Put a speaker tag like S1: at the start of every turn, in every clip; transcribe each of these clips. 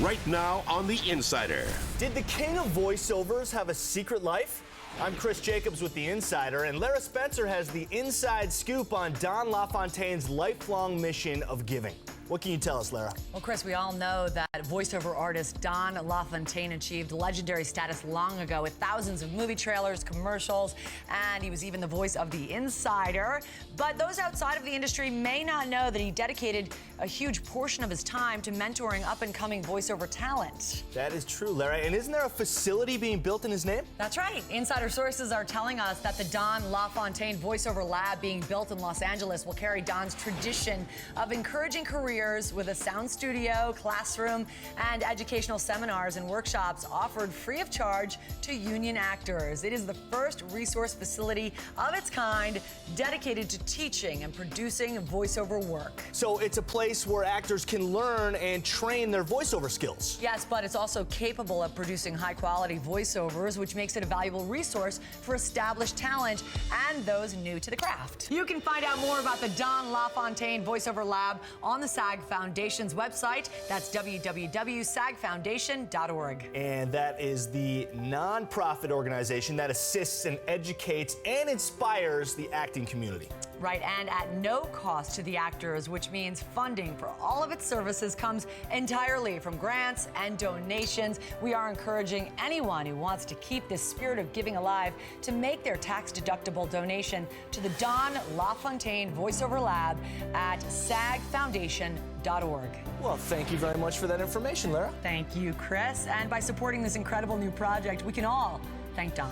S1: right now on The Insider.
S2: Did the king of voiceovers have a secret life? I'm Chris Jacobs with The Insider, and Lara Spencer has the inside scoop on Don LaFontaine's lifelong mission of giving. What can you tell us, Lara?
S3: Well, Chris, we all know that voiceover artist Don LaFontaine achieved legendary status long ago with thousands of movie trailers, commercials, and he was even the voice of The Insider. But those outside of the industry may not know that he dedicated a huge portion of his time to mentoring up-and-coming voiceover talent.
S2: That is true, Lara. And isn't there a facility being built in his name?
S3: That's right. Insider sources are telling us that the Don LaFontaine voiceover lab being built in Los Angeles will carry Don's tradition of encouraging careers with a sound studio, classroom, and educational seminars and workshops offered free of charge to union actors. It is the first resource facility of its kind dedicated to teaching and producing voiceover work.
S2: So it's a place where actors can learn and train their voiceover skills.
S3: Yes, but it's also capable of producing high-quality voiceovers, which makes it a valuable resource for established talent and those new to the craft. You can find out more about the Don LaFontaine Voiceover Lab on the SAG Foundation's website. That's www.sagfoundation.org.
S2: And that is the nonprofit organization that assists and educates and inspires the acting community.
S3: Right, and at no cost to the actors, which means funding for all of its services comes entirely from grants and donations. We are encouraging anyone who wants to keep this spirit of giving alive to make their tax-deductible donation to the Don LaFontaine Voiceover Lab at sagfoundation.org.
S2: Well, thank you very much for that information, Lara.
S3: Thank you, Chris. And by supporting this incredible new project, we can all thank Don.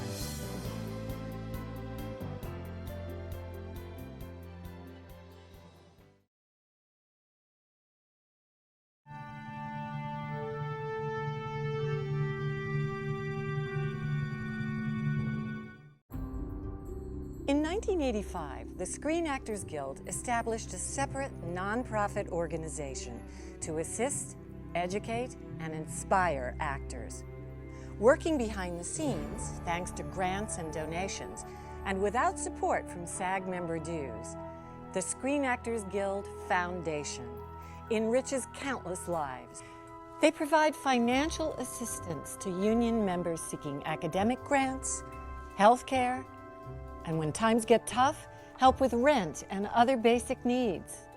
S4: In 1985, the Screen Actors Guild established a separate nonprofit organization to assist, educate, and inspire actors. Working behind the scenes, thanks to grants and donations, and without support from SAG member dues, the Screen Actors Guild Foundation enriches countless lives. They provide financial assistance to union members seeking academic grants, health care, and when times get tough, help with rent and other basic needs.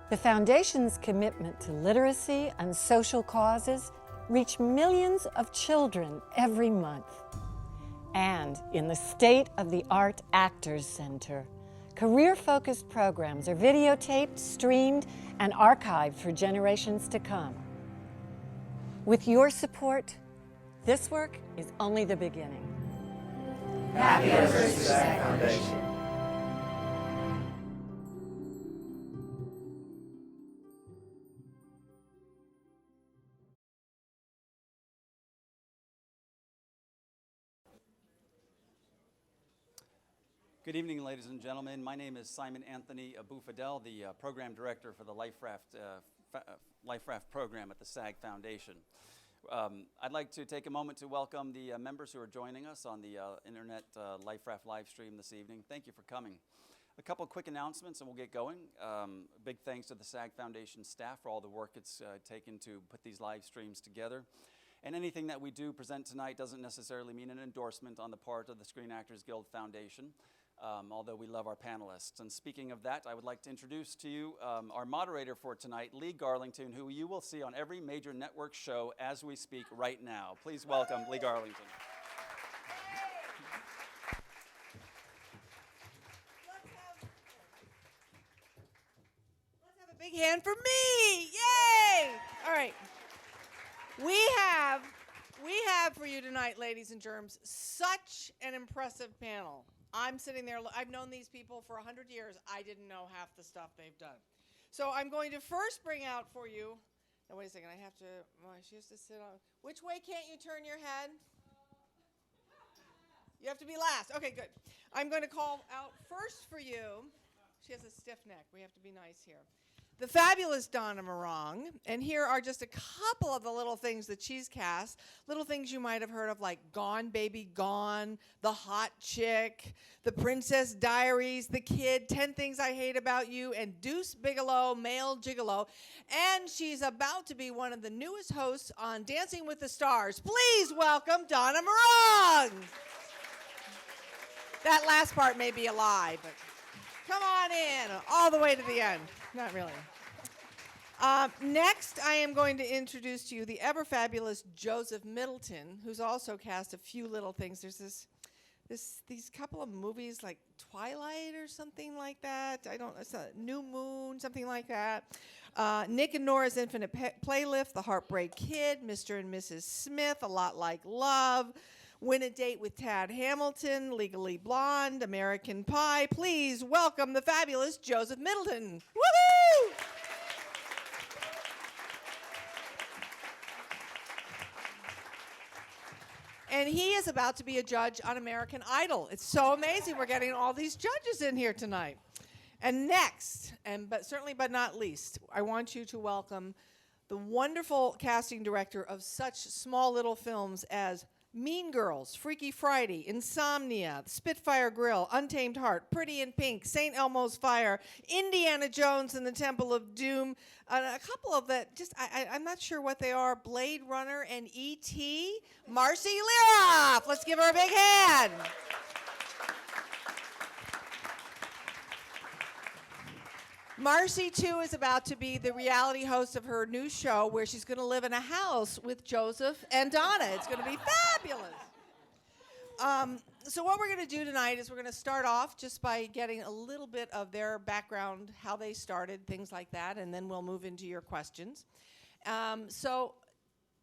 S4: The Foundation's commitment to literacy and social causes reach millions of children every month. And in the state-of-the-art Actors Center, career-focused programs are videotaped, streamed, and archived for generations to come. With your support, this work is only the beginning.
S2: Happy anniversary to SAG Foundation.
S5: Good evening, ladies and gentlemen. My name is Simon Anthony Abou-Fadel, the program director for the Life Raft program at the SAG Foundation. I'd like to take a moment to welcome the members who are joining us on the internet Life Raft live stream this evening. Thank you for coming. A couple quick announcements and we'll get going. Big thanks to the SAG Foundation staff for all the work it's taken to put these live streams together. And anything that we do present tonight doesn't necessarily mean an endorsement on the part of the Screen Actors Guild Foundation, although we love our panelists. And speaking of that, I would like to introduce to you our moderator for tonight, Lee Garlington, who you will see on every major network show as we speak right now. Please welcome Lee Garlington.
S6: Let's have a big hand for me! Yay! All right. We have for you tonight, ladies and germs, such an impressive panel. I'm sitting there, I've known these people for 100 years. I didn't know half the stuff they've done. So I'm going to first bring out for you, now wait a second, I have to, she has to sit on, which way can't you turn your head? You have to be last. Okay, good. I'm going to call out first for you, she has a stiff neck, we have to be nice here. the fabulous Donna Morong, and here are just a couple of the little things that she's cast, little things you might have heard of, like Gone Baby Gone, The Hot Chick, The Princess Diaries, The Kid, 10 Things I Hate About You, and Deuce Bigelow, Male Gigolo. And she's about to be one of the newest hosts on Dancing with the Stars. Please welcome Donna Morong. That last part may be a lie, but come on in, all the way to the end. Not really. Next, I am going to introduce to you the ever-fabulous Joseph Middleton, who's also cast a few little things. There's these couple of movies like Twilight or something like that. It's a New Moon, something like that. Nick and Nora's Infinite Playlist, The Heartbreak Kid, Mr. and Mrs. Smith, A Lot Like Love, Win a Date with Tad Hamilton, Legally Blonde, American Pie. Please welcome the fabulous Joseph Middleton. Woohoo! And he is about to be a judge on American Idol. It's so amazing we're getting all these judges in here tonight. And next, but certainly but not least, I want you to welcome the wonderful casting director of such small little films as Mean Girls, Freaky Friday, Insomnia, Spitfire Grill, Untamed Heart, Pretty in Pink, St. Elmo's Fire, Indiana Jones and the Temple of Doom, a couple of that, I'm not sure what they are, Blade Runner and E.T., Marci Liroff. Let's give her a big hand. Marci, too, is about to be the reality host of her new show where she's going to live in a house with Joseph and Donna. It's going to be fabulous. So what we're going to do tonight is we're going to start off just by getting a little bit of their background, how they started, things like that, and then we'll move into your questions. So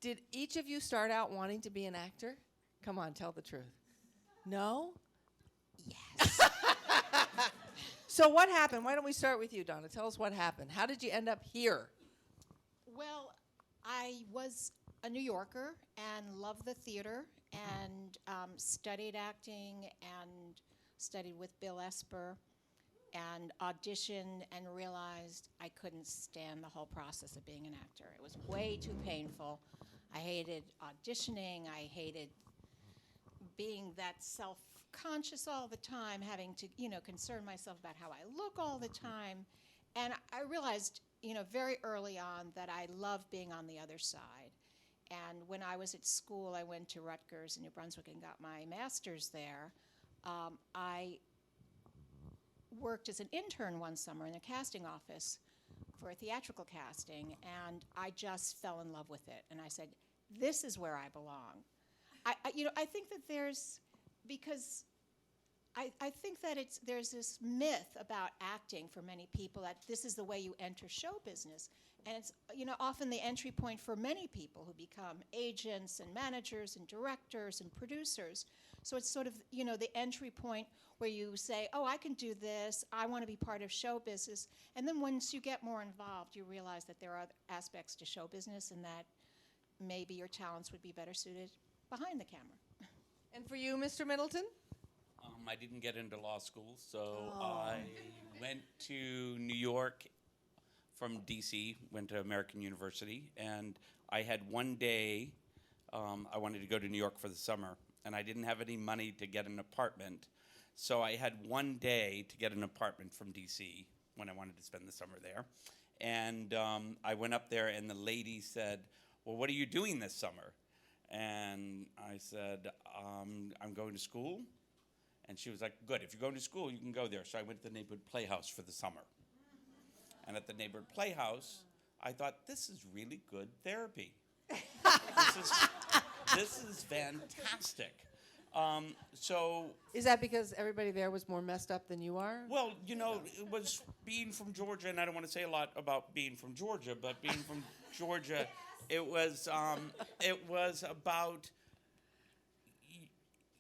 S6: did each of you start out wanting to be an actor? Come on, tell the truth. No?
S7: Yes.
S6: So what happened? Why don't we start with you, Donna? Tell us what happened. How did you end up here?
S7: Well, I was a New Yorker and loved the theater and studied acting and studied with Bill Esper and auditioned and realized I couldn't stand the whole process of being an actor. It was way too painful. I hated auditioning. I hated being that self-conscious all the time, having to, concern myself about how I look all the time. And I realized, very early on that I loved being on the other side. And when I was at school, I went to Rutgers in New Brunswick and got my master's there. I worked as an intern one summer in a casting office for a theatrical casting, and I just fell in love with it. And I said, this is where I belong. I think that because I think that there's this myth about acting for many people that this is the way you enter show business. And it's, often the entry point for many people who become agents and managers and directors and producers. So it's sort of, the entry point where you say, oh, I can do this, I want to be part of show business. And then once you get more involved, you realize that there are other aspects to show business and that maybe your talents would be better suited behind the camera.
S6: And for you, Mr. Middleton?
S8: I didn't get into law school, so I went to New York from D.C., went to American University, and I had one day, I wanted to go to New York for the summer, and I didn't have any money to get an apartment, so I had one day to get an apartment from D.C. when I wanted to spend the summer there. And I went up there, and the lady said, well, what are you doing this summer? And I said, I'm going to school. And she was like, good, if you're going to school, you can go there. So I went to the neighborhood playhouse for the summer. And at the neighborhood playhouse, I thought, this is really good therapy. This is fantastic. So
S6: is that because everybody there was more messed up than you are?
S8: Well, it was being from Georgia, and I don't want to say a lot about being from Georgia, but being from Georgia, it was about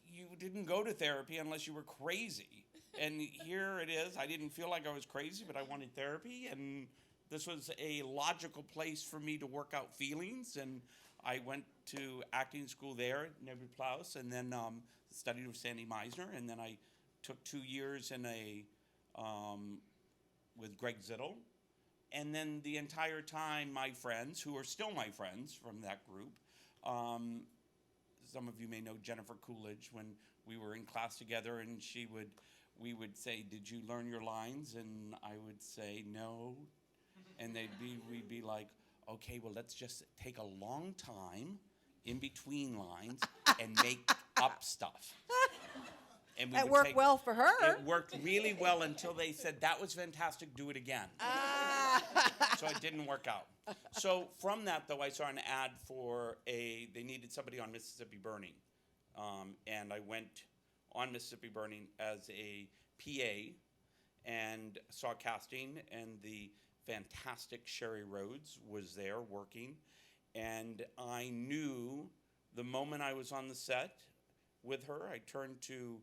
S8: you didn't go to therapy unless you were crazy. And here it is. I didn't feel like I was crazy, but I wanted therapy, and this was a logical place for me to work out feelings. And I went to acting school there at Neighborhood Playhouse, and then studied with Sandy Meisner, and then I took 2 years in with Greg Zittel And then the entire time, my friends, who are still my friends from that group, some of you may know Jennifer Coolidge, when we were in class together, and we would say, "Did you learn your lines?" And I would say, "No." And we'd be like, "Okay, well, let's just take a long time in between lines and make up stuff." And
S6: That worked well for her.
S8: It worked really well until they said, "That was fantastic, do it again." So it didn't work out. So from that, though, I saw an ad for they needed somebody on Mississippi Burning. And I went on Mississippi Burning as a PA and saw casting, and the fantastic Sherry Rhodes was there working. And I knew the moment I was on the set with her, I turned to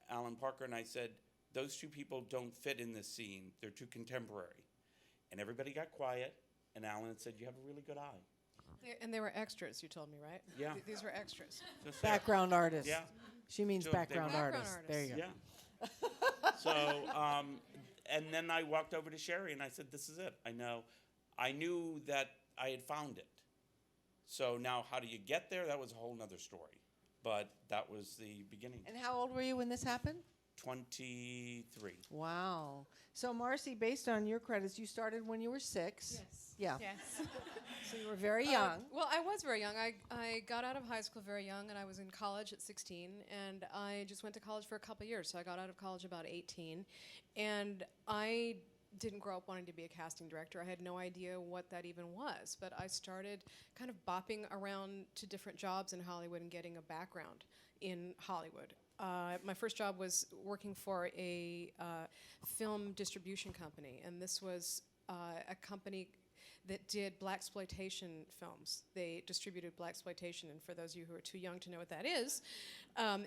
S8: Alan Parker and I said, "Those two people don't fit in this scene. They're too contemporary." And everybody got quiet, and Alan said, "You have a really good eye."
S9: And they were extras, you told me, right?
S8: Yeah.
S9: These were extras.
S8: Just there.
S6: Background artist.
S8: Yeah.
S6: She means
S8: So they
S6: background
S8: were-
S6: artist. There you go.
S8: Yeah. So, and then I walked over to Sherry and I said, "This is it. I know." I knew that I had found it. So now, how do you get there? That was a whole nother story. But that was the beginning.
S6: And how old were you when this happened?
S8: 23.
S6: Wow. So, Marci, based on your credits, you started when you were 6.
S9: Yes.
S6: Yeah.
S9: Yes.
S6: So you were very young.
S9: Well, I was very young. I got out of high school very young, and I was in college at 16, and I just went to college for a couple years. So I got out of college about 18, and I didn't grow up wanting to be a casting director. I had no idea what that even was, but I started kind of bopping around to different jobs in Hollywood and getting a background in Hollywood. My first job was working for a film distribution company, and this was a company that did blaxploitation films. They distributed blaxploitation, and for those of you who are too young to know what that is,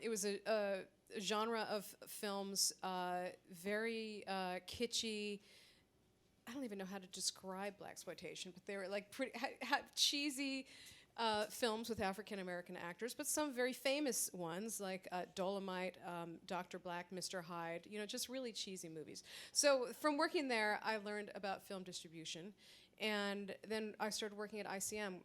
S9: it was a genre of films, very kitschy. I don't even know how to describe blaxploitation, but they were like pretty cheesy films with African American actors, but some very famous ones like Dolomite, Dr. Black, Mr. Hyde, just really cheesy movies. So from working there, I learned about film distribution. And then I started working at ICM,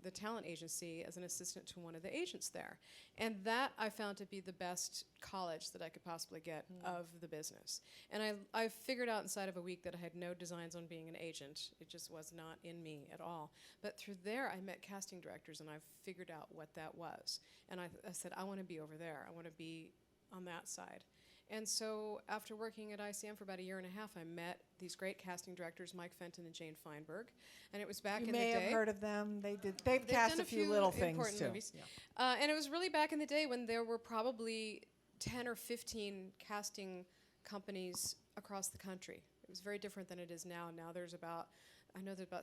S9: the talent agency, as an assistant to one of the agents there. And that I found to be the best college that I could possibly get of the business. And I figured out inside of a week that I had no designs on being an agent. It just was not in me at all. But through there, I met casting directors, and I figured out what that was. And I said, I want to be over there. I want to be on that side. And so after working at ICM for about a year and a half, I met these great casting directors, Mike Fenton and Jane Feinberg. And it was back in the day.
S6: You may have heard of them. They've cast
S9: done
S6: a few little things
S9: important
S6: too.
S9: movies. Yeah. And it was really back in the day when there were probably 10 or 15 casting companies across the country. It was very different than it is now. Now there's about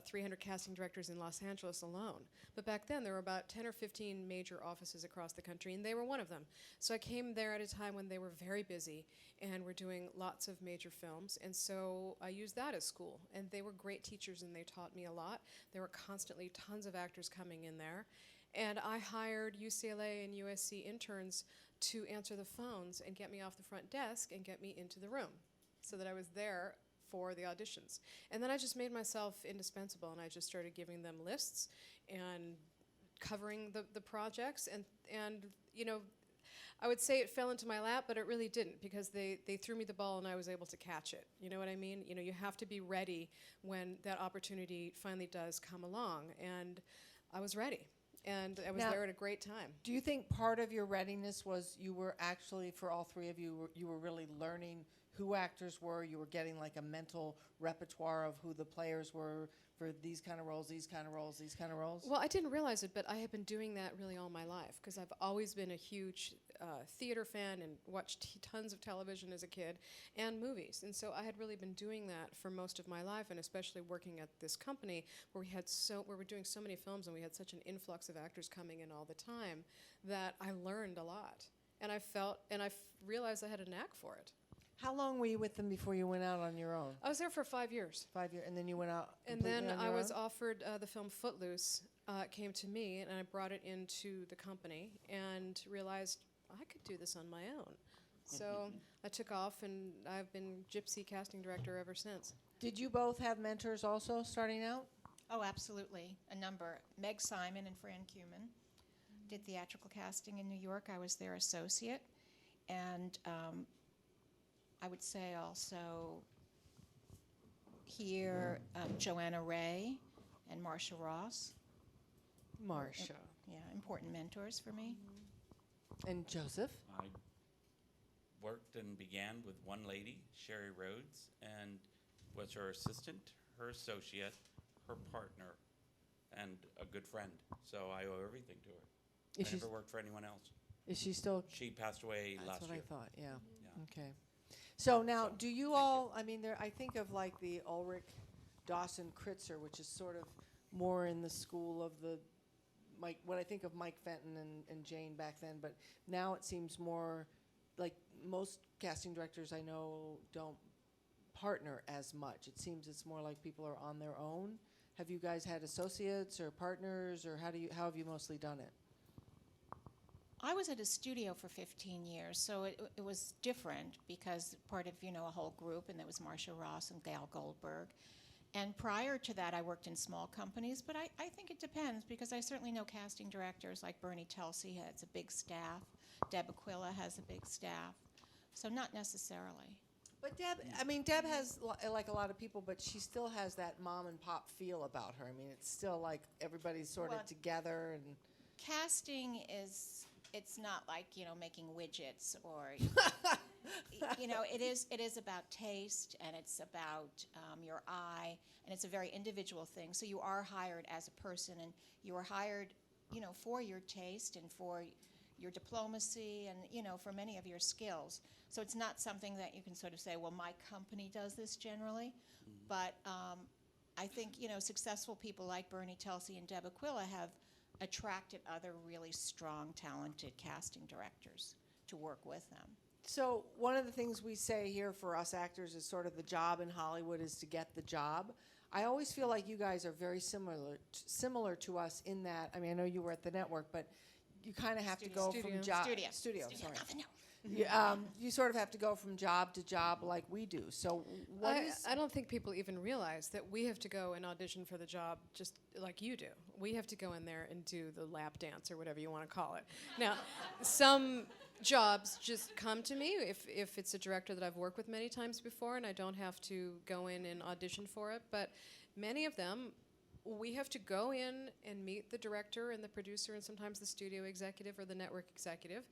S9: 300 casting directors in Los Angeles alone. But back then, there were about 10 or 15 major offices across the country, and they were one of them. So I came there at a time when they were very busy and were doing lots of major films, and so I used that as school. And they were great teachers, and they taught me a lot. There were constantly tons of actors coming in there. And I hired UCLA and USC interns to answer the phones and get me off the front desk and get me into the room so that I was there for the auditions. And then I just made myself indispensable, and I just started giving them lists and covering the projects. And I would say it fell into my lap, but it really didn't, because they threw me the ball and I was able to catch it. You know what I mean? You have to be ready when that opportunity finally does come along. And I was ready. And I was there at a great time.
S6: Do you think part of your readiness was you were actually, for all three of you, you were really learning who actors were? You were getting like a mental repertoire of who the players were for these kind of roles, these kind of roles, these kind of roles?
S9: Well, I didn't realize it, but I have been doing that really all my life, because I've always been a huge theater fan and watched tons of television as a kid and movies. And so I had really been doing that for most of my life, and especially working at this company where we were doing so many films and we had such an influx of actors coming in all the time, that I learned a lot. And I realized I had a knack for it.
S6: How long were you with them before you went out on your own?
S9: I was there for 5 years.
S6: 5 years, and then you went out
S9: And
S6: completely
S9: then
S6: on
S9: I
S6: your
S9: was
S6: own?
S9: offered the film Footloose. It came to me, and I brought it into the company and realized I could do this on my own. So I took off, and I've been Gypsy casting director ever since.
S6: Did you both have mentors also starting out?
S7: Oh, absolutely. A number. Meg Simon and Fran Cumin did theatrical casting in New York. I was their associate. And I would say also here, Joanna Ray and Marcia Ross.
S6: Marcia.
S7: Yeah, important mentors for me.
S6: And Joseph?
S8: I worked and began with one lady, Sherry Rhodes, and was her assistant, her associate, her partner, and a good friend. So I owe everything to her. I never worked for anyone else.
S6: Is she still?
S8: She passed away last
S6: That's
S8: year.
S6: what I thought. Yeah.
S8: Yeah.
S6: Okay. So now,
S8: So,
S6: do you
S8: thank
S6: all? I mean, I think of like the Ulrich Dawson Kritzer, which is sort of more in the school of the Mike. When I think of Mike Fenton and Jane back then, but now it seems more like most casting directors I know don't partner as much. It seems it's more like people are on their own. Have you guys had associates or partners, or how have you mostly done it?
S7: I was at a studio for 15 years, so it was different because part of, a whole group, and there was Marcia Ross and Gail Goldberg. And prior to that, I worked in small companies, but I think it depends because I certainly know casting directors like Bernie Telsey has a big staff. Deb Aquila has a big staff. So not necessarily.
S6: But Deb has like a lot of people, but she still has that mom and pop feel about her. I mean, it's still like everybody's sort of together and.
S7: Casting it's not like, making widgets or, it is about taste and it's about your eye, and it's a very individual thing. So you are hired as a person, and you are hired, for your taste and for your diplomacy and, for many of your skills. So it's not something that you can sort of say, well, my company does this generally. But I think, successful people like Bernie Telsey and Deb Aquila have attracted other really strong, talented casting directors to work with them.
S6: So one of the things we say here for us actors is sort of the job in Hollywood is to get the job. I always feel like you guys are very similar to us in that. I mean, I know you were at the network, but you kind of have to go from job studio. Sorry. You sort of have to go from job to job like we do. So
S9: I don't think people even realize that we have to go and audition for the job just like you do. We have to go in there and do the lap dance or whatever you want to call it. Now, some jobs just come to me if it's a director that I've worked with many times before and I don't have to go in and audition for it. But many of them, we have to go in and meet the director and the producer and sometimes the studio executive or the network executive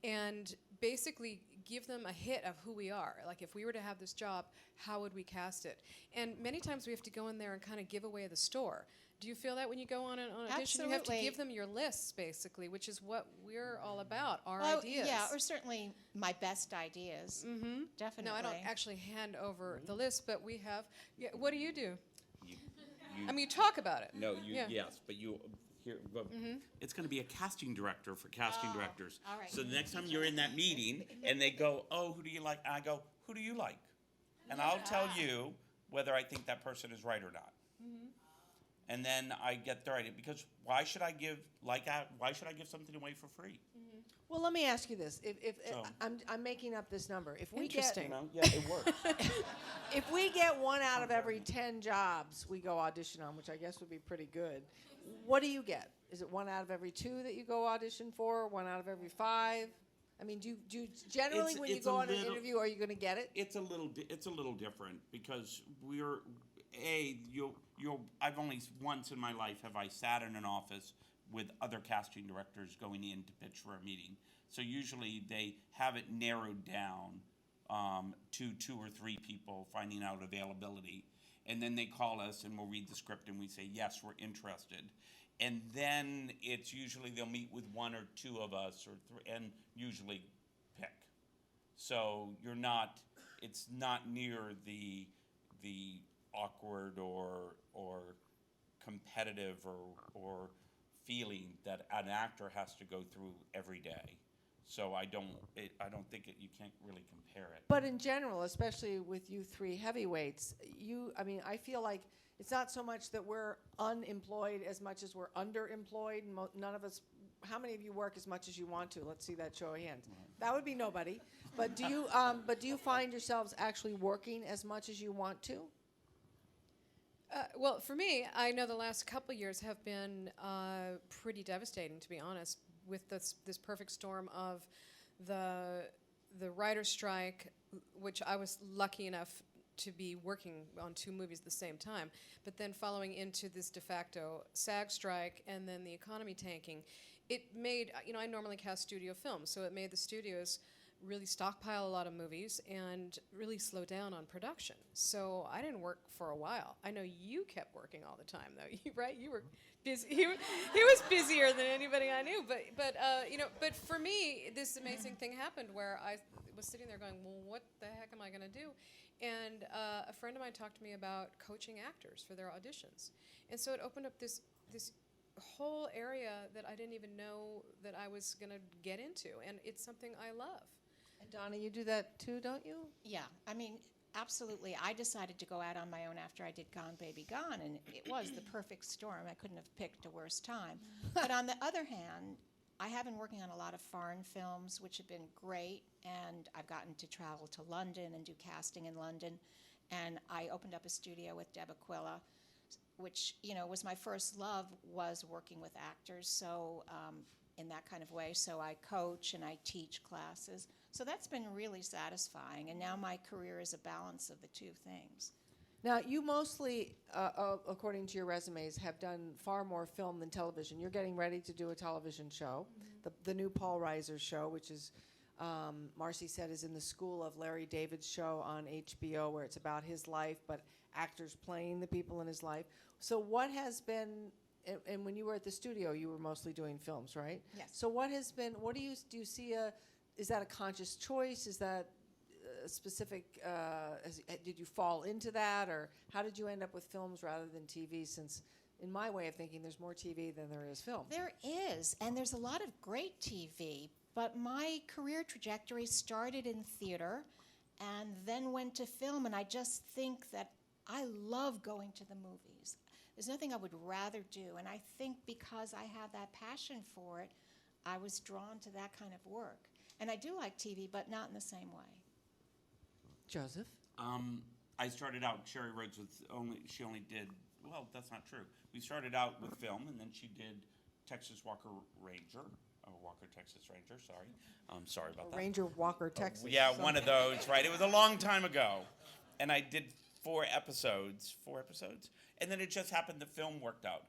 S9: and basically give them a hit of who we are. Like if we were to have this job, how would we cast it? And many times we have to go in there and kind of give away the store. Do you feel that when you go on an audition?
S7: Absolutely.
S9: You have to give them your lists, basically, which is what we're all about, our ideas.
S7: Yeah, or certainly my best ideas. Mm-hmm. Definitely.
S9: No, I don't actually hand over the list, but we have. Yeah, what do? I mean, you talk about it.
S8: No, yes, but you. Here, it's going to be a casting director for casting directors.
S7: All right.
S8: So the next time you're in that meeting and they go, oh, who do you like? I go, who do you like? And I'll tell you whether I think that person is right or not. Mm-hmm. And then I get the right, because why should I give something away for free?
S6: Mm-hmm. Well, let me ask you this: if I'm making up this number, if we
S9: Interesting.
S6: get,
S8: it works.
S6: if we get 1 out of every 10 jobs we go audition on, which I guess would be pretty good, what do you get? Is it 1 out of every 2 that you go audition for? 1 out of every 5? I mean, do you generally when you go on an interview, are you going to get it?
S8: It's a little different because I've only once in my life have I sat in an office with other casting directors going in to pitch for a meeting. So usually they have it narrowed down to 2 or 3 people finding out availability. And then they call us and we'll read the script and we say, yes, we're interested. And then it's usually they'll meet with 1 or 2 of us or 3 and usually pick. So it's not near the awkward or competitive or feeling that an actor has to go through every day. So I don't think you can't really compare it.
S6: But in general, especially with you 3 heavyweights, I feel like it's not so much that we're unemployed as much as we're underemployed. None of us how many of you work as much as you want to? Let's see that show of hands. That would be nobody. But do you find yourselves actually working as much as you want to?
S9: Well, for me, I know the last couple years have been pretty devastating, to be honest, with this perfect storm of the writer's strike, which I was lucky enough to be working on 2 movies at the same time, but then following into this de facto SAG strike and then the economy tanking, it made, I normally cast studio films, so it made the studios really stockpile a lot of movies and really slow down on production. So I didn't work for a while. I know you kept working all the time, though, right? You were busy. He was busier than anybody I knew. But for me, this amazing thing happened where I was sitting there going, well, what the heck am I going to do? And a friend of mine talked to me about coaching actors for their auditions. And so it opened up this whole area that I didn't even know that I was going to get into. And it's something I love.
S6: And Donna, you do that too, don't you?
S7: Yeah, I mean, absolutely. I decided to go out on my own after I did Gone Baby Gone, and it was the perfect storm. I couldn't have picked a worse time. But on the other hand, I have been working on a lot of foreign films, which have been great, and I've gotten to travel to London and do casting in London. And I opened up a studio with Deb Aquila, which, was my first love, was working with actors, so in that kind of way. So I coach and I teach classes. So that's been really satisfying, and now my career is a balance of the 2 things.
S6: Now, you mostly, according to your resumes, have done far more film than television. You're getting ready to do a television show, the new Paul Reiser show, which is, Marci said, is in the school of Larry David's show on HBO, where it's about his life, but actors playing the people in his life. So what has been, and when you were at the studio, you were mostly doing films, right?
S7: Yes.
S6: So do you see is that a conscious choice? Is that specific, did you fall into that, or how did you end up with films rather than TV, since in my way of thinking there's more TV than there is film?
S7: There is, and there's a lot of great TV, but my career trajectory started in theater and then went to film, and I just think that I love going to the movies. There's nothing I would rather do, and I think because I have that passion for it, I was drawn to that kind of work. And I do like TV, but not in the same way.
S6: Joseph?
S8: I started out, Sherry Rhodes she only did, well, that's not true. We started out with film, and then she did Texas Walker Ranger, Walker Texas Ranger, sorry. I'm sorry about that.
S6: Ranger Walker, Texas.
S8: Yeah, one of those, right? It was a long time ago. And I did 4 episodes, and then it just happened the film worked out.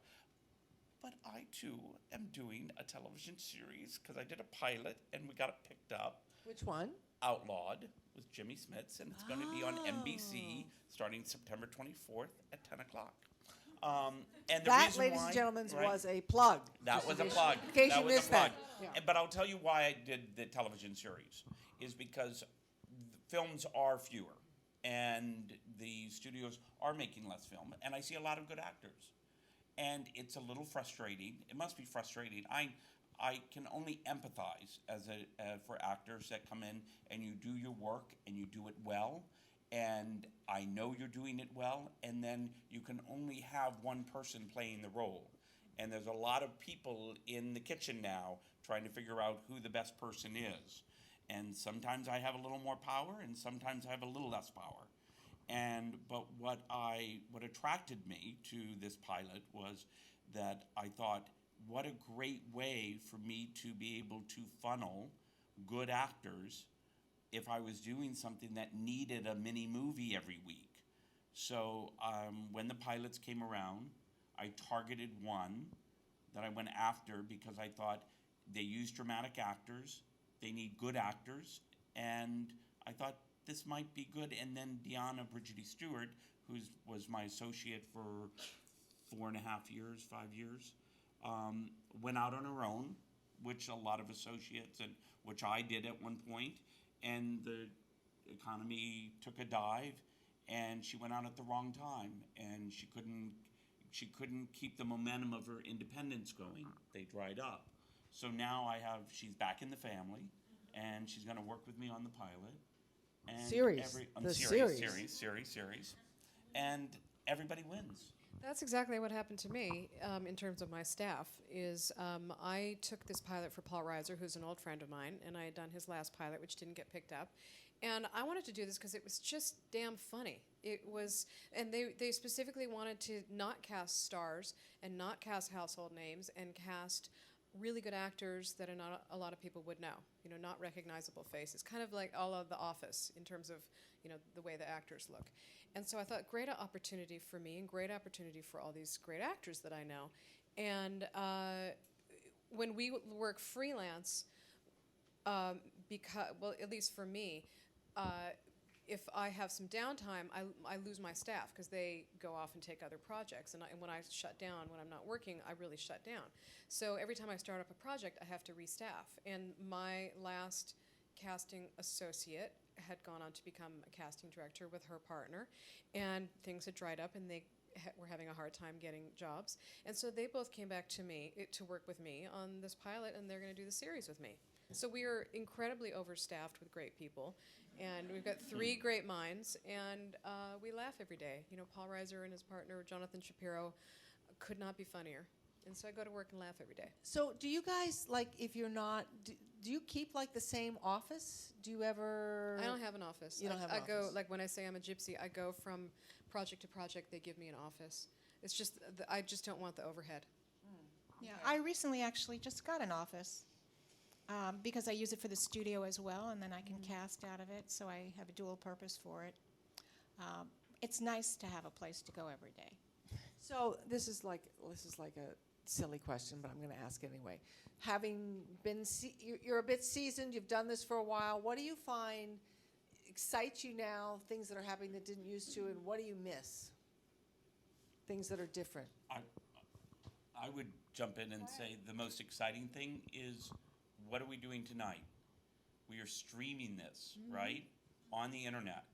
S8: But I, too, am doing a television series because I did a pilot, and we got it picked up.
S6: Which one?
S8: Outlawed with Jimmy Smits, and it's going to be on NBC starting September 24th at 10 o'clock. And the
S6: that,
S8: reason
S6: ladies
S8: why,
S6: and gentlemen,
S8: right?
S6: was a plug.
S8: That was a plug.
S6: In case
S8: that
S6: you
S8: was
S6: missed
S8: a plug.
S6: that. Yeah.
S8: But I'll tell you why I did the television series, is because the films are fewer, and the studios are making less film, and I see a lot of good actors. And it's a little frustrating. It must be frustrating. I can only empathize for actors that come in and you do your work and you do it well, and I know you're doing it well, and then you can only have one person playing the role. And there's a lot of people in the kitchen now trying to figure out who the best person is. And sometimes I have a little more power, and sometimes I have a little less power. But what attracted me to this pilot was that I thought, what a great way for me to be able to funnel good actors if I was doing something that needed a mini movie every week. So when the pilots came around, I targeted one that I went after because I thought they use dramatic actors, they need good actors, and I thought this might be good. And then Deanna Brigidi Stewart, who was my associate for 4.5 years, 5 years, went out on her own, which a lot of associates, and which I did at one point, and the economy took a dive, and she went out at the wrong time, and she couldn't keep the momentum of her independence going. They dried up. So now she's back in the family, and she's going to work with me on the pilot. And
S6: series.
S8: Series. And everybody wins.
S9: That's exactly what happened to me in terms of my staff. I took this pilot for Paul Reiser, who's an old friend of mine, and I had done his last pilot, which didn't get picked up. And I wanted to do this because it was just damn funny. It was, and they specifically wanted to not cast stars and not cast household names and cast really good actors that not a lot of people would know. Not recognizable faces, kind of like all of The Office in terms of the way the actors look. And so I thought, great opportunity for me and great opportunity for all these great actors that I know. And when we work freelance, because, well, at least for me, if I have some downtime, I lose my staff because they go off and take other projects. And when I shut down, when I'm not working, I really shut down. So every time I start up a project, I have to restaff. And my last casting associate had gone on to become a casting director with her partner, and things had dried up, and they were having a hard time getting jobs. And so they both came back to me to work with me on this pilot, and they're going to do the series with me. So we are incredibly overstaffed with great people, and we've got 3 great minds, and we laugh every day. Paul Reiser and his partner, Jonathan Shapiro, could not be funnier. And so I go to work and laugh every day.
S6: So do you guys, like, if you're not, do you keep, like, the same office? Do you ever?
S9: I don't have an office.
S6: You don't have an office.
S9: I go, like, when I say I'm a gypsy, I go from project to project. They give me an office. It's just, I just don't want the overhead.
S7: Yeah, I recently actually just got an office because I use it for the studio as well, and then I can cast out of it, so I have a dual purpose for it. It's nice to have a place to go every day.
S10: So this is like a silly question, but I'm going to ask anyway. Having been, you're a bit seasoned, you've done this for a while. What do you find excites you now, things that are happening that didn't used to, and what do you miss? Things that are different.
S8: I would jump in and say the most exciting thing is, what are we doing tonight? We are streaming this, right, on the internet.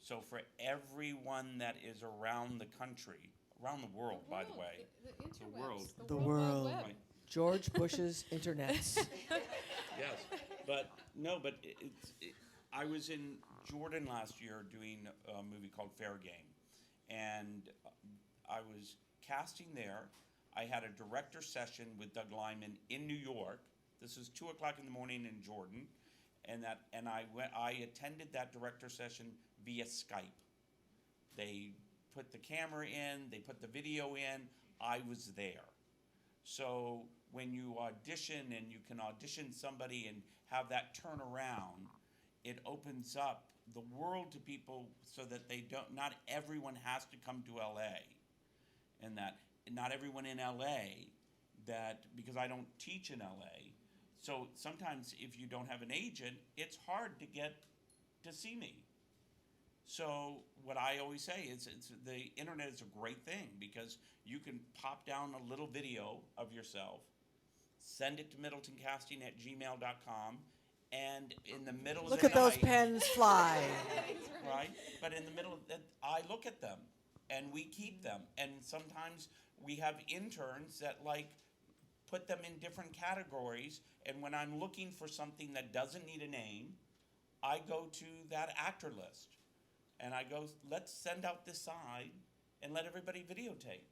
S8: So for everyone that is around the country, around the world, by the way, the world.
S10: The world.
S8: Right.
S10: George Bush's internets.
S8: Yes, but no, but I was in Jordan last year doing a movie called Fair Game, and I was casting there. I had a director session with Doug Lyman in New York. This is 2 o'clock in the morning in Jordan, and I attended that director session via Skype. They put the camera in, they put the video in, I was there. So when you audition and you can audition somebody and have that turn around, it opens up the world to people so that not everyone has to come to LA. And that not everyone in LA, because I don't teach in LA, so sometimes if you don't have an agent, it's hard to get to see me. So what I always say is the internet is a great thing because you can pop down a little video of yourself, send it to middletoncasting@gmail.com, and in the middle
S10: Look
S8: of
S10: at
S8: the
S10: those
S8: night,
S10: pens fly.
S8: right? But in the middle of that, I look at them and we keep them. And sometimes we have interns that put them in different categories. And when I'm looking for something that doesn't need a name, I go to that actor list. And I go, let's send out this side and let everybody videotape.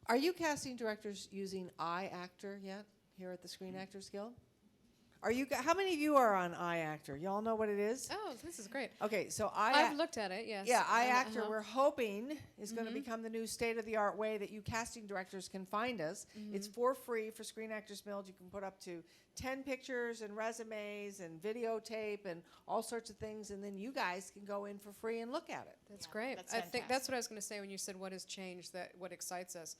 S10: Are you casting directors using iActor yet here at the Screen Actors Guild? How many of you are on iActor? Y'all know what it is?
S9: Oh, this is great.
S10: Okay, so
S9: I've looked at it, yes.
S10: Yeah, iActor, we're hoping is going to become the new state-of-the-art way that you casting directors can find us. It's for free for Screen Actors Guild. You can put up to 10 pictures and resumes and videotape and all sorts of things, and then you guys can go in for free and look at it.
S9: That's great.
S7: That's
S9: I think that's
S7: fantastic.
S9: what I was going to say when you said what has changed, what excites us.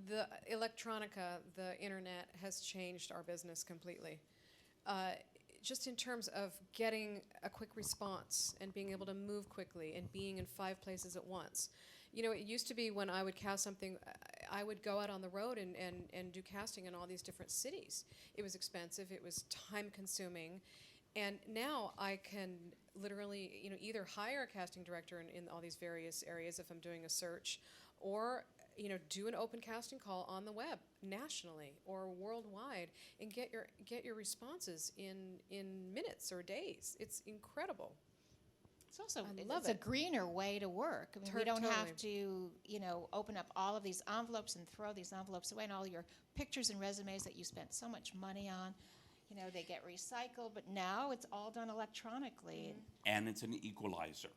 S9: The electronica, the internet, has changed our business completely. Just in terms of getting a quick response and being able to move quickly and being in 5 places at once. It used to be when I would cast something, I would go out on the road and do casting in all these different cities. It was expensive, it was time-consuming, and now I can literally either hire a casting director in all these various areas if I'm doing a search, or do an open casting call on the web nationally or worldwide and get your responses in minutes or days. It's incredible.
S7: It's also
S9: I love
S7: it's a
S9: it.
S7: greener way to work. I mean, we don't
S9: Totally.
S7: have to, open up all of these envelopes and throw these envelopes away, and all your pictures and resumes that you spent so much money on. They get recycled, but now it's all done electronically.
S8: And it's an equalizer.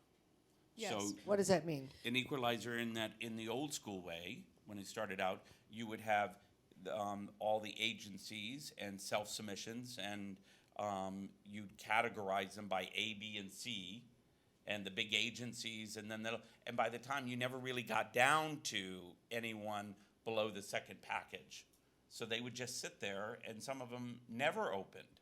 S9: Yes.
S8: So
S10: What does that mean?
S8: an equalizer in that in the old school way, when it started out, you would have all the agencies and self-submissions, and you'd categorize them by A, B, and C, and the big agencies, and then and by the time you never really got down to anyone below the second package. So they would just sit there, and some of them never opened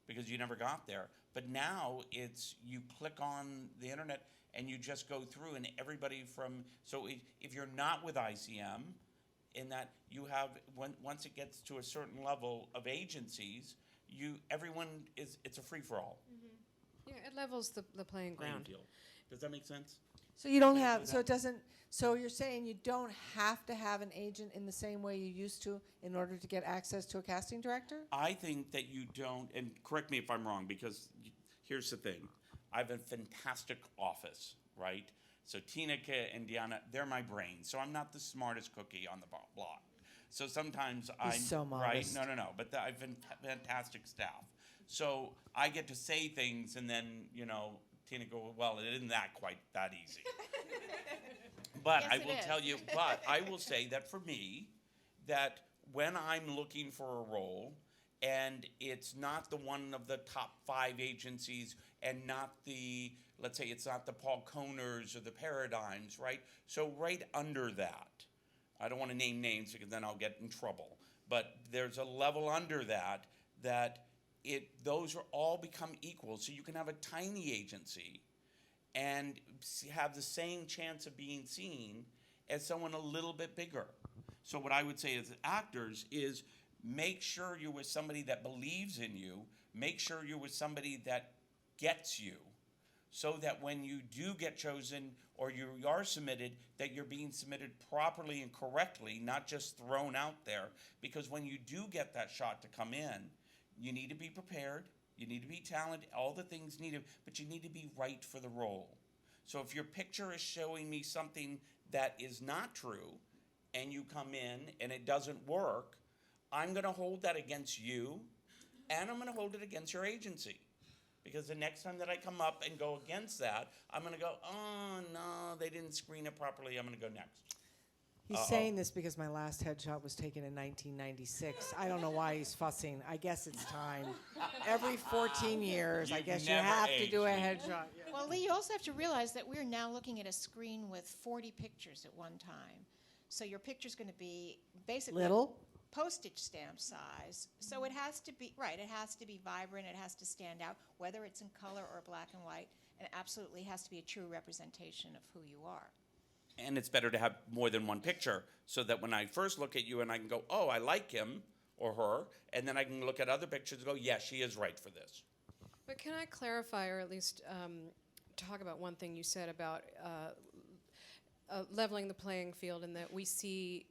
S8: because you never got there. But now it's, you click on the internet and you just go through, and everybody from, so if you're not with ICM, in that you have, once it gets to a certain level of agencies, everyone it's a free-for-all.
S9: Yeah, it levels the playing ground.
S8: Field. Does that make sense?
S10: So you don't have, so it doesn't, so you're saying you don't have to have an agent in the same way you used to in order to get access to a casting director?
S8: I think that you don't, and correct me if I'm wrong, because here's the thing. I have a fantastic office, right? So Tina and Donna, they're my brain. So I'm not the smartest cookie on the block. So sometimes I'm
S10: so
S8: right.
S10: modest.
S8: No. But I've been fantastic staff. So I get to say things, and then Tina go, well, it isn't that quite that easy. But
S7: Yes,
S8: I
S7: it
S8: will
S7: is.
S8: tell you. But I will say that for me, that when I'm looking for a role, and it's not the one of the top 5 agencies, and not the, let's say it's not the Paul Coners or the Paradigms, right? So right under that, I don't want to name names because then I'll get in trouble, but there's a level under that those are all become equal. So you can have a tiny agency and have the same chance of being seen as someone a little bit bigger. So what I would say as actors is, make sure you're with somebody that believes in you. Make sure you're with somebody that gets you, so that when you do get chosen or you are submitted, that you're being submitted properly and correctly, not just thrown out there. Because when you do get that shot to come in, you need to be prepared, you need to be talented, all the things needed, but you need to be right for the role. So if your picture is showing me something that is not true, and you come in and it doesn't work, I'm going to hold that against you, and I'm going to hold it against your agency. Because the next time that I come up and go against that, I'm going to go, oh, no, they didn't screen it properly, I'm going to go next.
S10: He's saying this because my last headshot was taken in 1996. I don't know why he's fussing. I guess it's time. Every 14 years, I
S8: You've
S10: guess you
S8: never
S10: have to
S8: aged,
S10: do a
S8: have you?
S10: headshot. Yeah.
S7: Well, Lee, you also have to realize that we're now looking at a screen with 40 pictures at one time. So your picture's going to be basically
S10: Little?
S7: postage stamp size. So it has to be, right, it has to be vibrant, it has to stand out, whether it's in color or black and white, and it absolutely has to be a true representation of who you are.
S8: And it's better to have more than one picture, so that when I first look at you and I can go, oh, I like him or her, and then I can look at other pictures and go, yeah, she is right for this.
S9: But can I clarify, or at least talk about one thing you said about leveling the playing field, and that we see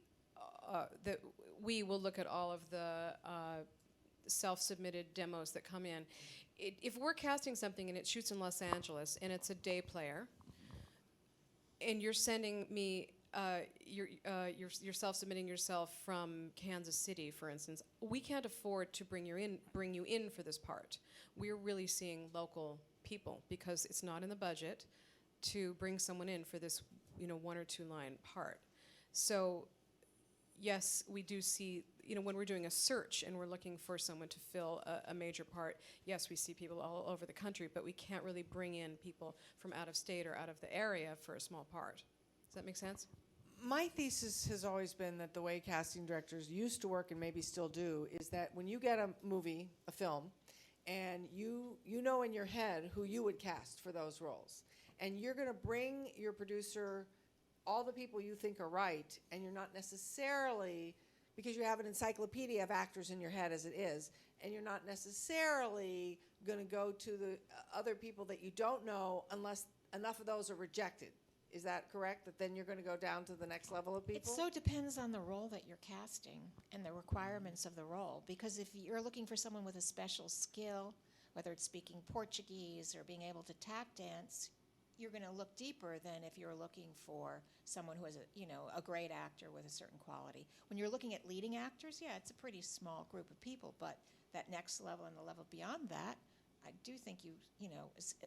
S9: that we will look at all of the self-submitted demos that come in. If we're casting something and it shoots in Los Angeles and it's a day player, and you're sending me, you're self-submitting yourself from Kansas City, for instance, we can't afford to bring you in for this part. We're really seeing local people because it's not in the budget to bring someone in for this, 1 or 2 line part. So, yes, we do see, when we're doing a search and we're looking for someone to fill a major part, yes, we see people all over the country, but we can't really bring in people from out of state or out of the area for a small part. Does that make sense?
S10: My thesis has always been that the way casting directors used to work, and maybe still do, is that when you get a movie, a film, and you know in your head who you would cast for those roles, and you're going to bring your producer all the people you think are right, and you're not necessarily, because you have an encyclopedia of actors in your head as it is, and you're not necessarily going to go to the other people that you don't know unless enough of those are rejected. Is that correct? That then you're going to go down to the next level of people?
S7: It so depends on the role that you're casting and the requirements of the role. Because if you're looking for someone with a special skill, whether it's speaking Portuguese or being able to tap dance, you're going to look deeper than if you're looking for someone who is a great actor with a certain quality. When you're looking at leading actors, yeah, it's a pretty small group of people, but that next level and the level beyond that, I do think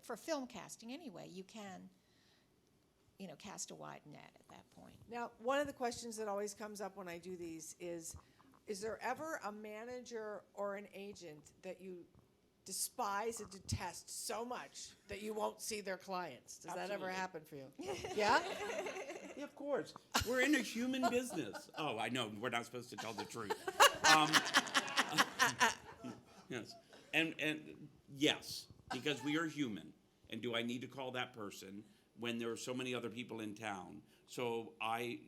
S7: for film casting anyway, you can, cast a wide net at that point.
S10: Now, one of the questions that always comes up when I do these is there ever a manager or an agent that you despise and detest so much that you won't see their clients? Does that ever
S8: Absolutely.
S10: happen for you? Yeah?
S8: Yeah, of course. We're in a human business. Oh, I know. We're not supposed to tell the truth. Yes. And yes, because we are human. And do I need to call that person when there are so many other people in town? So I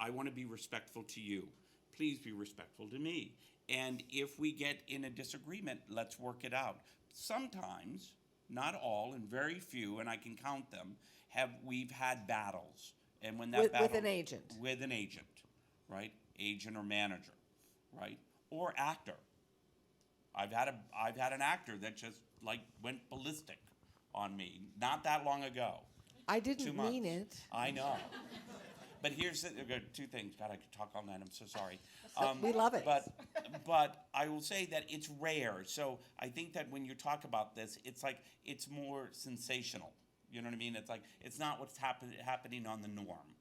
S8: want to be respectful to you. Please be respectful to me. And if we get in a disagreement, let's work it out. Sometimes, not all, and very few, and I can count them, we've had battles. And when that
S10: With an agent.
S8: With an agent, right? Agent or manager, right? Or actor. I've had an actor that just went ballistic on me not that long ago.
S10: I didn't mean it.
S8: I know. But here's two things. God, I could talk all night. I'm so sorry.
S10: We love it.
S8: But I will say that it's rare. So I think that when you talk about this, it's more sensational. You know what I mean? It's not what's happening on the norm.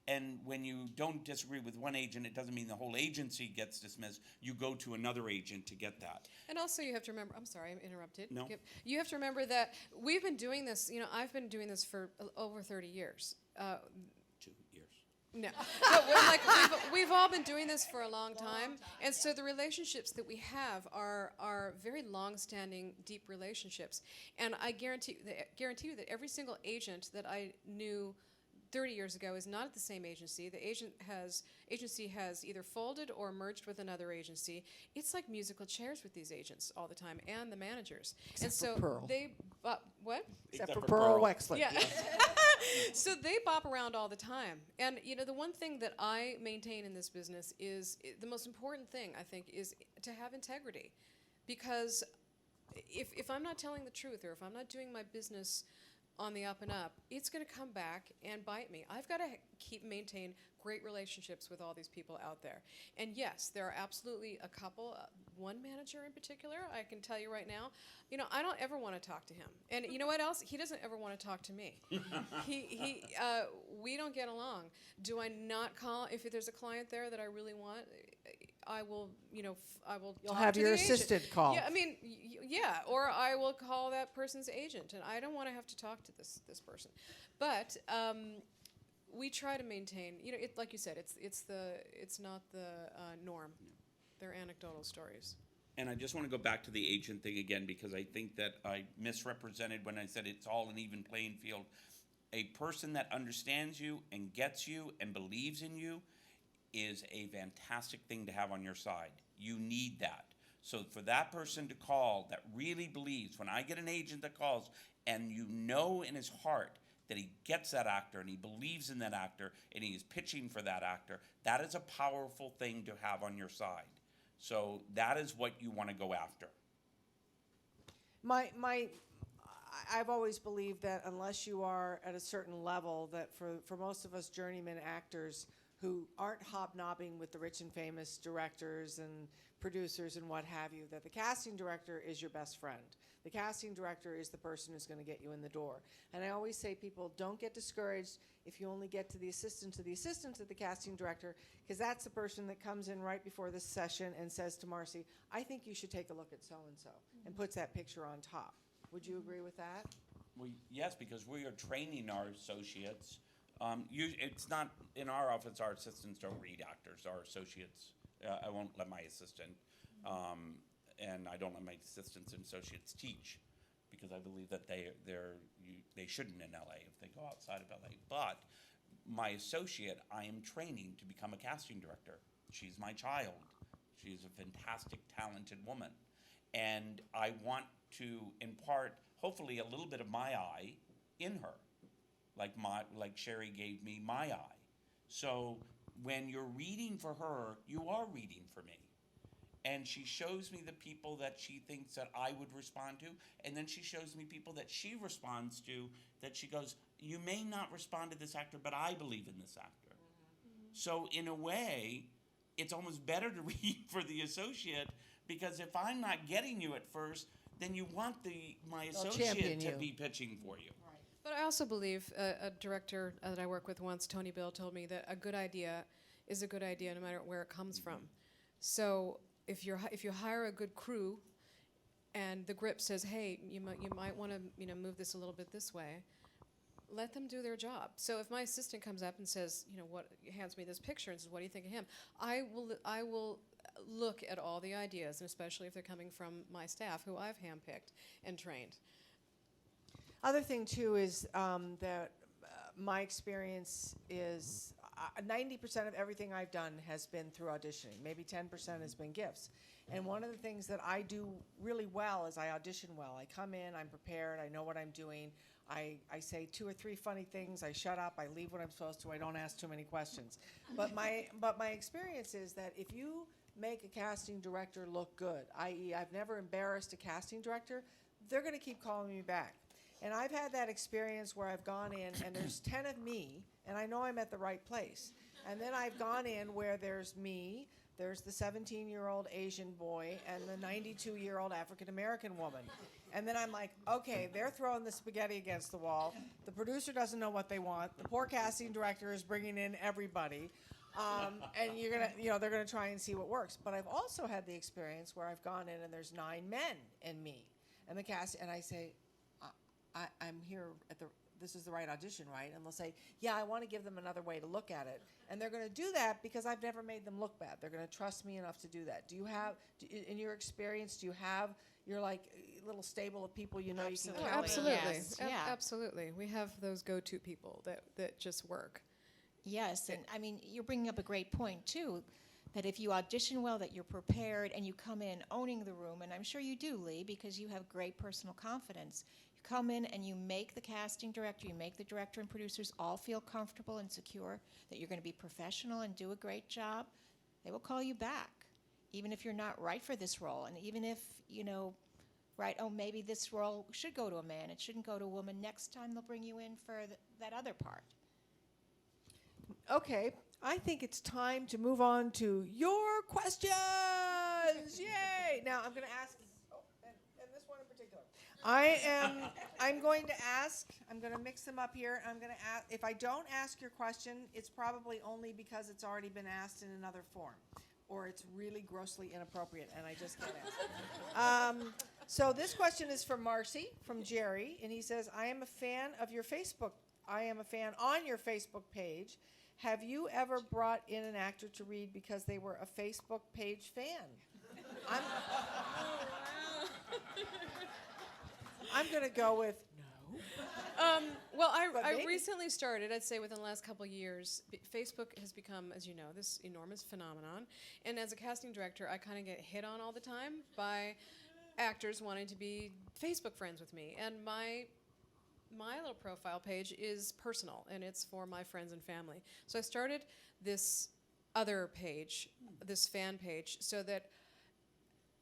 S8: And when you don't disagree with one agent, it doesn't mean the whole agency gets dismissed. You go to another agent to get that.
S9: And also you have to remember, I'm sorry, I interrupted.
S8: No.
S9: You have to remember that we've been doing this, I've been doing this for over 30 years.
S8: 2 years.
S9: No, but we've all been doing this for a long time, and so the relationships that we have are very long-standing, deep relationships. And I guarantee you that every single agent that I knew 30 years ago is not at the same agency. The agency has either folded or merged with another agency. It's like musical chairs with these agents all the time, and the managers.
S10: Except for Pearl.
S9: What?
S10: Except for Pearl Wexler.
S9: Yeah. So they bop around all the time. And, the one thing that I maintain in this business is the most important thing, I think, is to have integrity. Because if I'm not telling the truth, or if I'm not doing my business on the up and up, it's going to come back and bite me. I've got to maintain great relationships with all these people out there. And yes, there are absolutely a couple, one manager in particular, I can tell you right now, I don't ever want to talk to him. And you know what else? He doesn't ever want to talk to me. We don't get along. Do I not call, if there's a client there that I really want, I will, I will
S10: You'll
S9: talk
S10: have
S9: to
S10: your
S9: the agent.
S10: assistant call.
S9: Yeah, I mean, yeah, or I will call that person's agent, and I don't want to have to talk to this person. But we try to maintain, like you said, it's not the norm. They're anecdotal stories.
S8: And I just want to go back to the agent thing again, because I think that I misrepresented when I said it's all an even playing field. A person that understands you and gets you and believes in you is a fantastic thing to have on your side. You need that. So for that person to call that really believes, when I get an agent that calls and in his heart that he gets that actor and he believes in that actor and he is pitching for that actor, that is a powerful thing to have on your side. So that is what you want to go after.
S10: I've always believed that unless you are at a certain level, that for most of us journeyman actors who aren't hobnobbing with the rich and famous directors and producers and what have you, that the casting director is your best friend. The casting director is the person who's going to get you in the door. And I always say, people, don't get discouraged if you only get to the assistant of the casting director, because that's the person that comes in right before this session and says to Marci, I think you should take a look at so-and-so, and puts that picture on top. Would you agree with that?
S8: Well, yes, because we are training our associates. It's not in our office. Our assistants don't read actors. Our associates, I won't let my assistant, and I don't let my assistants and associates teach, because I believe that they shouldn't in LA if they go outside of LA. But my associate, I am training to become a casting director. She's my child. She's a fantastic, talented woman, and I want to impart, hopefully, a little bit of my eye in her, like Sherry gave me my eye. So when you're reading for her, you are reading for me. and she shows me the people that she thinks that I would respond to, and then she shows me people that she responds to that she goes, you may not respond to this actor, but I believe in this actor. So in a way, it's almost better to read for the associate, because if I'm not getting you at first, then you want my associate to be pitching for you.
S9: But I also believe a director that I work with once, Tony Bill, told me that a good idea is a good idea no matter where it comes from. So if you hire a good crew, and the grip says, hey, you might want to move this a little bit this way, let them do their job. So if my assistant comes up and says, hands me this picture and says, what do you think of him? I will look at all the ideas, and especially if they're coming from my staff, who I've handpicked and trained.
S10: Other thing too is that my experience is 90% of everything I've done has been through auditioning. Maybe 10% has been gifts. And one of the things that I do really well is I audition well. I come in, I'm prepared, I know what I'm doing. I say 2 or 3 funny things, I shut up, I leave when I'm supposed to, I don't ask too many questions. But my experience is that if you make a casting director look good, i.e. I've never embarrassed a casting director, they're going to keep calling me back. And I've had that experience where I've gone in and there's 10 of me, and I know I'm at the right place. And then I've gone in where there's me, there's the 17-year-old Asian boy, and the 92-year-old African-American woman. And then I'm like, okay, they're throwing the spaghetti against the wall. The producer doesn't know what they want. The poor casting director is bringing in everybody. And they're gonna try and see what works. But I've also had the experience where I've gone in and there's 9 men and me, and the cast, and I say, I'm here this is the right audition, right? And they'll say, yeah, I want to give them another way to look at it. And they're going to do that because I've never made them look bad. They're going to trust me enough to do that. In your experience, do you have your little stable of people you can count on?
S9: Absolutely.
S7: Yes. Yeah.
S9: Absolutely. We have those go-to people that just work.
S7: Yes, and I mean, you're bringing up a great point, too, that if you audition well, that you're prepared, and you come in owning the room, and I'm sure you do, Lee, because you have great personal confidence. You come in and you make the casting director, you make the director and producers all feel comfortable and secure that you're going to be professional and do a great job, they will call you back, even if you're not right for this role, and even if, maybe this role should go to a man, it shouldn't go to a woman. Next time they'll bring you in for that other part.
S10: Okay, I think it's time to move on to your questions. Yay! Now I'm going to ask, and this one in particular. I'm going to mix them up here. I'm going to ask, if I don't ask your question, it's probably only because it's already been asked in another form, or it's really grossly inappropriate and I just can't ask. So this question is from Marci, from Jerry, and he says, I am a fan on your Facebook page. Have you ever brought in an actor to read because they were a Facebook page fan? I'm going to go with no.
S9: Well, I recently started, I'd say within the last couple of years, Facebook has become, as you know, this enormous phenomenon. And as a casting director, I kind of get hit on all the time by actors wanting to be Facebook friends with me. And my little profile page is personal, and it's for my friends and family. So I started this other page, this fan page, so that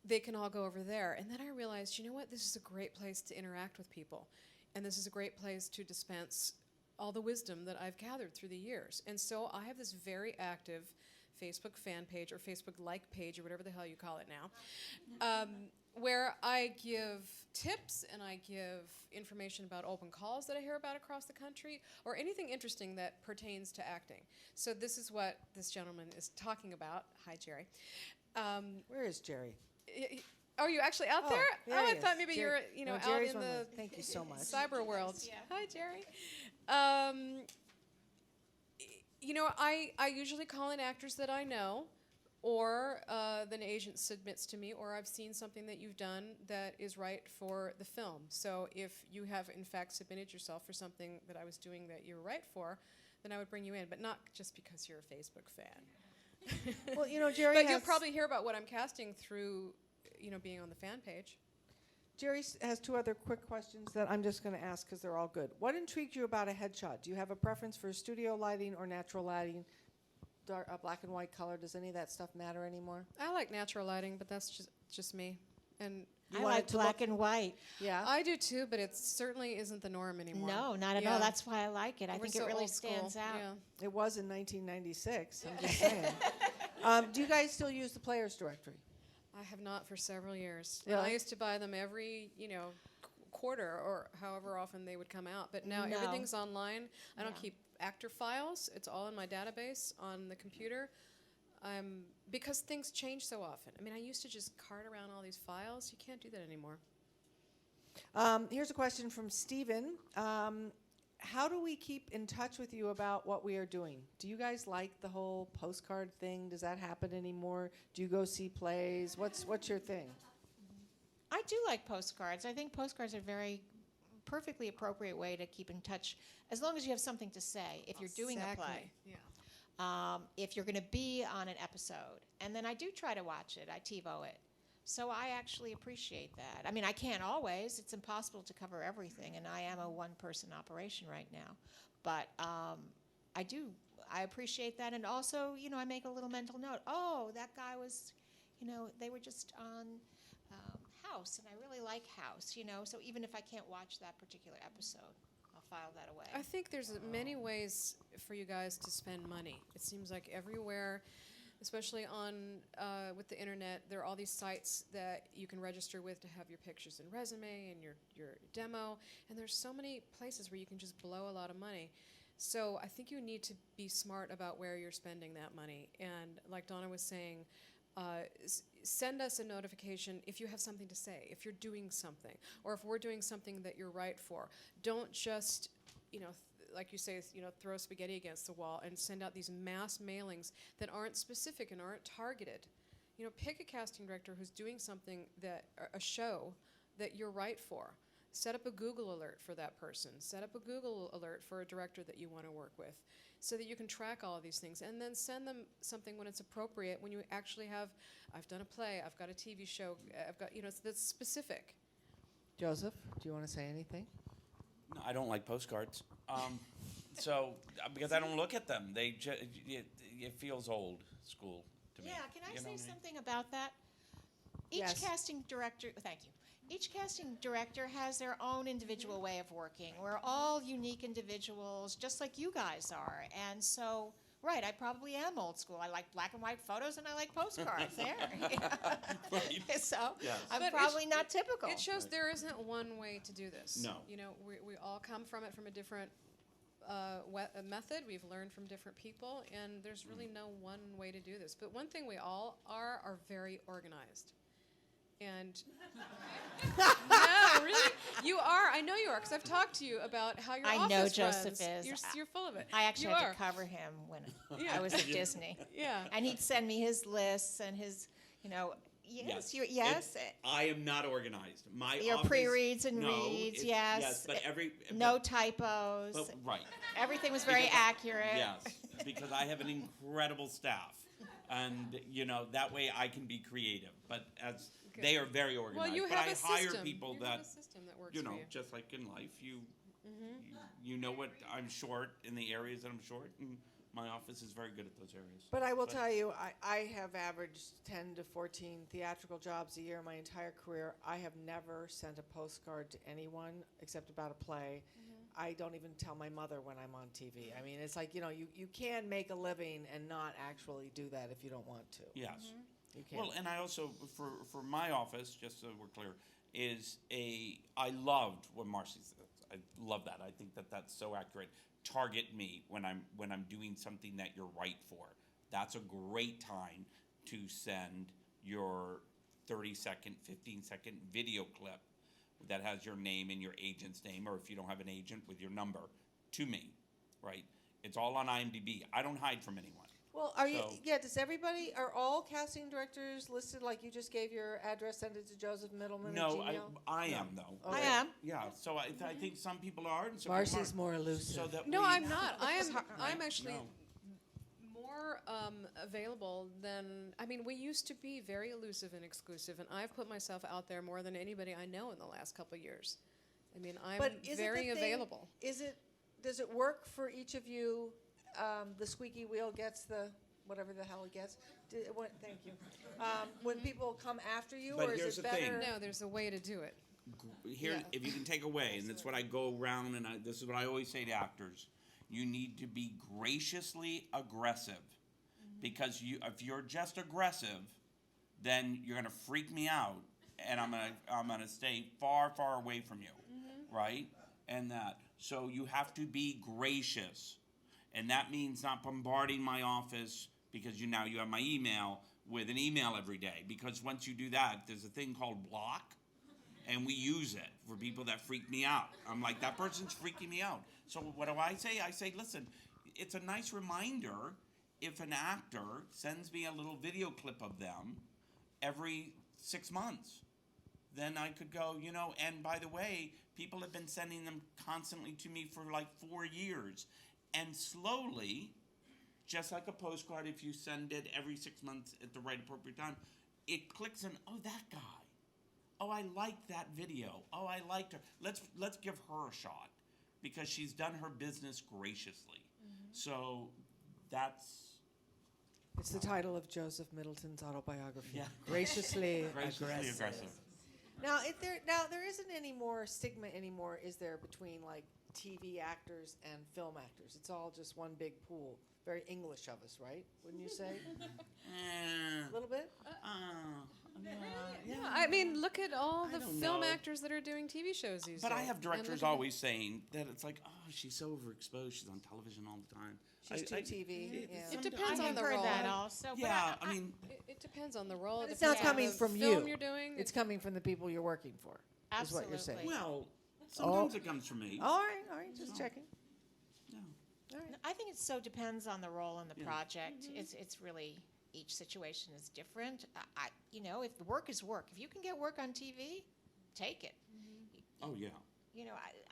S9: they can all go over there. And then I realized, you know what, this is a great place to interact with people. And this is a great place to dispense all the wisdom that I've gathered through the years. And so I have this very active Facebook fan page, or Facebook-like page, or whatever the hell you call it now, where I give tips and I give information about open calls that I hear about across the country, or anything interesting that pertains to acting. So this is what this gentleman is talking about. Hi, Jerry.
S10: Where is Jerry?
S9: Are you actually out there?
S10: There
S9: I
S10: he
S9: thought
S10: is.
S9: maybe
S10: Jerry.
S9: you're
S10: No,
S9: out
S10: Jerry's
S9: in
S10: one of
S9: the
S10: those. Thank you so much.
S9: cyber world.
S7: Yeah.
S9: Hi, Jerry. I usually call in actors that I know, or an agent submits to me, or I've seen something that you've done that is right for the film. So if you have, in fact, submitted yourself for something that I was doing that you're right for, then I would bring you in, but not just because you're a Facebook fan.
S10: Well, Jerry
S9: But you'll probably hear about what I'm casting through, being on the fan page.
S10: Jerry has 2 other quick questions that I'm just going to ask because they're all good. What intrigued you about a headshot? Do you have a preference for studio lighting or natural lighting? dark, black and white color? Does any of that stuff matter anymore?
S9: I like natural lighting, but that's just me. And
S10: You
S7: I
S10: want it
S7: like
S10: to
S7: black
S10: look-
S7: and white.
S10: Yeah.
S9: I do too, but it certainly isn't the norm anymore.
S7: No, not at
S9: Yeah.
S7: all. That's why I like it. I
S9: We're
S7: think
S9: so
S7: it really
S9: old school.
S7: stands out.
S9: Yeah.
S10: It was in 1996. I'm just saying. Do you guys still use the players directory?
S9: I have not for several years. And I
S10: Really?
S9: used to buy them every, quarter or however often they would come out. But now
S7: No.
S9: everything's online. I don't
S7: Yeah.
S9: keep actor files. It's all in my database on the computer. Because things change so often. I mean, I used to just cart around all these files. You can't do that anymore.
S10: Here's a question from Steven. How do we keep in touch with you about what we are doing? Do you guys like the whole postcard thing? Does that happen anymore? Do you go see plays? What's your thing?
S7: I do like postcards. I think postcards are very perfectly appropriate way to keep in touch, as long as you have something to say. If you're doing a play,
S9: Yeah.
S7: if you're going to be on an episode, and then I do try to watch it. I TiVo it, so I actually appreciate that. I mean, I can't always. It's impossible to cover everything, and I am a one-person operation right now. But I do. I appreciate that, and also, I make a little mental note. Oh, that guy was, they were just on House, and I really like House. So even if I can't watch that particular episode, I'll file that away.
S9: I think there's many ways for you guys to spend money. It seems like everywhere, especially on with the internet, there are all these sites that you can register with to have your pictures and resume and your demo. And there's so many places where you can just blow a lot of money. So I think you need to be smart about where you're spending that money. And like Donna was saying, send us a notification if you have something to say, if you're doing something, or if we're doing something that you're right for. Don't just, like you say, throw spaghetti against the wall and send out these mass mailings that aren't specific and aren't targeted. Pick a casting director who's doing something a show that you're right for. Set up a Google alert for that person. Set up a Google alert for a director that you want to work with, so that you can track all of these things, and then send them something when it's appropriate, when you actually have, I've done a play, I've got a TV show, I've got, that's specific.
S10: Joseph, do you want to say anything?
S8: No, I don't like postcards. Because I don't look at them. It feels old school to me.
S7: Yeah, can I
S8: You know
S7: say
S8: what I mean?
S7: something about that? Each
S10: Yes.
S7: casting director, thank you. Each casting director has their own individual way of working. We're all unique individuals, just like you guys are. And so, right, I probably am old school. I like black and white photos and I like postcards there.
S8: Right.
S7: So
S8: Yes.
S7: I'm
S9: But
S7: probably not typical.
S9: It shows there isn't one way to do this.
S8: No.
S9: We all come from it from a different method. We've learned from different people, and there's really no one way to do this. But one thing we all are very organized. And no, really, you are. I know you are, because I've talked to you about how your
S7: I
S9: office
S7: know Joseph
S9: runs.
S7: is.
S9: You're full of it.
S7: I actually
S9: You
S7: had
S9: are.
S7: to cover him when
S9: Yeah.
S7: I was at Disney.
S9: Yeah.
S7: And he'd send me his lists and his, yes, yes.
S8: I am not organized. My
S7: Your
S8: office,
S7: pre-reads and
S8: no,
S7: reads, yes.
S8: but
S7: No typos.
S8: right.
S7: Everything was very
S8: Because
S7: accurate.
S8: Yes, because I have an incredible staff, and that way I can be
S7: Mm-hmm.
S8: creative. But as they are very organized.
S9: Well, you
S8: but
S9: have
S8: I
S9: a
S8: hire
S9: system.
S8: people
S9: You
S8: that
S9: have a system that works for you.
S8: just like in life, you know what I'm short in the areas that I'm short, and my office is very good at those areas.
S10: But I will tell you, I have averaged 10 to 14 theatrical jobs a year my entire career. I have never sent a postcard to anyone except about a play. I don't even tell my mother when I'm on TV. I mean, it's like, you can make a living and not actually do that if you don't want to.
S8: Yes.
S10: You can.
S8: Well, and I also, for my office, just so we're clear, I loved what Marci said. I love that. I think that that's so accurate. Target me when I'm doing something that you're right for. That's a great time to send your 30-second, 15-second video clip that has your name and your agent's name, or if you don't have an agent, with your number, to me, right? It's all on IMDb. I don't hide from anyone.
S10: Well, are all casting directors listed like you just gave your address, send it to Joseph Middleton at
S8: No,
S10: Gmail?
S8: I am, though.
S10: Okay.
S7: I am.
S8: Yeah, so I think some people are and some people
S10: Marci's
S8: aren't.
S10: more elusive.
S8: So that
S9: No,
S8: we-
S9: I'm not. I'm actually
S8: No.
S9: more available than. I mean, we used to be very elusive and exclusive, and I've put myself out there more than anybody I know in the last couple of years. I mean, I'm
S10: But is it
S9: very
S10: the thing-
S9: available.
S10: Does it work for each of you? The squeaky wheel gets the whatever the hell he gets. Thank you. When people come after you,
S8: But
S10: or is
S8: here's
S10: it
S8: the
S10: better?
S8: thing.
S9: No, there's a way to do it.
S8: Here,
S9: Yeah.
S8: if you can take away, and that's what I go around, and this is what I always say to actors: you need to be graciously aggressive, because if you're just aggressive, then you're gonna freak me out, and I'm gonna stay far, far away from you, right? And so you have to be gracious, and that means not bombarding my office because you have my email with an email every day. Because once you do that, there's a thing called block. And we use it for people that freak me out. I'm like, that person's freaking me out. So what do I say? I say, listen, it's a nice reminder if an actor sends me a little video clip of them every 6 months. Then I could go, and by the way, people have been sending them constantly to me for like 4 years. And slowly, just like a postcard, if you send it every 6 months at the right appropriate time, it clicks in, oh, that guy. Oh, I liked that video. Oh, I liked her. Let's give her a shot because she's done her business graciously. So that's...
S10: It's the title of Joseph Middleton's autobiography.
S8: Yeah.
S10: Graciously
S8: graciously
S10: aggressive.
S8: aggressive.
S10: Now, there isn't any more stigma anymore, is there, between like TV actors and film actors? It's all just one big pool. Very English of us, right? Wouldn't you say? A little bit?
S9: Yeah, I mean, look at all the
S8: don't
S9: film
S8: know.
S9: actors that are doing TV shows these days.
S8: But I have
S9: And
S8: directors
S9: look at-
S8: always saying that it's like, oh, she's so overexposed. She's on television all the time.
S10: She's too TV. Yeah.
S9: It depends
S7: I've
S9: on the
S7: heard
S9: role.
S7: that also. but
S8: Yeah, I mean,
S9: It depends on the role.
S10: But it's
S9: depends
S10: not
S9: on
S10: coming
S9: the
S10: from
S9: film
S10: you.
S9: you're doing.
S10: It's coming from the people you're working for. Is what you're saying.
S7: Absolutely.
S8: well, sometimes it comes from me.
S10: All right, just checking.
S8: Yeah.
S10: All right.
S7: I think it so depends on the role and the
S8: Yeah.
S7: project. It's really, each situation is different. If the work is work, if you can get work on TV, take it.
S8: Oh, yeah.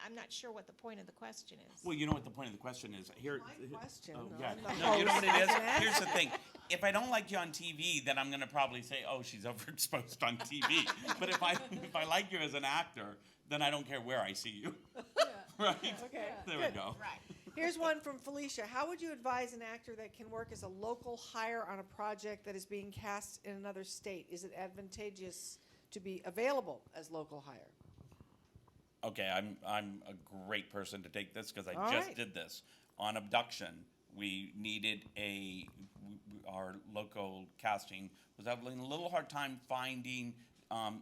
S7: I'm not sure what the point of the question is.
S8: Well, you know what the point of the question is? Here.
S10: My question.
S8: Oh,
S10: I'm
S8: yeah.
S10: the
S8: No, you know what
S10: host.
S8: it is?
S10: I can ask.
S8: Here's the thing. If I don't like you on TV, then I'm going to probably say, oh, she's overexposed on TV. But if I like you as an actor, then I don't care where I see you. Right?
S10: Okay,
S8: There
S10: good.
S8: we go.
S7: Right.
S10: Here's one from Felicia. How would you advise an actor that can work as a local hire on a project that is being cast in another state? Is it advantageous to be available as local hire?
S8: Okay, I'm a great person to take this because I
S10: All
S8: just
S10: right.
S8: did this. On Abduction, we needed our local casting was having a little hard time finding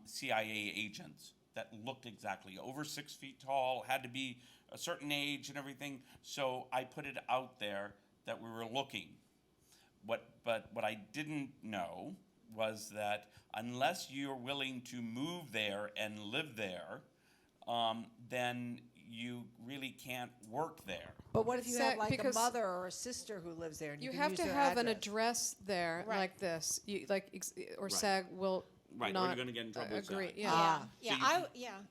S8: CIA agents that looked exactly over 6 feet tall, had to be a certain age and everything. So I put it out there that we were looking. But what I didn't know was that unless you're willing to move there and live there, then you really can't work there.
S10: But what if you
S9: SAG
S10: have like a
S9: because
S10: mother or a sister who lives there? And
S9: You
S10: can
S9: have
S10: use
S9: to
S10: their
S9: have an
S10: address?
S9: address there
S7: Right.
S9: like this. Or
S8: Right.
S9: SAG will
S8: Right,
S9: not
S8: we're going to get in trouble with
S9: agree.
S8: SAG.
S9: Yeah.
S10: Ah.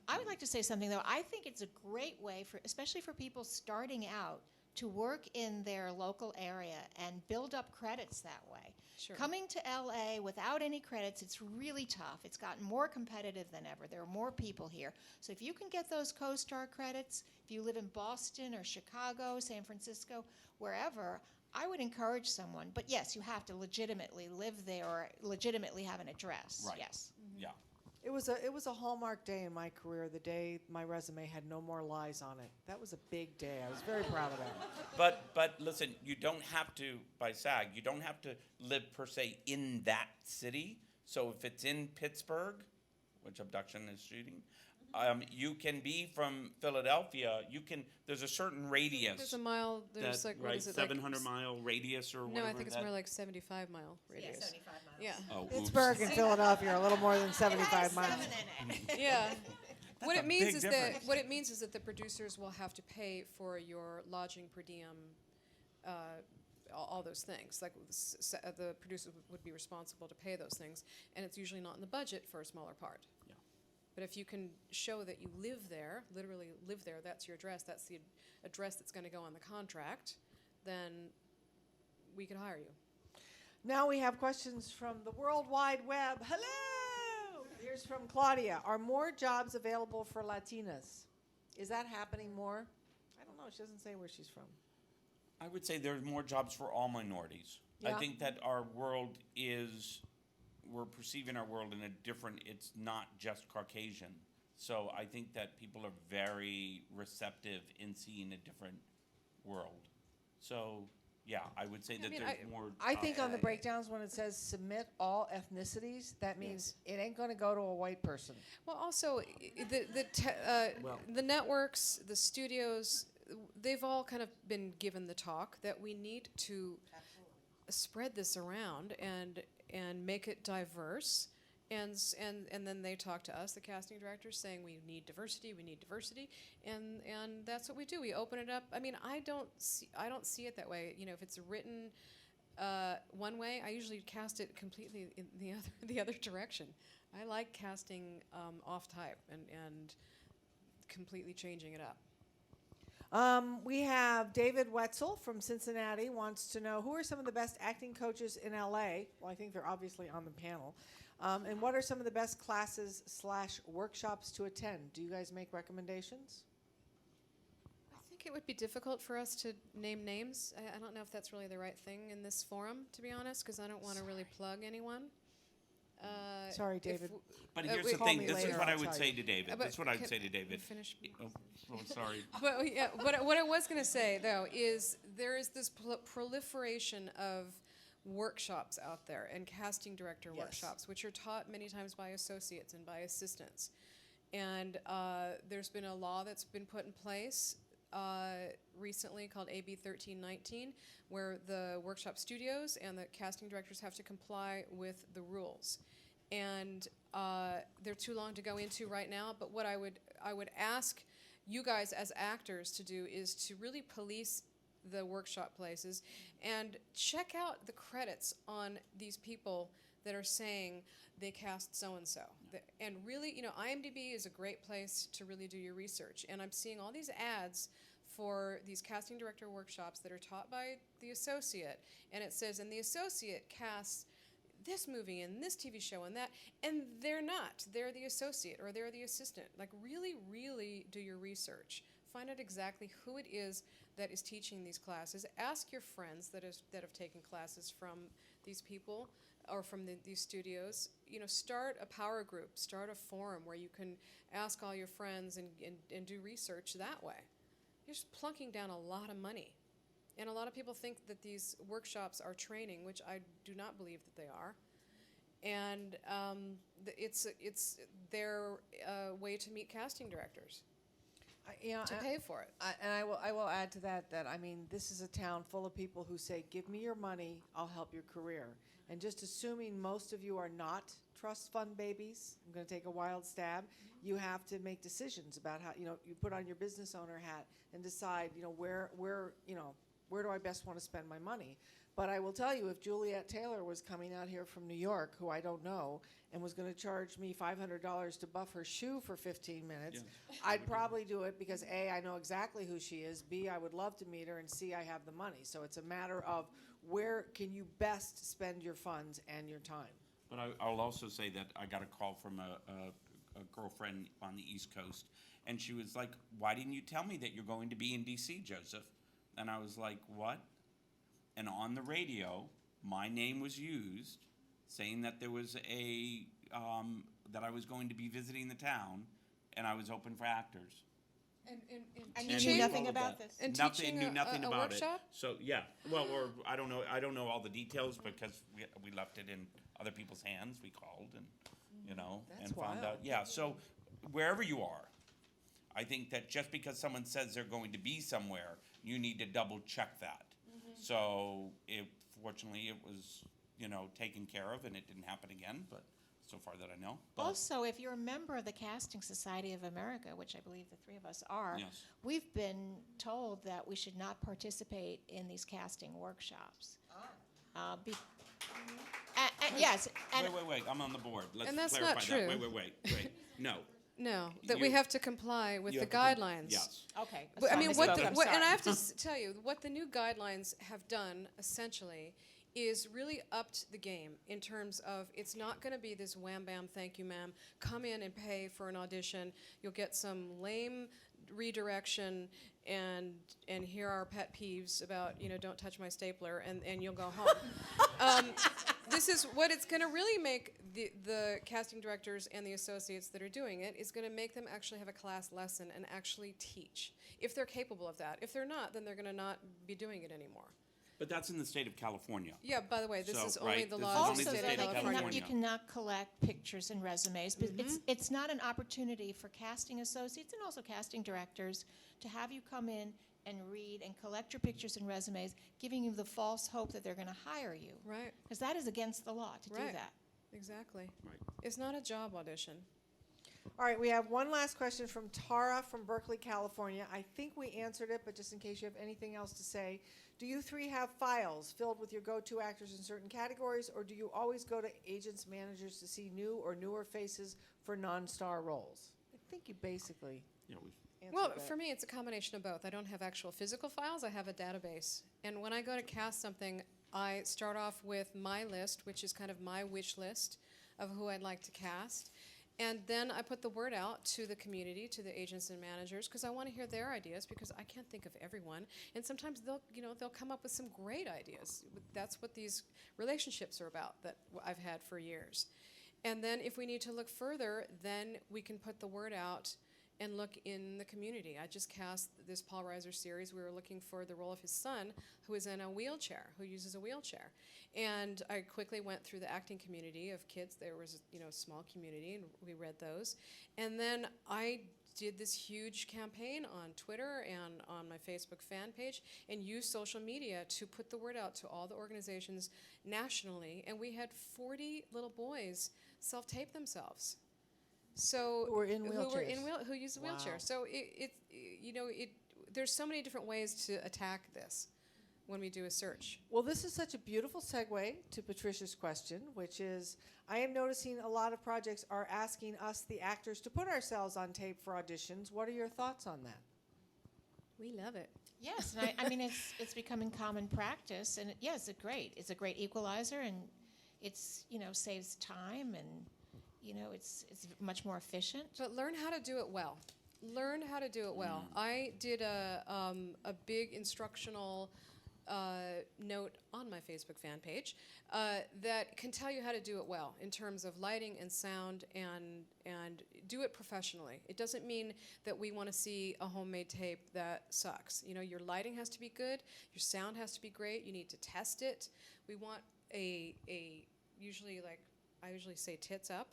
S7: I would like to say something though. I think it's a great way especially for people starting out, to work in their local area and build up credits that way.
S9: Sure.
S7: Coming to LA without any credits, it's really tough. It's gotten more competitive than ever. There are more people here. So if you can get those co-star credits, if you live in Boston or Chicago, San Francisco, wherever, I would encourage someone. But yes, you have to legitimately live there or legitimately have an address.
S8: Right.
S7: Yes.
S8: Yeah.
S10: It was a hallmark day in my career, the day my resume had no more lies on it. That was a big day. I was very proud of that.
S8: But listen, you don't have to, by SAG, you don't have to live per se in that city. So if it's in Pittsburgh, which Abduction is shooting, you can be from Philadelphia. There's a certain radius.
S9: There's a mile. There's like what
S8: right,
S9: is it?
S8: 700-mile radius or whatever.
S9: No, I think it's more like 75-mile radius.
S7: 75 miles.
S9: Yeah.
S8: Oh, oops.
S10: Pittsburgh and Philadelphia are a little more than 75 miles.
S9: Yeah. What
S8: a
S9: it means
S8: big
S9: is
S8: difference.
S9: that the producers will have to pay for your lodging, per diem, all those things. Like the producers would be responsible to pay those things, and it's usually not in the budget for a smaller part.
S8: Yeah.
S9: But if you can show that you live there, literally live there, that's your address, that's the address that's going to go on the contract, then we could hire you.
S10: Now we have questions from the World Wide Web. Hello! Here's from Claudia. Are more jobs available for Latinas? Is that happening more? I don't know. She doesn't say where she's from.
S8: I would say there's more jobs for all minorities.
S10: Yeah.
S8: I think that our world we're perceiving our world in a different, it's not just Caucasian. So I think that people are very receptive in seeing a different world. So, yeah, I would say that there's more.
S10: I think on the breakdowns when it says submit all ethnicities, that means it ain't going to go to a white person.
S9: Well, also, the networks, the studios, they've all kind of been given the talk that we need to spread this around and make it diverse. And then they talk to us, the casting directors, saying we need diversity, and that's what we do. We open it up. I mean, I don't see it that way. You know, if it's written one way, I usually cast it completely in the other direction. I like casting off type and completely changing it up.
S10: We have David Wetzel from Cincinnati wants to know who are some of the best acting coaches in LA. Well, I think they're obviously on the panel. And what are some of the best classes / workshops to attend? Do you guys make recommendations?
S9: I think it would be difficult for us to name names. I don't know if that's really the right thing in this forum, to be honest, because I don't want to really plug anyone.
S10: Sorry, David.
S8: But here's
S10: we
S8: the
S10: call
S8: thing.
S10: me
S8: This is
S10: later,
S8: what I
S10: I'll
S8: would
S10: tell
S8: say
S10: you.
S8: to David.
S9: But
S8: That's what I would
S9: can-
S8: say to David.
S9: Finish.
S8: Oh, sorry.
S9: But yeah, what I was going to say though is there is this proliferation of workshops out there and casting director workshops, which are taught many times by associates and by assistants. And there's been a law that's been put in place recently called AB 1319, where the workshop studios and the casting directors have to comply with the rules. And they're too long to go into right now, but what I would ask you guys as actors to do is to really police the workshop places and check out the credits on these people that are saying they cast so-and-so. And really, you know, IMDb is a great place to really do your research. And I'm seeing all these ads for these casting director workshops that are taught by the associate. And it says, and the associate casts this movie and this TV show and that, and they're not. They're the associate or they're the assistant. Like, really, really do your research. Find out exactly who it is that is teaching these classes. Ask your friends that have taken classes from these people or from these studios. You know, start a power group, start a forum where you can ask all your friends and do research that way. You're just plunking down a lot of money. And a lot of people think that these workshops are training, which I do not believe that they are. And it's their way to meet casting directors. To pay for it.
S10: I will add to that I mean, this is a town full of people who say, give me your money, I'll help your career. And just assuming most of you are not trust fund babies, I'm going to take a wild stab, you have to make decisions about how, you know, you put on your business owner hat and decide, you know, where do I best want to spend my money? But I will tell you, if Juliet Taylor was coming out here from New York, who I don't know, and was going to charge me $500 to buff her shoe for 15 minutes, I'd probably do it because A, I know exactly who she is, B, I would love to meet her, and C, I have the money. So it's a matter of where can you best spend your funds and your time.
S8: But I'll also say that I got a call from a girlfriend on the East Coast, and she was like, why didn't you tell me that you're going to be in D.C., Joseph? And I was like, what? And on the radio, my name was used, saying that there was that I was going to be visiting the town, and I was open for actors.
S7: And you knew nothing about this?
S9: And
S8: Nothing, knew nothing
S9: a
S8: about
S9: workshop?
S8: it. So yeah, well, or I don't know all the details because we left it in other people's hands. We called and
S10: That's
S8: and found
S10: wild.
S8: out. Yeah, so wherever you are, I think that just because someone says they're going to be somewhere, you need to double check that. So fortunately it was taken care of and it didn't happen again, but so far that I know. But
S7: Also, if you're a member of the Casting Society of America, which I believe the three of us are,
S8: Yes.
S7: we've been told that we should not participate in these casting workshops. Yes, and
S8: wait, I'm on the board. Let's
S9: And that's
S8: clarify
S9: not
S8: that.
S9: true.
S8: Wait. No.
S9: No, that we
S8: You-
S9: have to comply with
S8: You
S9: the
S8: have to
S9: guidelines.
S8: Yes.
S7: okay.
S9: But, I mean, what
S7: I'm
S9: and I
S7: sorry.
S9: have to tell you, what the new guidelines have done, essentially, is really upped the game in terms of it's not going to be this wham bam, thank you ma'am, come in and pay for an audition. You'll get some lame redirection and hear our pet peeves about, don't touch my stapler, and you'll go home. This is what it's going to really make the casting directors and the associates that are doing it is going to make them actually have a class lesson and actually teach, if they're capable of that. If they're not, then they're going to not be doing it anymore.
S8: But that's in the state of California.
S9: Yeah, by the way, this
S8: So,
S9: is only
S8: right,
S9: the
S8: this
S9: law
S8: is
S9: of the
S8: only
S9: state
S8: the
S9: of
S8: state of
S9: California.
S7: You cannot collect pictures and resumes, but it's not an opportunity for casting associates and also casting directors to have you come in and read and collect your pictures and resumes, giving you the false hope that they're going to hire you.
S9: Right.
S7: Because that is against the law to do
S9: Right.
S7: that.
S9: Exactly.
S8: Right.
S9: It's not a job audition.
S10: All right, we have one last question from Tara from Berkeley, California. I think we answered it, but just in case you have anything else to say, do you three have files filled with your go-to actors in certain categories, or do you always go to agents, managers to see new or newer faces for non-star roles? I think you basically answered
S9: Well,
S10: that.
S9: for me, it's a combination of both. I don't have actual physical files. I have a database. And when I go to cast something, I start off with my list, which is kind of my wish list of who I'd like to cast. And then I put the word out to the community, to the agents and managers, because I want to hear their ideas, because I can't think of everyone. And sometimes they'll come up with some great ideas. That's what these relationships are about that I've had for years. And then if we need to look further, then we can put the word out and look in the community. I just cast this Paul Reiser series. We were looking for the role of his son, who is in a wheelchair, who uses a wheelchair. And I quickly went through the acting community of kids. There was a small community, and we read those. And then I did this huge campaign on Twitter and on my Facebook fan page and used social media to put the word out to all the organizations nationally. And we had 40 little boys self-tape themselves. So
S10: Who were in wheelchairs.
S9: Who use a wheelchair.
S10: Wow.
S9: So there's so many different ways to attack this when we do a search.
S10: Well, this is such a beautiful segue to Patricia's question, which is, I am noticing a lot of projects are asking us, the actors, to put ourselves on tape for auditions. What are your thoughts on that?
S9: We love it.
S7: Yes, and I mean it's becoming common practice, and it's a great equalizer, and it's saves time, and it's much more efficient.
S9: But learn how to do it well. Learn how to do it well. I did a big instructional note on my Facebook fan page that can tell you how to do it well in terms of lighting and sound, and do it professionally. It doesn't mean that we want to see a homemade tape that sucks. Your lighting has to be good, your sound has to be great, you need to test it. We want I usually say tits up.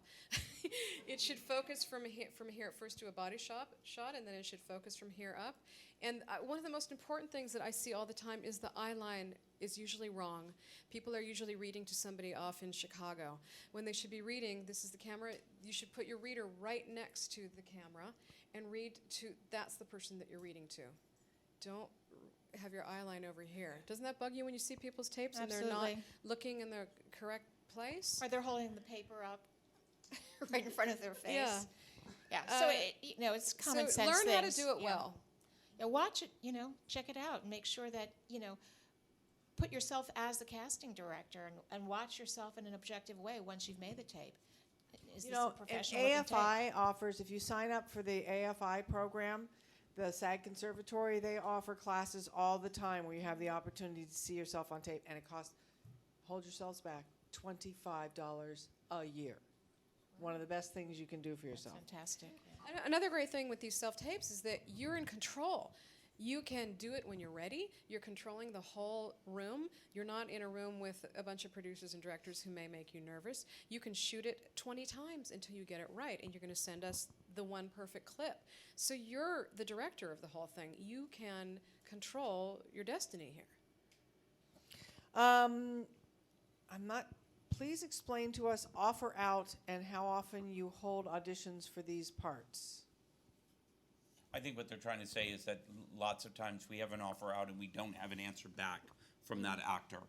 S9: It should focus from here first to a body shot, and then it should focus from here up. And one of the most important things that I see all the time is the eye line is usually wrong. People are usually reading to somebody off in Chicago. When they should be reading, this is the camera, you should put your reader right next to the camera and read to, that's the person that you're reading to. Don't have your eye line over here. Doesn't that bug you when you see people's tapes and they're not looking in the correct place?
S7: Or they're holding the paper up right in front of their face.
S9: Yeah.
S7: Yeah. So it's common sense.
S9: Learn how to
S7: things.
S9: do it well.
S7: Yeah, watch it. Check it out and make sure that put yourself as the casting director and watch yourself in an objective way once you've made the tape. Is this a professional looking tape?
S10: AFI offers, if you sign up for the AFI program, the SAG Conservatory, they offer classes all the time where you have the opportunity to see yourself on tape, and it costs, hold yourselves back, $25 a year. One of the best things you can do for yourself.
S7: Fantastic.
S9: Another great thing with these self-tapes is that you're in control. You can do it when you're ready. You're controlling the whole room. You're not in a room with a bunch of producers and directors who may make you nervous. You can shoot it 20 times until you get it right, and you're going to send us the one perfect clip. So you're the director of the whole thing. You can control your destiny here.
S10: Please explain to us offer out and how often you hold auditions for these parts.
S8: I think what they're trying to say is that lots of times we have an offer out and we don't have an answer back from that actor.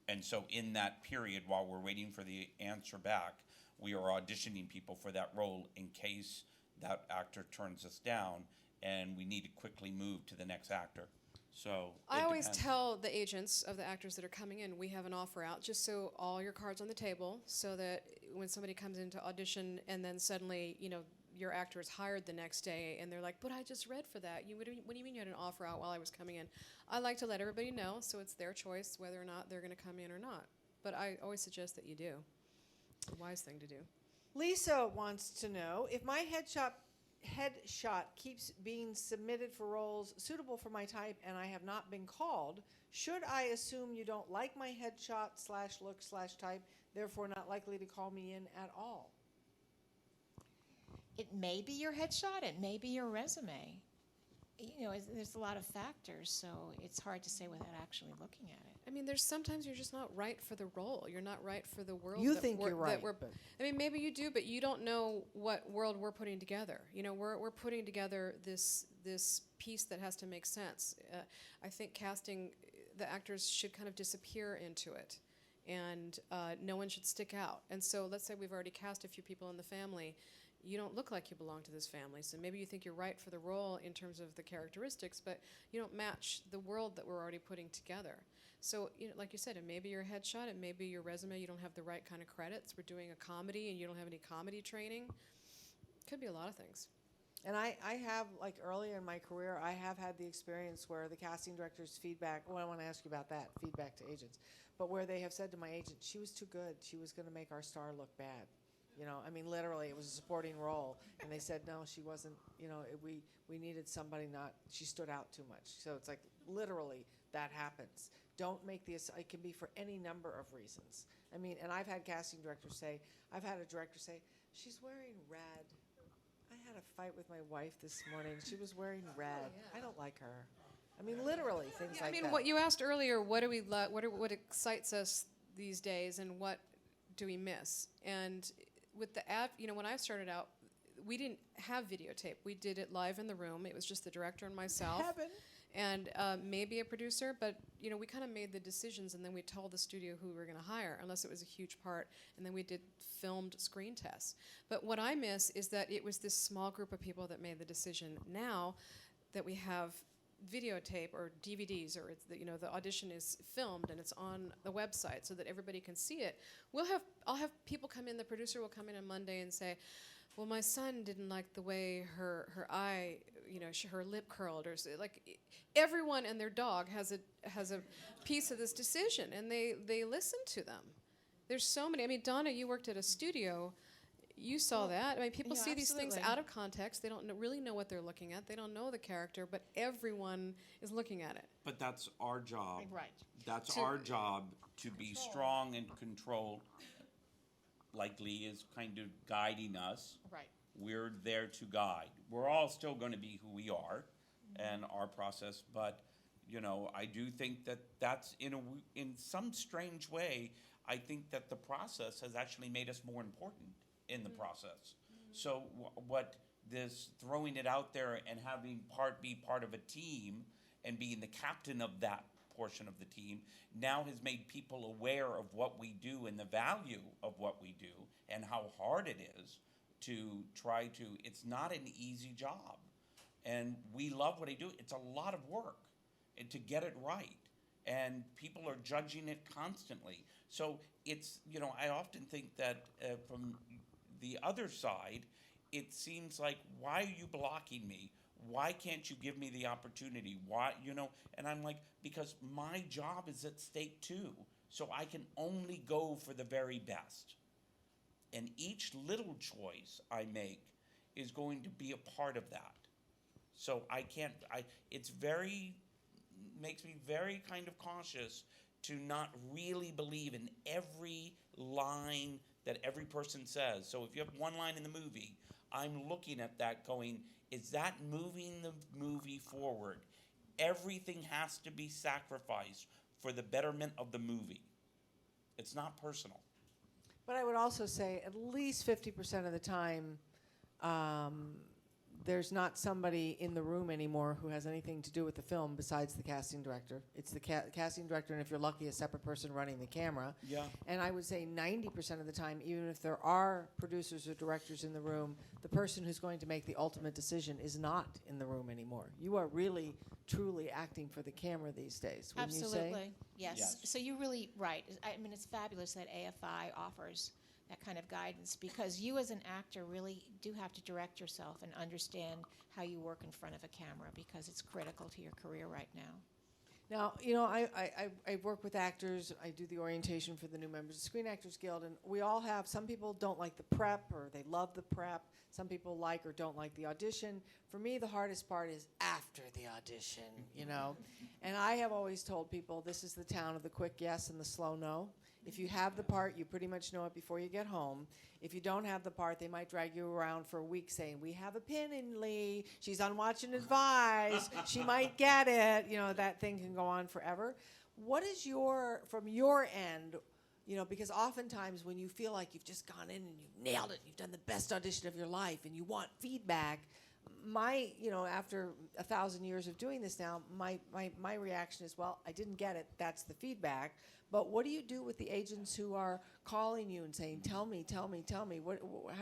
S8: And so in that period, while we're waiting for the answer back, we are auditioning people for that role in case that actor turns us down and we need to quickly move to the next actor. So
S9: I always tell the agents of the actors that are coming in, we have an offer out, just so all your cards on the table, so that when somebody comes in to audition and then suddenly, your actor is hired the next day and they're like, but I just read for that. What do you mean you had an offer out while I was coming in? I like to let everybody know, so it's their choice whether or not they're going to come in or not. But I always suggest that you do. It's a wise thing to do.
S6: Lisa wants to know if my headshot keeps being submitted for roles suitable for my type and I have not been called, should I assume you don't like my headshot / look / type, therefore not likely to call me in at all?
S7: It may be your headshot, it may be your resume. There's a lot of factors, so it's hard to say without actually looking at it.
S9: I mean, there's sometimes you're just not right for the role. You're not right for the world.
S6: You think you're right.
S9: I mean, maybe you do, but you don't know what world we're putting together. We're putting together this piece that has to make sense. I think casting, the actors should kind of disappear into it, and no one should stick out. And so let's say we've already cast a few people in the family. You don't look like you belong to this family, so maybe you think you're right for the role in terms of the characteristics, but you don't match the world that we're already putting together. So, like you said, it may be your headshot, it may be your resume, you don't have the right kind of credits. We're doing a comedy and you don't have any comedy training. Could be a lot of things.
S6: And I have, like earlier in my career, I have had the experience where the casting director's feedback, well, I want to ask you about that, feedback to agents, but where they have said to my agent, she was too good, she was going to make our star look bad. I mean, literally, it was a supporting role, and they said, no, she wasn't, we needed somebody she stood out too much. So it's like, literally, that happens. Don't make it can be for any number of reasons. I mean, and I've had casting directors say, I've had a director say, she's wearing red. I had a fight with my wife this morning. She was wearing red. I don't like her. I mean, literally, things like that.
S9: I mean, what you asked earlier, what do we what excites us these days, and what do we miss? And with the ad, when I started out, we didn't have videotape. We did it live in the room. It was just the director and myself.
S6: Heaven.
S9: And maybe a producer, but we kind of made the decisions, and then we told the studio who we were going to hire, unless it was a huge part, and then we did filmed screen tests. But what I miss is that it was this small group of people that made the decision. Now that we have videotape or DVDs, or the audition is filmed and it's on the website so that everybody can see it, I'll have people come in. The producer will come in on Monday and say, well, my son didn't like the way her eye, her lip curled, or like everyone and their dog has a piece of this decision, and they listen to them. There's so many. I mean, Donna, you worked at a studio. You saw that. I mean, people see these things out of context. They don't really know what they're looking at. They don't know the character, but everyone is looking at it.
S8: But that's our job.
S7: Right.
S8: That's our job, to be strong and controlled. Like Lee is kind of guiding us.
S7: Right.
S8: We're there to guide. We're all still going to be who we are, and our process. But I do think that that's in some strange way. I think that the process has actually made us more important in the process. So what this throwing it out there and having be part of a team and being the captain of that portion of the team now has made people aware of what we do and the value of what we do and how hard it is to try to. It's not an easy job, and we love what I do. It's a lot of work to get it right, and people are judging it constantly. So it's, I often think that from the other side, it seems like, why are you blocking me? Why can't you give me the opportunity? Why, and I'm like, because my job is at stake too. So I can only go for the very best. And each little choice I make is going to be a part of that. So makes me very kind of cautious to not really believe in every line that every person says. So if you have one line in the movie, I'm looking at that going, is that moving the movie forward? Everything has to be sacrificed for the betterment of the movie. It's not personal.
S6: But I would also say at least 50% of the time, there's not somebody in the room anymore who has anything to do with the film besides the casting director. It's the casting director, and if you're lucky, a separate person running the camera.
S8: Yeah.
S6: And I would say 90% of the time, even if there are producers or directors in the room, the person who's going to make the ultimate decision is not in the room anymore. You are really, truly acting for the camera these days, wouldn't you say?
S7: Absolutely. Yes. So you're really right. I mean, it's fabulous that AFI offers that kind of guidance, because you as an actor really do have to direct yourself and understand how you work in front of a camera, because it's critical to your career right now.
S10: Now, you know, I work with actors. I do the orientation for the new members of the Screen Actors Guild, and we all have, some people don't like the prep or they love the prep. Some people like or don't like the audition. For me, the hardest part is after the audition, you know. And I have always told people this is the town of the quick yes and the slow no. If you have the part, you pretty much know it before you get home. If you don't have the part, they might drag you around for a week saying, we have a pin in Lee, she's on Watch and Advise, she might get it. You know, that thing can go on forever. What is from your end, you know, because oftentimes when you feel like you've just gone in and you've nailed it, you've done the best audition of your life and you want feedback, you know, after 1,000 years of doing this now, my reaction is, well, I didn't get it, that's the feedback. But what do you do with the agents who are calling you and saying, tell me? How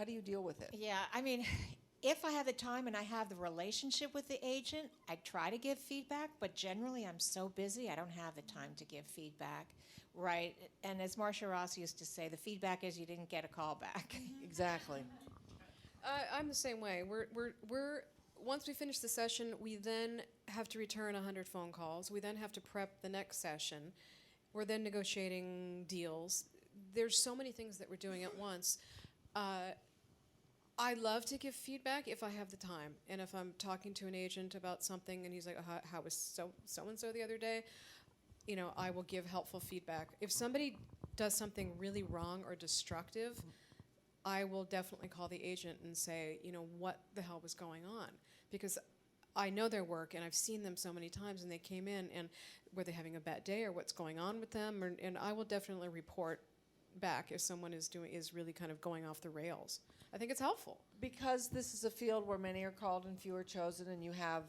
S10: do you deal with it?
S7: Yeah, I mean, if I have the time and I have the relationship with the agent, I try to give feedback, but generally I'm so busy I don't have the time to give feedback, right? And as Marcia Ross used to say, the feedback is you didn't get a call back.
S10: Exactly.
S9: I'm the same way. We're once we finish the session, we then have to return 100 phone calls. We then have to prep the next session. We're then negotiating deals. There's so many things that we're doing at once. I love to give feedback if I have the time. And if I'm talking to an agent about something and he's like, how was so-and-so the other day? You know, I will give helpful feedback. If somebody does something really wrong or destructive, I will definitely call the agent and say, you know, what the hell was going on? Because I know their work and I've seen them so many times, and they came in and were they having a bad day or what's going on with them, and I will definitely report back if someone is really kind of going off the rails. I think it's helpful.
S10: Because this is a field where many are called and few are chosen, and you have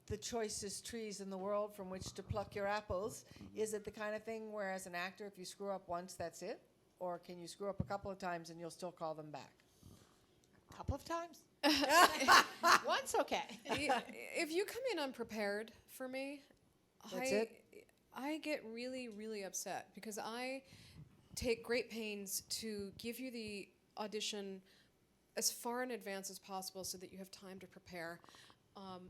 S10: the choicest trees in the world from which to pluck your apples, is it the kind of thing where as an actor, if you screw up once, that's it? Or can you screw up a couple of times and you'll still call them back?
S7: A couple of times? Once, okay.
S9: If you come in unprepared for me, I get really, really upset, because I take great pains to give you the audition as far in advance as possible so that you have time to prepare.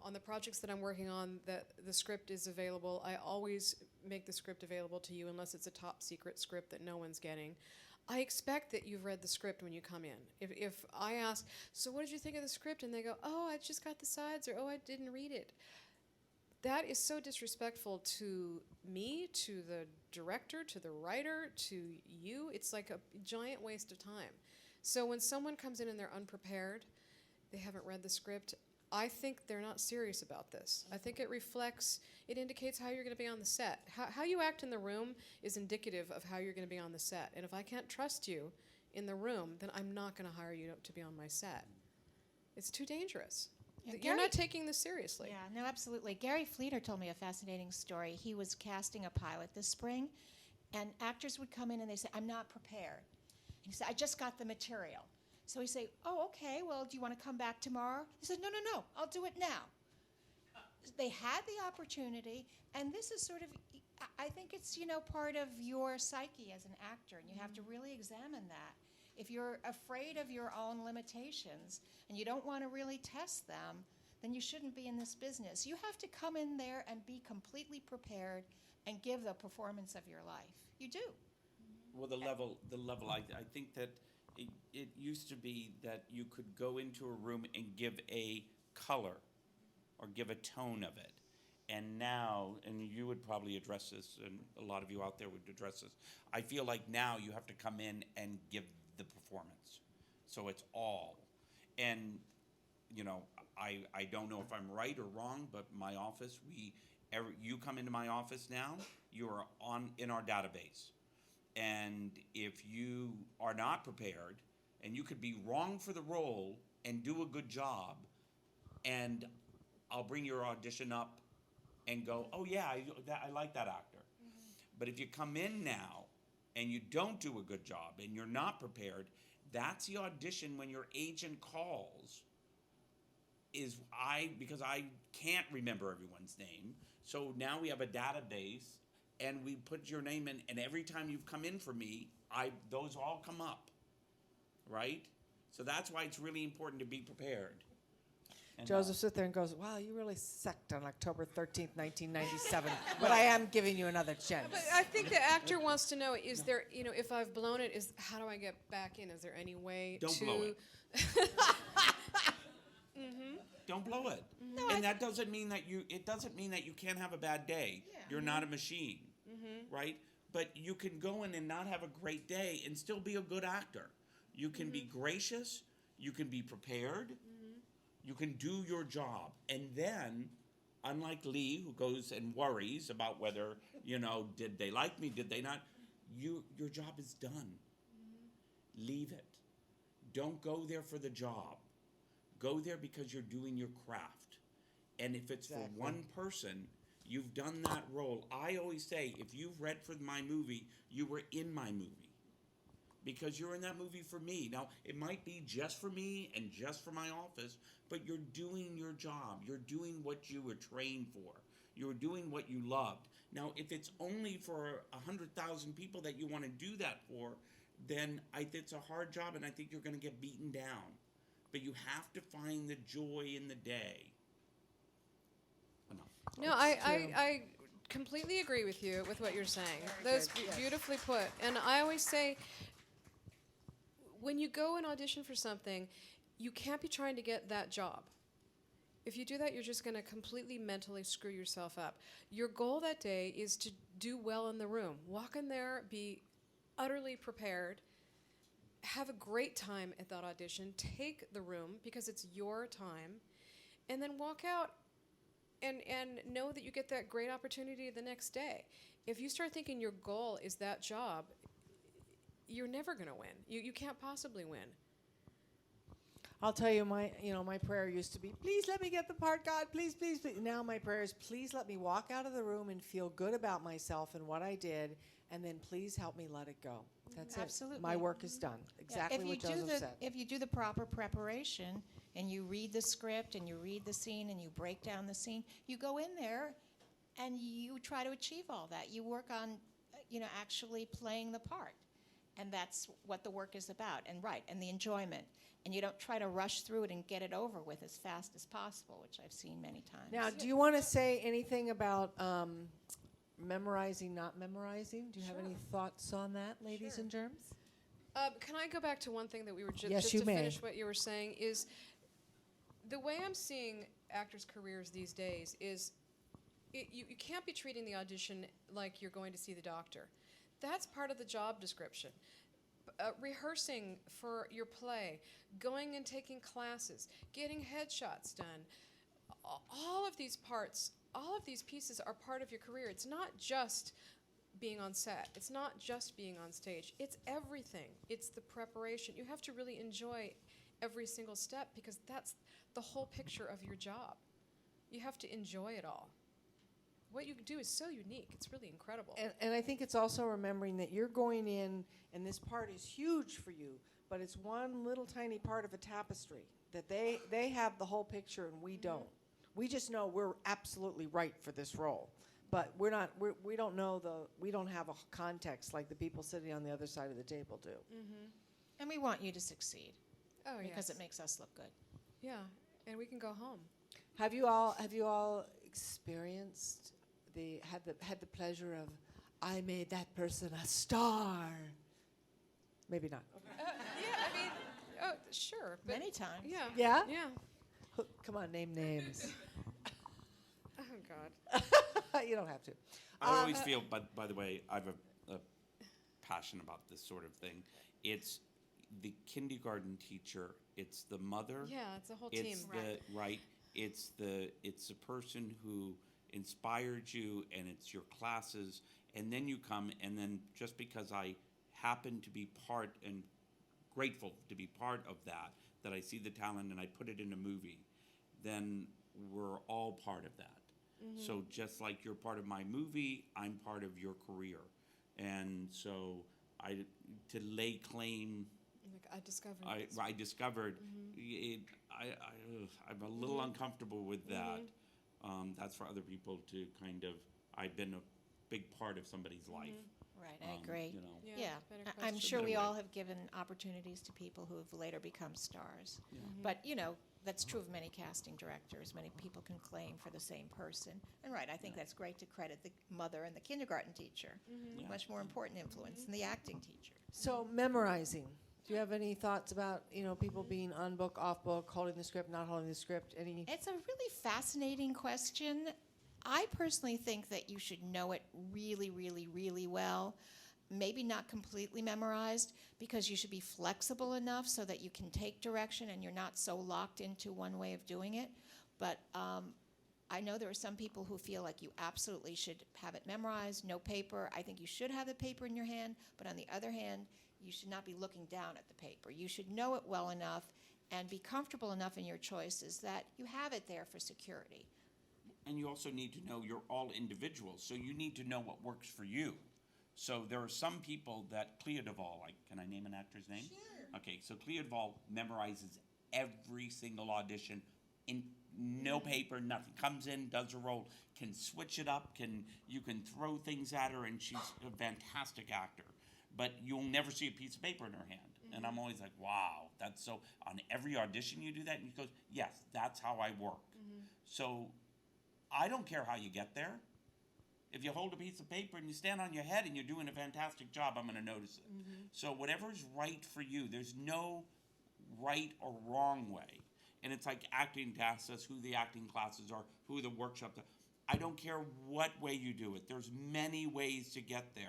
S9: On the projects that I'm working on, the script is available. I always make the script available to you unless it's a top secret script that no one's getting. I expect that you've read the script when you come in. If I ask, so what did you think of the script? And they go, oh, I just got the sides, or oh, I didn't read it. That is so disrespectful to me, to the director, to the writer, to you. It's like a giant waste of time. So when someone comes in and they're unprepared, they haven't read the script, I think they're not serious about this. I think it indicates how you're going to be on the set. How you act in the room is indicative of how you're going to be on the set. And if I can't trust you in the room, then I'm not going to hire you to be on my set. It's too dangerous.
S7: Yeah,
S9: You're not taking this seriously.
S7: Yeah, no, absolutely. Gary Fleeter told me a fascinating story. He was casting a pilot this spring, and actors would come in and they say, I'm not prepared. And he said, I just got the material. So he say, oh, okay, well, do you want to come back tomorrow? He said, no, I'll do it now. They had the opportunity, and this is sort of, I think it's, you know, part of your psyche as an actor, and you have to really examine that. If you're afraid of your own limitations and you don't want to really test them, then you shouldn't be in this business. You have to come in there and be completely prepared and give the performance of your life. You do.
S8: Well, the level, I think that it used to be that you could go into a room and give a color or give a tone of it. And now, and you would probably address this, and a lot of you out there would address this, I feel like now you have to come in and give the performance. So it's all. And, you know, I don't know if I'm right or wrong, but my office, you come into my office now, you are in our database. And if you are not prepared, and you could be wrong for the role and do a good job, and I'll bring your audition up and go, oh yeah, I like that actor. Mm-hmm. But if you come in now and you don't do a good job and you're not prepared, that's the audition when your agent calls. Because I can't remember everyone's name, so now we have a database and we put your name in, and every time you've come in for me, those all come up. right? So that's why it's really important to be prepared. And,
S10: Joseph sits there and goes, wow, you really sucked on October 13th, 1997, but I am giving you another chance.
S9: But I think the actor wants to know, is there, if I've blown it, how do I get back in? Is there any way
S8: Don't
S9: to...
S8: blow it. Don't blow it. And that doesn't mean that it doesn't mean that you can't have a bad day.
S6: Yeah.
S8: You're not a machine, right? But you can go in and not have a great day and still be a good actor. You can be gracious, you can be prepared, you can do your job. And then, unlike Lee, who goes and worries about whether, did they like me, did they not, your job is done. Leave it. Don't go there for the job. Go there because you're doing your craft. And if it's for one person, you've done that role. I always say, if you've read for my movie, you were in my movie. Because you're in that movie for me. Now, it might be just for me and just for my office, but you're doing your job. You're doing what you were trained for. You're doing what you loved. Now, if it's only for 100,000 people that you want to do that for, then it's a hard job, and I think you're going to get beaten down. But you have to find the joy in the day. Enough.
S9: No, I completely agree with you with what you're saying. That's beautifully put. And I always say, when you go and audition for something, you can't be trying to get that job. If you do that, you're just going to completely mentally screw yourself up. Your goal that day is to do well in the room. Walk in there, be utterly prepared, have a great time at that audition, take the room because it's your time, and then walk out and know that you get that great opportunity the next day. If you start thinking your goal is that job, you're never going to win. You can't possibly win.
S10: I'll tell you, my prayer used to be, please let me get the part, God, please, please, please. Now my prayer is, please let me walk out of the room and feel good about myself and what I did, and then please help me let it go. That's
S7: Absolutely.
S10: it. My work is done. Exactly what Joseph said.
S7: If you do the proper preparation and you read the script and you read the scene and you break down the scene, you go in there and you try to achieve all that. You work on, actually playing the part. And that's what the work is about. And the enjoyment. And you don't try to rush through it and get it over with as fast as possible, which I've seen many times.
S10: Now, do you want to say anything about memorizing, not memorizing? Do you have any thoughts on that, ladies and germs?
S9: Can I go back to one thing that we were
S10: Yes,
S9: just
S10: you
S9: to
S10: may.
S9: finish what you were saying is the way I'm seeing actors' careers these days is you can't be treating the audition like you're going to see the doctor. That's part of the job description. Rehearsing for your play, going and taking classes, getting headshots done, all of these parts, all of these pieces are part of your career. It's not just being on set. It's not just being on stage. It's everything. It's the preparation. You have to really enjoy every single step because that's the whole picture of your job. You have to enjoy it all. What you do is so unique. It's really incredible.
S10: And I think it's also remembering that you're going in, and this part is huge for you, but it's one little tiny part of a tapestry, that they have the whole picture and we don't. We just know we're absolutely right for this role, but we don't have a context like the people sitting on the other side of the table do.
S7: And we want you to succeed.
S9: Oh,
S7: because
S9: yes.
S7: it makes us look good.
S9: Yeah, and we can go home.
S10: Have you all experienced had the pleasure of, I made that person a star? Maybe not.
S9: Sure. But
S7: Many times.
S9: Yeah.
S10: Yeah?
S9: Yeah.
S10: Come on, name names.
S9: Oh, God.
S10: You don't have to.
S8: I always feel, by the way, I have a passion about this sort of thing. It's the kindergarten teacher. It's the mother.
S9: Yeah, it's a whole team.
S8: It's the person who inspired you, and it's your classes, and then you come, and then just because I happen to be part and grateful to be part of that I see the talent and I put it in a movie, then we're all part of that. So just like you're part of my movie, I'm part of your career. And so to lay claim,
S9: Like
S8: I discovered it, I'm a little uncomfortable with that. That's for other people to kind of, I've been a big part of somebody's life.
S7: Right, I agree.
S5: You know.
S7: Yeah,
S9: better
S7: I'm
S9: question.
S7: sure we
S5: Better
S7: all
S5: way.
S7: have given opportunities to people who have later become stars.
S9: Mm-hmm.
S7: But, you know, that's true of many casting directors. Many people can claim for the same person. And right, I think that's great to credit the mother and the kindergarten teacher.
S9: Mm-hmm.
S7: Much more important influence than the acting teacher.
S10: So memorizing. Do you have any thoughts about, you know, people being on book, off book, holding the script, not holding the script? Any?
S7: It's a really fascinating question. I personally think that you should know it really, really, really well. Maybe not completely memorized, because you should be flexible enough so that you can take direction and you're not so locked into one way of doing it. But I know there are some people who feel like you absolutely should have it memorized, no paper. I think you should have the paper in your hand, but on the other hand, you should not be looking down at the paper. You should know it well enough and be comfortable enough in your choices that you have it there for security.
S8: And you also need to know you're all individuals, so you need to know what works for you. So there are some people that Clea Duvall, like, can I name an actor's name? Sure. Okay, so Clea Duvall memorizes every single audition in no paper, nothing. Comes in, does a role, can switch it up, you can throw things at her, and she's a fantastic actor. But you'll never see a piece of paper in her hand. And I'm always like, wow, that's so, on every audition you do that? And she goes, yes, that's how I work. So I don't care how you get there. If you hold a piece of paper and you stand on your head and you're doing a fantastic job, I'm going to notice it. So whatever's right for you, there's no right or wrong way. And it's like acting asks us who the acting classes are, who the workshops are. I don't care what way you do it. There's many ways to get there.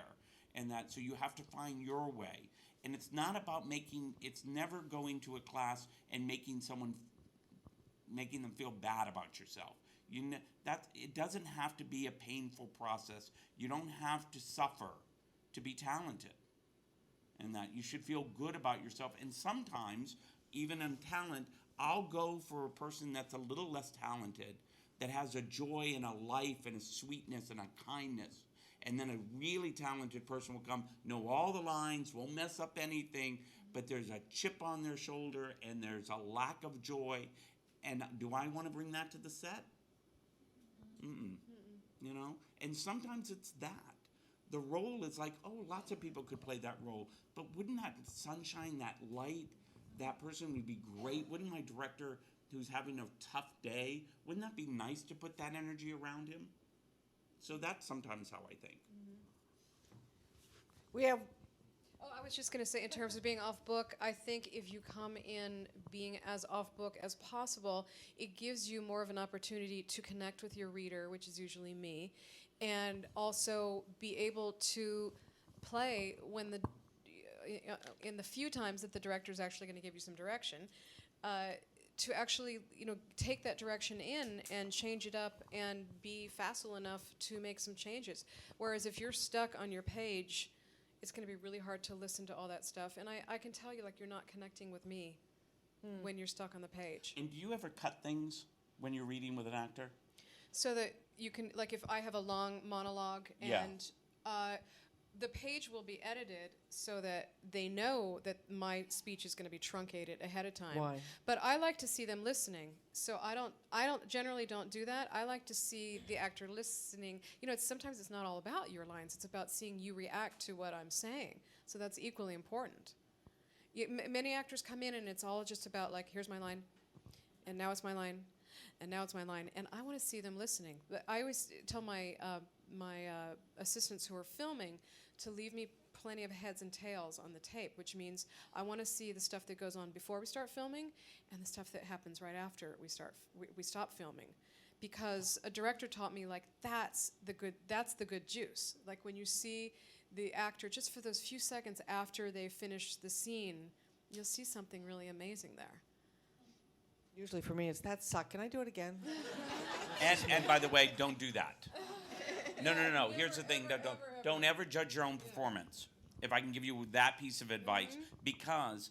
S8: And that, so you have to find your way. And it's not about it's never going to a class and making them feel bad about yourself. It doesn't have to be a painful process. You don't have to suffer to be talented. And that you should feel good about yourself. And sometimes, even in talent, I'll go for a person that's a little less talented, that has a joy and a life and a sweetness and a kindness. And then a really talented person will come, know all the lines, won't mess up anything, but there's a chip on their shoulder and there's a lack of joy. And do I want to bring that to the set? You know? And sometimes it's that. The role is like, oh, lots of people could play that role, but wouldn't that sunshine, that light, that person would be great? Wouldn't my director, who's having a tough day, wouldn't that be nice to put that energy around him? So that's sometimes how I think.
S10: We have.
S9: Oh, I was just going to say, in terms of being off book, I think if you come in being as off book as possible, it gives you more of an opportunity to connect with your reader, which is usually me, and also be able to play when in the few times that the director is actually going to give you some direction, to actually, take that direction in and change it up and be facile enough to make some changes. Whereas if you're stuck on your page, it's going to be really hard to listen to all that stuff. And I can tell you, like, you're not connecting with me when you're stuck on the page.
S8: And do you ever cut things when you're reading with an actor?
S9: So that you can, like, if I have a long monologue and the page will be edited so that they know that my speech is going to be truncated ahead of time.
S10: Why?
S9: But I like to see them listening. So I generally don't do that. I like to see the actor listening. Sometimes it's not all about your lines. It's about seeing you react to what I'm saying. So that's equally important. Many actors come in and it's all just about, like, here's my line, and now it's my line, and now it's my line, and I want to see them listening. But I always tell my assistants who are filming to leave me plenty of heads and tails on the tape, which means I want to see the stuff that goes on before we start filming and the stuff that happens right after we stop filming. Because a director taught me, like, that's the good juice. Like, when you see the actor just for those few seconds after they finish the scene, you'll see something really amazing there.
S10: Usually for me, it's that sucked. Can I do it again?
S8: And by the way, don't do that. No. Here's the thing. Don't ever judge your own performance. If I can give you that piece of advice, because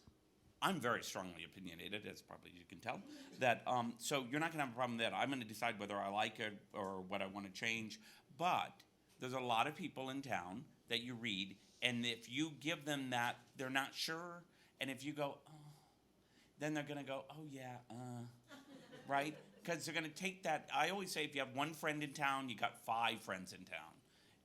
S8: I'm very strongly opinionated, as probably you can tell, that so you're not going to have a problem with that. I'm going to decide whether I like it or what I want to change. But there's a lot of people in town that you read, and if you give them that, they're not sure. And if you go, oh, then they're going to go, oh, yeah, right? Because they're going to take that. I always say if you have one friend in town, you got 5 friends in town.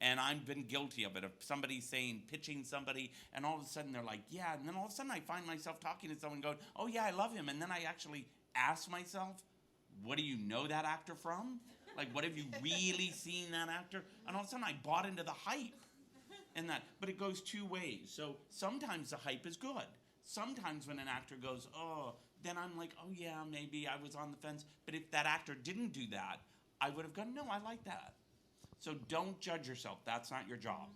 S8: And I've been guilty of it. If somebody's pitching somebody, and all of a sudden they're like, yeah, and then all of a sudden I find myself talking to someone going, oh yeah, I love him. And then I actually ask myself, what do you know that actor from? Like, what have you really seen that actor? And all of a sudden I bought into the hype. And that, but it goes two ways. So sometimes the hype is good. Sometimes when an actor goes, oh, then I'm like, oh yeah, maybe I was on the fence. But if that actor didn't do that, I would have gone, no, I like that. So don't judge yourself. That's not your job.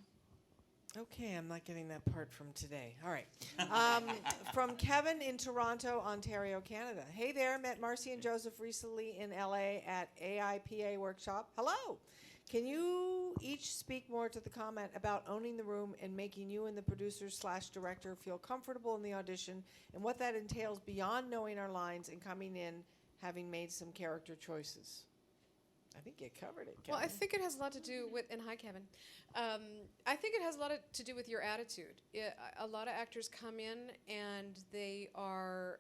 S10: Okay, I'm not getting that part from today. All right. From Kevin in Toronto, Ontario, Canada. Hey there, met Marci and Joseph recently in LA at AIPA workshop. Hello. Can you each speak more to the comment about owning the room and making you and the producer/director feel comfortable in the audition, and what that entails beyond knowing our lines and coming in having made some character choices? I think you covered it, Kevin.
S9: Well, I think it has a lot to do with, and hi, Kevin. I think it has a lot to do with your attitude. A lot of actors come in and they are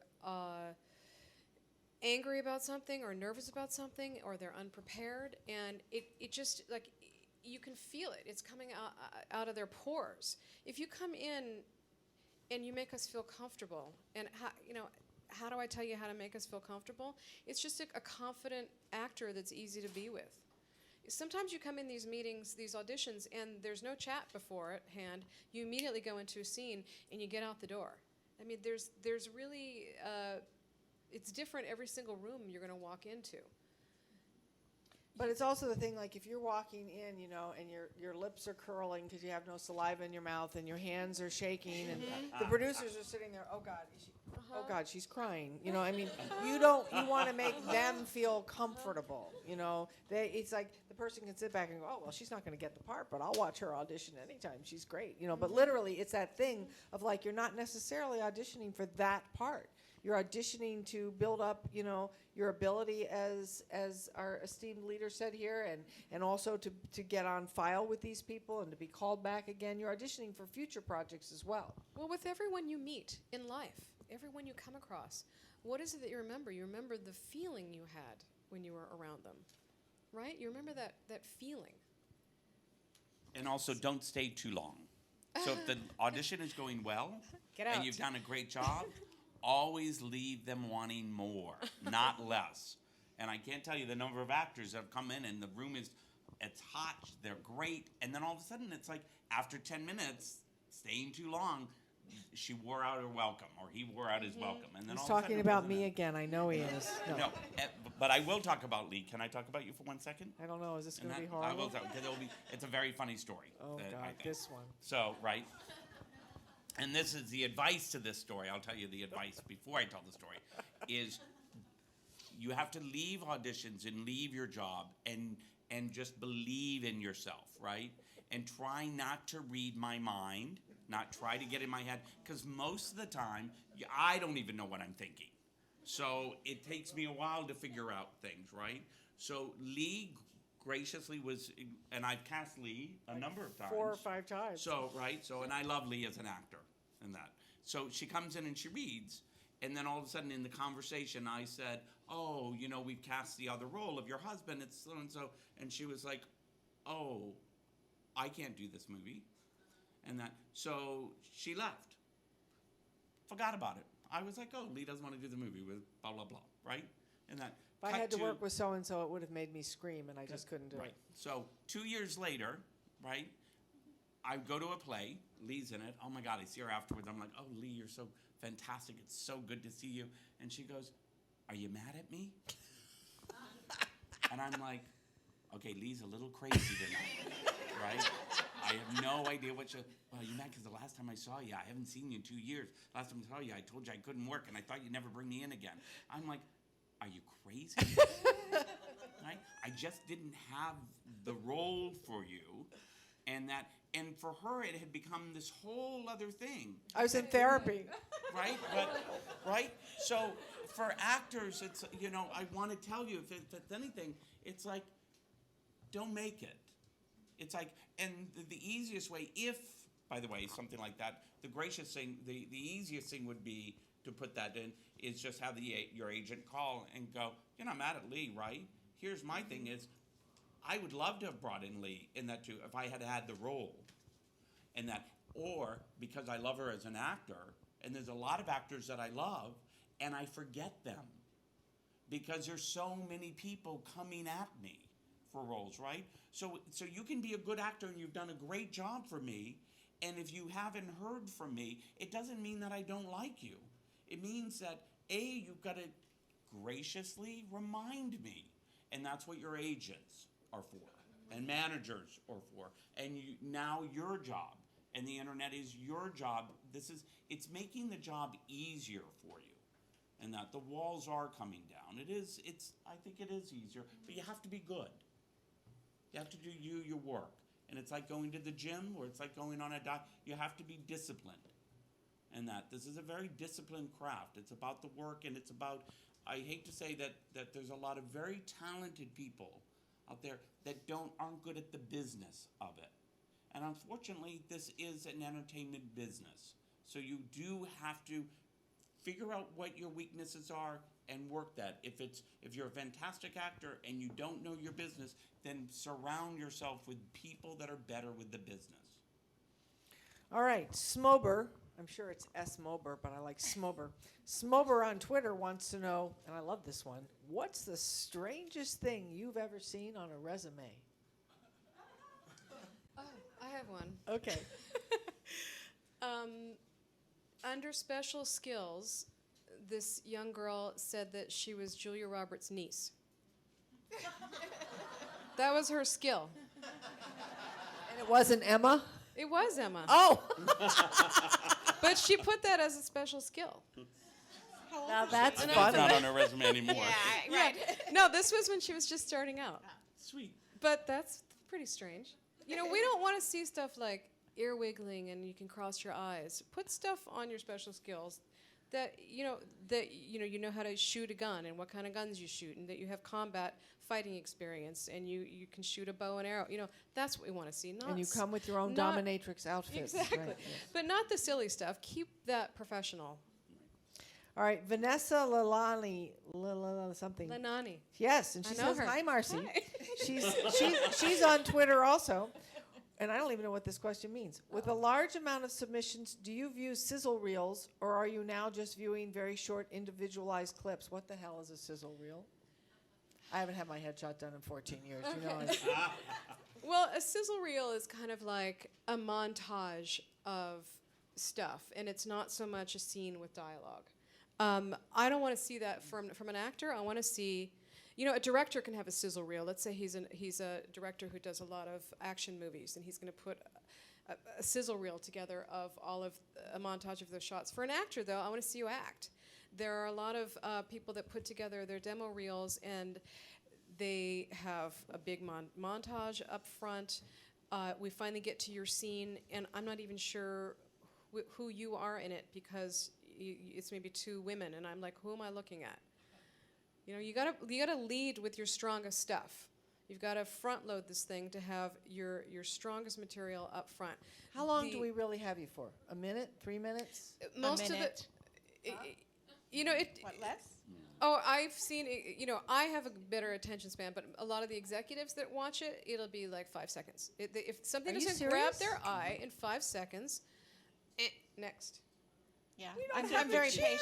S9: angry about something or nervous about something, or they're unprepared, and it just, like, you can feel it. It's coming out of their pores. If you come in and you make us feel comfortable, and how do I tell you how to make us feel comfortable? It's just a confident actor that's easy to be with. Sometimes you come in these meetings, these auditions, and there's no chat beforehand. You immediately go into a scene and you get out the door. I mean, there's really, it's different every single room you're going to walk into.
S10: But it's also the thing, like, if you're walking in, and your lips are curling because you have no saliva in your mouth, and your hands are shaking, and the producers are sitting there, oh God, she's crying. You want to make them feel comfortable. It's like the person can sit back and go, oh, well, she's not going to get the part, but I'll watch her audition anytime. She's great. But literally, it's that thing of, like, you're not necessarily auditioning for that part. You're auditioning to build up, your ability, as our esteemed leader said here, and also to get on file with these people and to be called back again. You're auditioning for future projects as well.
S9: Well, with everyone you meet in life, everyone you come across, what is it that you remember? You remember the feeling you had when you were around them, right? You remember that feeling.
S8: And also, don't stay too long. So if the audition is going well,
S9: Get out.
S8: and you've done a great job, always leave them wanting more, not less. And I can't tell you the number of actors that have come in and the room it's hot, they're great, and then all of a sudden it's like, after 10 minutes, staying too long, she wore out her welcome, or he wore out his welcome. And then
S10: He's
S8: all of a
S10: talking
S8: sudden
S10: about me again. I know he is.
S8: No, but I will talk about Lee. Can I talk about you for 1 second?
S10: I don't know. Is this going to be
S8: I will
S10: horrible?
S8: talk, because it's a very funny story.
S10: Oh,
S8: I
S10: God,
S8: think.
S10: this one.
S8: So, right. And this is the advice to this story. I'll tell you the advice before I tell the story. Is you have to leave auditions and leave your job and just believe in yourself, right? And try not to read my mind, not try to get in my head, because most of the time, I don't even know what I'm thinking. So it takes me a while to figure out things, right? So Lee graciously and I've cast Lee a number of times.
S10: 4 or 5 times.
S8: So, right, and I love Lee as an actor and that. So she comes in and she reads, and then all of a sudden in the conversation I said, oh, we've cast the other role of your husband, it's so-and-so. And she was like, oh, I can't do this movie. And that, so she left. Forgot about it. I was like, oh, Lee doesn't want to do the movie with blah, blah, blah, right? And that.
S10: If I had to work with so-and-so, it would have made me scream, and I just couldn't do it.
S8: So 2 years later, right, I go to a play. Lee's in it. Oh, my God, I see her afterwards. I'm like, oh, Lee, you're so fantastic. It's so good to see you. And she goes, are you mad at me? And I'm like, okay, Lee's a little crazy tonight, right? I have no idea what well, you're mad because the last time I saw you, I haven't seen you in 2 years. Last time I saw you, I told you I couldn't work, and I thought you'd never bring me in again. I'm like, are you crazy? Right? I just didn't have the role for you, and for her, it had become this whole other thing.
S10: I was in therapy.
S8: Right? Right? So for actors, it's, I want to tell you, if it's anything, it's like, don't make it. It's like, and the easiest way, by the way, something like that, the gracious thing, the easiest thing would be to put that in, is just have your agent call and go, you're not mad at Lee, right? Here's my thing is, I would love to have brought in Lee in that too, if I had had the role, and that, or because I love her as an actor, and there's a lot of actors that I love, and I forget them because there's so many people coming at me for roles, right? So you can be a good actor and you've done a great job for me, and if you haven't heard from me, it doesn't mean that I don't like you. It means that you've got to graciously remind me, and that's what your agents are for, and managers are for, and now your job, and the internet is your job. It's making the job easier for you, and that the walls are coming down. I think it is easier, but you have to be good. You have to do your work, and it's like going to the gym, or it's like going on a diet. You have to be disciplined, and that this is a very disciplined craft. It's about the work, and it's about. I hate to say that there's a lot of very talented people out there that aren't good at the business of it. And unfortunately, this is an entertainment business. So you do have to figure out what your weaknesses are and work that. If you're a fantastic actor and you don't know your business, then surround yourself with people that are better with the business.
S10: All right, Smober. I'm sure it's S. Mober, but I like Smober. Smober on Twitter wants to know, and I love this one, what's the strangest thing you've ever seen on a resume?
S9: Oh, I have one.
S10: Okay.
S9: Under special skills, this young girl said that she was Julia Roberts' niece. That was her skill.
S10: And it wasn't Emma?
S9: It was Emma.
S10: Oh!
S9: But she put that as a special skill.
S10: Now that's
S8: It's
S10: fun.
S8: not on her resume anymore.
S7: Right.
S9: No, this was when she was just starting out.
S8: Sweet.
S9: But that's pretty strange. We don't want to see stuff like ear wiggling and you can cross your eyes. Put stuff on your special skills that you know how to shoot a gun and what kind of guns you shoot, and that you have combat fighting experience and you can shoot a bow and arrow. That's what we want to see.
S10: And you come with your own
S9: not-
S10: dominatrix outfit.
S9: Exactly.
S10: Right, yeah.
S9: But not the silly stuff. Keep that professional.
S10: All right, Vanessa Lalani, something.
S9: Lanani.
S10: Yes, and she
S9: I know
S10: says,
S9: her.
S10: "Hi, Marci."
S9: Hi.
S10: She's on Twitter also, and I don't even know what this question means. With a large amount of submissions, do you view sizzle reels, or are you now just viewing very short, individualized clips? What the hell is a sizzle reel? I haven't had my headshot done in 14 years.
S9: Well, a sizzle reel is kind of like a montage of stuff, and it's not so much a scene with dialogue. I don't want to see that from an actor. I want to see, a director can have a sizzle reel. Let's say he's a director who does a lot of action movies, and he's going to put a sizzle reel together of all of a montage of those shots. For an actor, though, I want to see you act. There are a lot of people that put together their demo reels, and they have a big montage up front. We finally get to your scene, and I'm not even sure who you are in it because it's maybe two women, and I'm like, who am I looking at? You gotta lead with your strongest stuff. You've got to front load this thing to have your strongest material up front.
S10: How long do we really have you for? A minute? 3 minutes?
S9: Most
S7: minute.
S9: of the,
S6: What, less?
S9: Oh, I've seen it. I have a better attention span, but a lot of the executives that watch it, it'll be like 5 seconds. If something
S10: Are you
S9: doesn't grab
S10: serious?
S9: their eye in 5 seconds, next.
S6: Yeah. I'm very patient.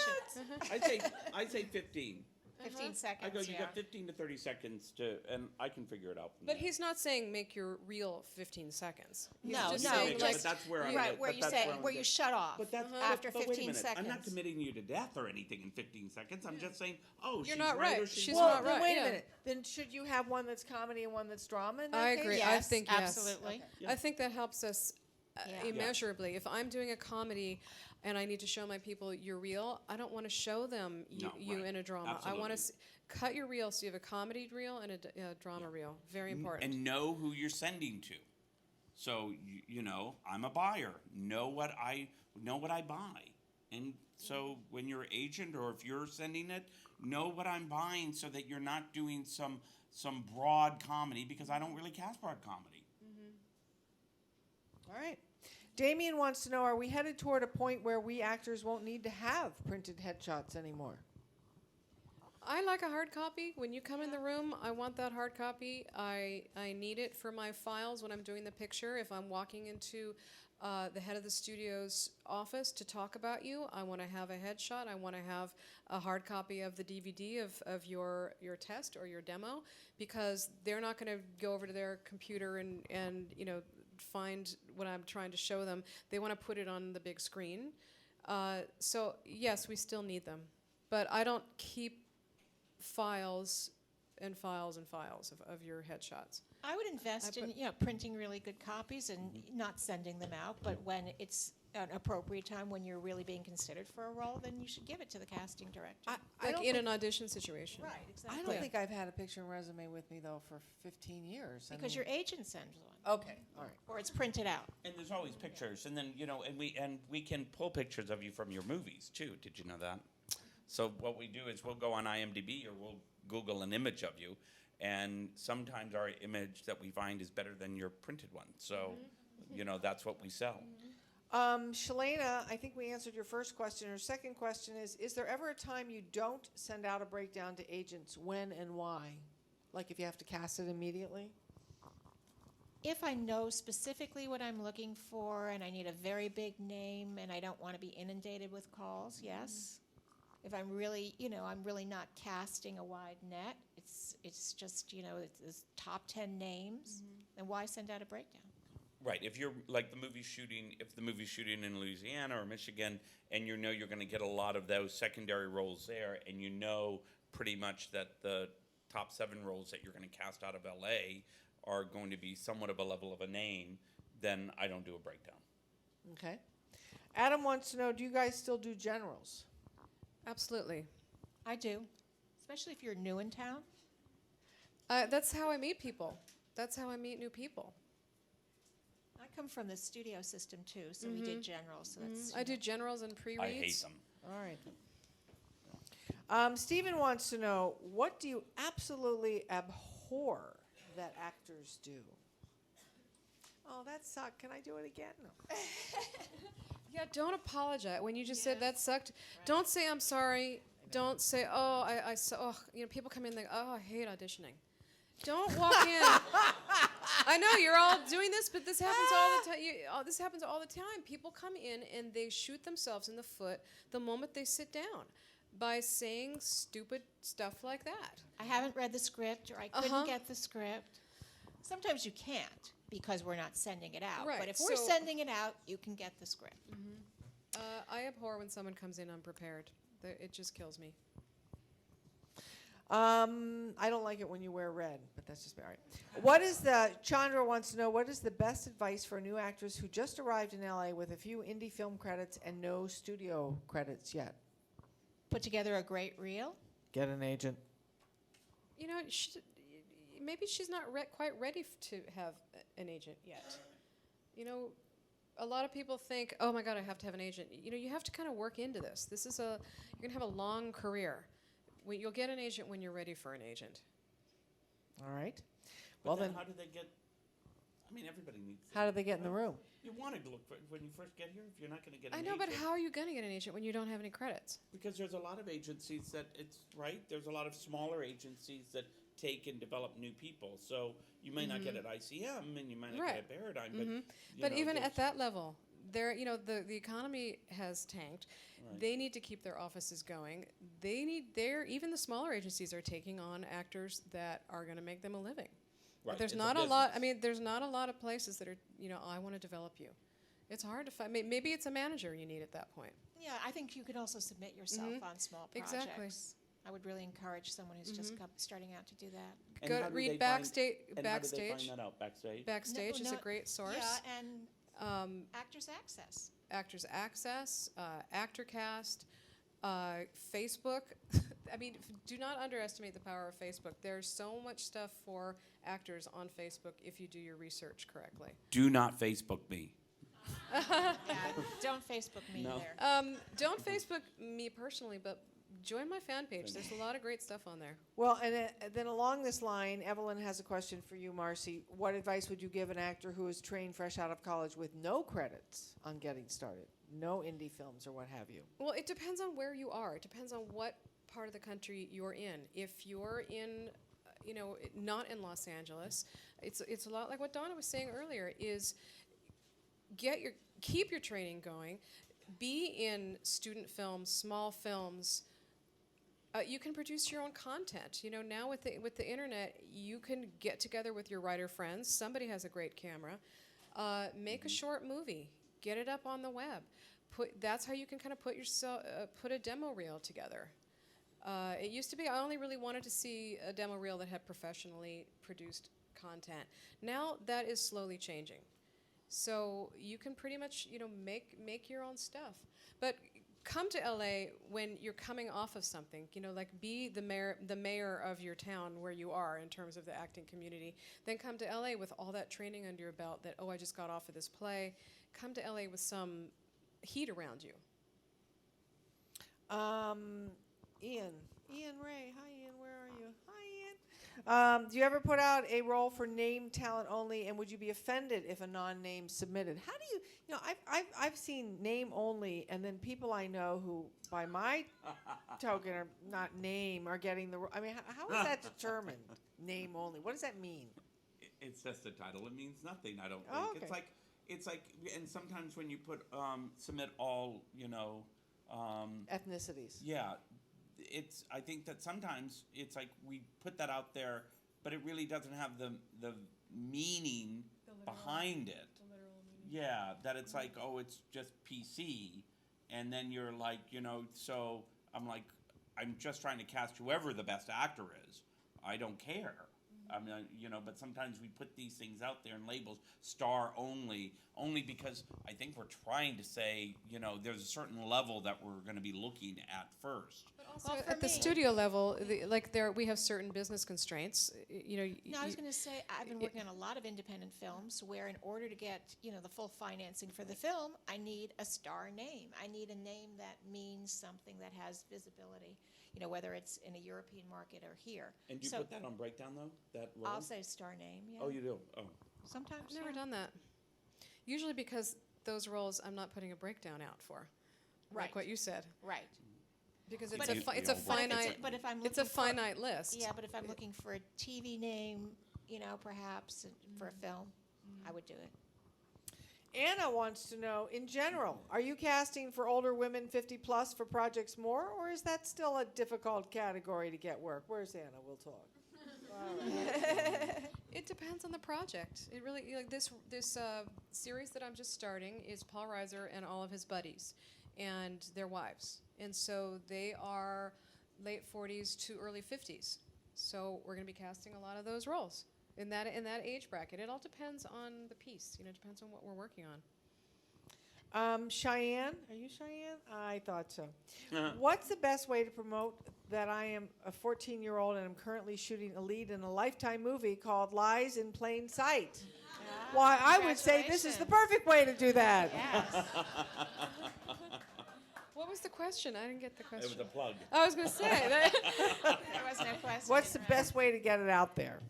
S8: I'd say 15.
S6: 15 seconds.
S8: I go, you
S6: yeah.
S8: got 15 to 30 seconds and I can figure it out from
S9: But
S8: there.
S9: he's not saying make your reel 15 seconds. He's
S6: No,
S9: just
S6: no,
S9: saying
S8: but
S9: like
S8: that's where I'm
S6: Right,
S8: at.
S6: where
S8: But
S6: you
S8: that's
S6: say,
S8: I'm
S6: where you
S8: at.
S6: shut off
S8: But that's
S6: after
S8: but wait a
S6: 15
S8: minute.
S6: seconds.
S8: I'm not committing you to death or anything in 15 seconds. I'm just saying,
S9: You're
S8: she's
S9: not
S8: right or
S9: right.
S8: she's
S9: She's
S8: wrong.
S9: not
S10: Then
S9: right,
S10: wait
S9: yeah.
S10: a minute. Then should you have one that's comedy and one that's drama in that
S9: I
S10: case?
S9: agree.
S6: Yes,
S9: I think yes.
S6: absolutely.
S9: I think that helps us
S6: Yeah.
S9: immeasurably. If I'm doing a comedy and I need to show my people your reel, I don't want to show them you
S8: right.
S9: in a drama. I want
S8: Absolutely.
S9: to cut your reel so you have a comedy reel and a drama reel. Very important.
S8: And know who you're sending to. So I'm a buyer. Know what I buy. And so when you're an agent or if you're sending it, know what I'm buying so that you're not doing some broad comedy, because I don't really cast broad comedy.
S10: All right. Damien wants to know, are we headed toward a point where we actors won't need to have printed headshots anymore?
S9: I like a hard copy. When you come in the room, I want that hard copy. I need it for my files when I'm doing the picture. If I'm walking into the head of the studio's office to talk about you, I want to have a headshot. I want to have a hard copy of the DVD of your test or your demo, because they're not going to go over to their computer and find what I'm trying to show them. They want to put it on the big screen. So yes, we still need them, but I don't keep files and files and files of your headshots.
S7: I would invest in printing really good copies and not sending them out, but when it's an appropriate time, when you're really being considered for a role, then you should give it to the casting director.
S9: Like in an audition situation.
S7: Right, exactly.
S10: I don't think I've had a picture and resume with me, though, for 15 years.
S7: Because your agent sends one.
S10: Okay, all right.
S7: Or it's printed out.
S8: And there's always pictures, and then and we can pull pictures of you from your movies too. Did you know that? So what we do is we'll go on IMDb or we'll Google an image of you, and sometimes our image that we find is better than your printed one. So, that's what we sell.
S10: Shalana, I think we answered your first question. Her second question is there ever a time you don't send out a breakdown to agents? When and why? Like if you have to cast it immediately?
S7: If I know specifically what I'm looking for and I need a very big name and I don't want to be inundated with calls, yes. If I'm really, I'm really not casting a wide net, it's just, it's top 10 names, then why send out a breakdown?
S8: Right. If you're like if the movie's shooting in Louisiana or Michigan, and you're going to get a lot of those secondary roles there, and pretty much that the top 7 roles that you're going to cast out of LA are going to be somewhat of a level of a name, then I don't do a breakdown.
S10: Okay. Adam wants to know, do you guys still do generals?
S9: Absolutely.
S7: I do, especially if you're new in town.
S9: That's how I meet people. That's how I meet new people.
S7: I come from the studio system too, so we did generals. So that's
S9: I do generals and pre-reads.
S8: I hate them.
S10: All right. Stephen wants to know, what do you absolutely abhor that actors do? Oh, that sucked. Can I do it again? No.
S9: Yeah, don't apologize. When you just said that sucked, don't say I'm sorry. Don't say, people come in and think, oh, I hate auditioning. Don't walk in. I know you're all doing this, but this happens all the time. This happens all the time. People come in and they shoot themselves in the foot the moment they sit down by saying stupid stuff like that.
S7: I haven't read the script, or I couldn't get the script. Sometimes you can't because we're not sending it out.
S9: Right,
S7: But if we're sending it out, you can get the script.
S9: I abhor when someone comes in unprepared. It just kills me.
S10: I don't like it when you wear red, but that's just all right. Chandra wants to know, what is the best advice for new actors who just arrived in LA with a few indie film credits and no studio credits yet?
S7: Put together a great reel.
S10: Get an agent.
S9: Maybe she's not quite ready to have an agent yet. A lot of people think, oh my God, I have to have an agent. You have to kind of work into this. You're going to have a long career. You'll get an agent when you're ready for an agent.
S10: All right.
S8: But then how do they get? Everybody needs.
S10: How do they get in the room?
S8: You want to look for when you first get here. If you're not going to get an
S9: I know,
S8: agent,
S9: but how are you going to get an agent when you don't have any credits?
S8: Because there's a lot of agencies There's a lot of smaller agencies that take and develop new people. So you may not get at ICM and you might not get at Paradigm,
S9: but even at that level, the economy has tanked. Right. They need to keep their offices going. Even the smaller agencies are taking on actors that are going to make them a living. Right. There's not a lot. There's not a lot of places that are. I want to develop you. It's hard to find. Maybe it's a manager you need at that point.
S7: Yeah, I think you could also submit yourself on small projects.
S9: Exactly.
S7: I would really encourage someone who's just starting out to do that.
S9: Go read Backstage.
S8: And
S9: Backstage.
S8: How do they find that out? Backstage.
S9: Backstage is a great source.
S7: Yeah, and Actors Access.
S9: Actors Access, ActorCast, Facebook. Do not underestimate the power of Facebook. There's so much stuff for actors on Facebook if you do your research correctly.
S8: Do not Facebook me.
S7: Yeah, don't Facebook me either.
S9: Don't Facebook me personally, but join my fan page. There's a lot of great stuff on there.
S10: Well, and then along this line, Evelyn has a question for you, Marci. What advice would you give an actor who is trained fresh out of college with no credits on getting started? No indie films or what have you?
S9: Well, it depends on where you are. It depends on what part of the country you're in. If you're in, not in Los Angeles, it's a lot like what Donna was saying earlier, is keep your training going, be in student films, small films. You can produce your own content. Now with the internet, you can get together with your writer friends. Somebody has a great camera. Make a short movie. Get it up on the web. That's how you can kind of put a demo reel together. It used to be I only really wanted to see a demo reel that had professionally produced content. Now that is slowly changing. So you can pretty much make your own stuff. But come to LA when you're coming off of something, like be the mayor of your town where you are in terms of the acting community. Then come to LA with all that training under your belt that, I just got off of this play. Come to LA with some heat around you.
S10: Ian Ray. Hi, Ian. Where are you? Hi, Ian. Do you ever put out a role for named talent only, and would you be offended if a non-name submitted? How do you, I've seen name only, and then people I know who, by my token, are not name, are getting the role. I mean, how is that determined? Name only. What does that mean?
S8: It's just a title. It means nothing, I don't think.
S10: Oh, okay.
S8: It's like, and sometimes when you put, submit all,
S10: Ethnicities.
S8: Yeah. I think that sometimes it's like we put that out there, but it really doesn't have the meaning behind it.
S9: The literal meaning.
S8: Yeah, that it's like, it's just PC, and then you're like, so I'm like, I'm just trying to cast whoever the best actor is. I don't care. I mean, but sometimes we put these things out there in labels, star only because I think we're trying to say, there's a certain level that we're going to be looking at first.
S9: But also at the studio level, we have certain business constraints.
S7: No, I was going to say I've been working on a lot of independent films where, in order to get the full financing for the film, I need a star name. I need a name that means something that has visibility. Whether it's in a European market or here.
S8: And do you put that on breakdown though? That role?
S7: I'll say star name. Yeah.
S8: Oh, you do. Oh.
S7: Sometimes.
S9: I've never done that. Usually because those roles I'm not putting a breakdown out for.
S7: Right.
S9: Like what you said.
S7: Right.
S9: Because
S7: But
S9: it's a finite.
S7: But if I'm
S9: it's a
S7: looking
S9: finite list.
S7: Yeah, but if I'm looking for a TV name, perhaps for a film, I would do it.
S10: Anna wants to know, in general, are you casting for older women 50 plus for projects more, or is that still a difficult category to get work? Where's Anna? We'll talk.
S9: It depends on the project. It really this series that I'm just starting is Paul Reiser and all of his buddies and their wives, and so they are late 40s to early 50s. So we're going to be casting a lot of those roles. In that age bracket. It all depends on the piece. It depends on what we're working on.
S10: Cheyenne, are you Cheyenne? I thought so. What's the best way to promote that I am a 14-year-old and I'm currently shooting a lead in a Lifetime movie called Lies in Plain Sight? Why, I would say this is the perfect way to do that.
S7: Yes.
S9: What was the question? I didn't get the question.
S8: It was a plug.
S9: I was going to say that.
S7: There was no question.
S10: What's the best way to get it out there?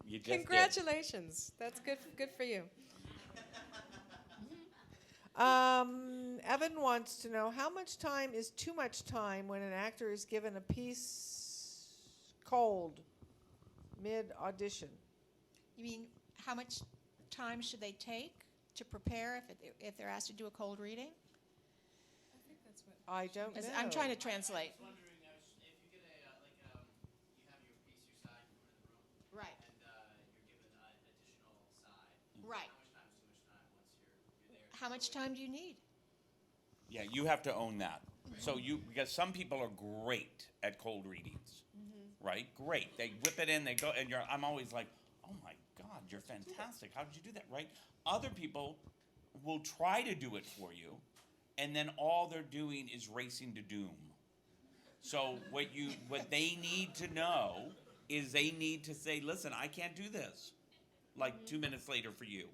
S8: You just
S9: Congratulations. That's good for you.
S10: Evan wants to know, how much time is too much time when an actor is given a piece cold mid-audition?
S7: You mean how much time should they take to prepare if they're asked to do a cold reading?
S9: I think that's what.
S10: I don't know.
S7: I'm trying to translate.
S11: I was wondering if you get you have your piece, your side, you come in the room,
S7: Right.
S11: and you're given an additional side.
S7: Right.
S11: How much time is too much time once you're there?
S7: How much time do you need?
S8: Yeah, you have to own that. So because some people are great at cold readings, right? Great. They whip it in, they go, and I'm always like, oh my God, you're fantastic. How did you do that, right? Other people will try to do it for you, and then all they're doing is racing to doom. So what they need to know is they need to say, listen, I can't do this, like 2 minutes later for you.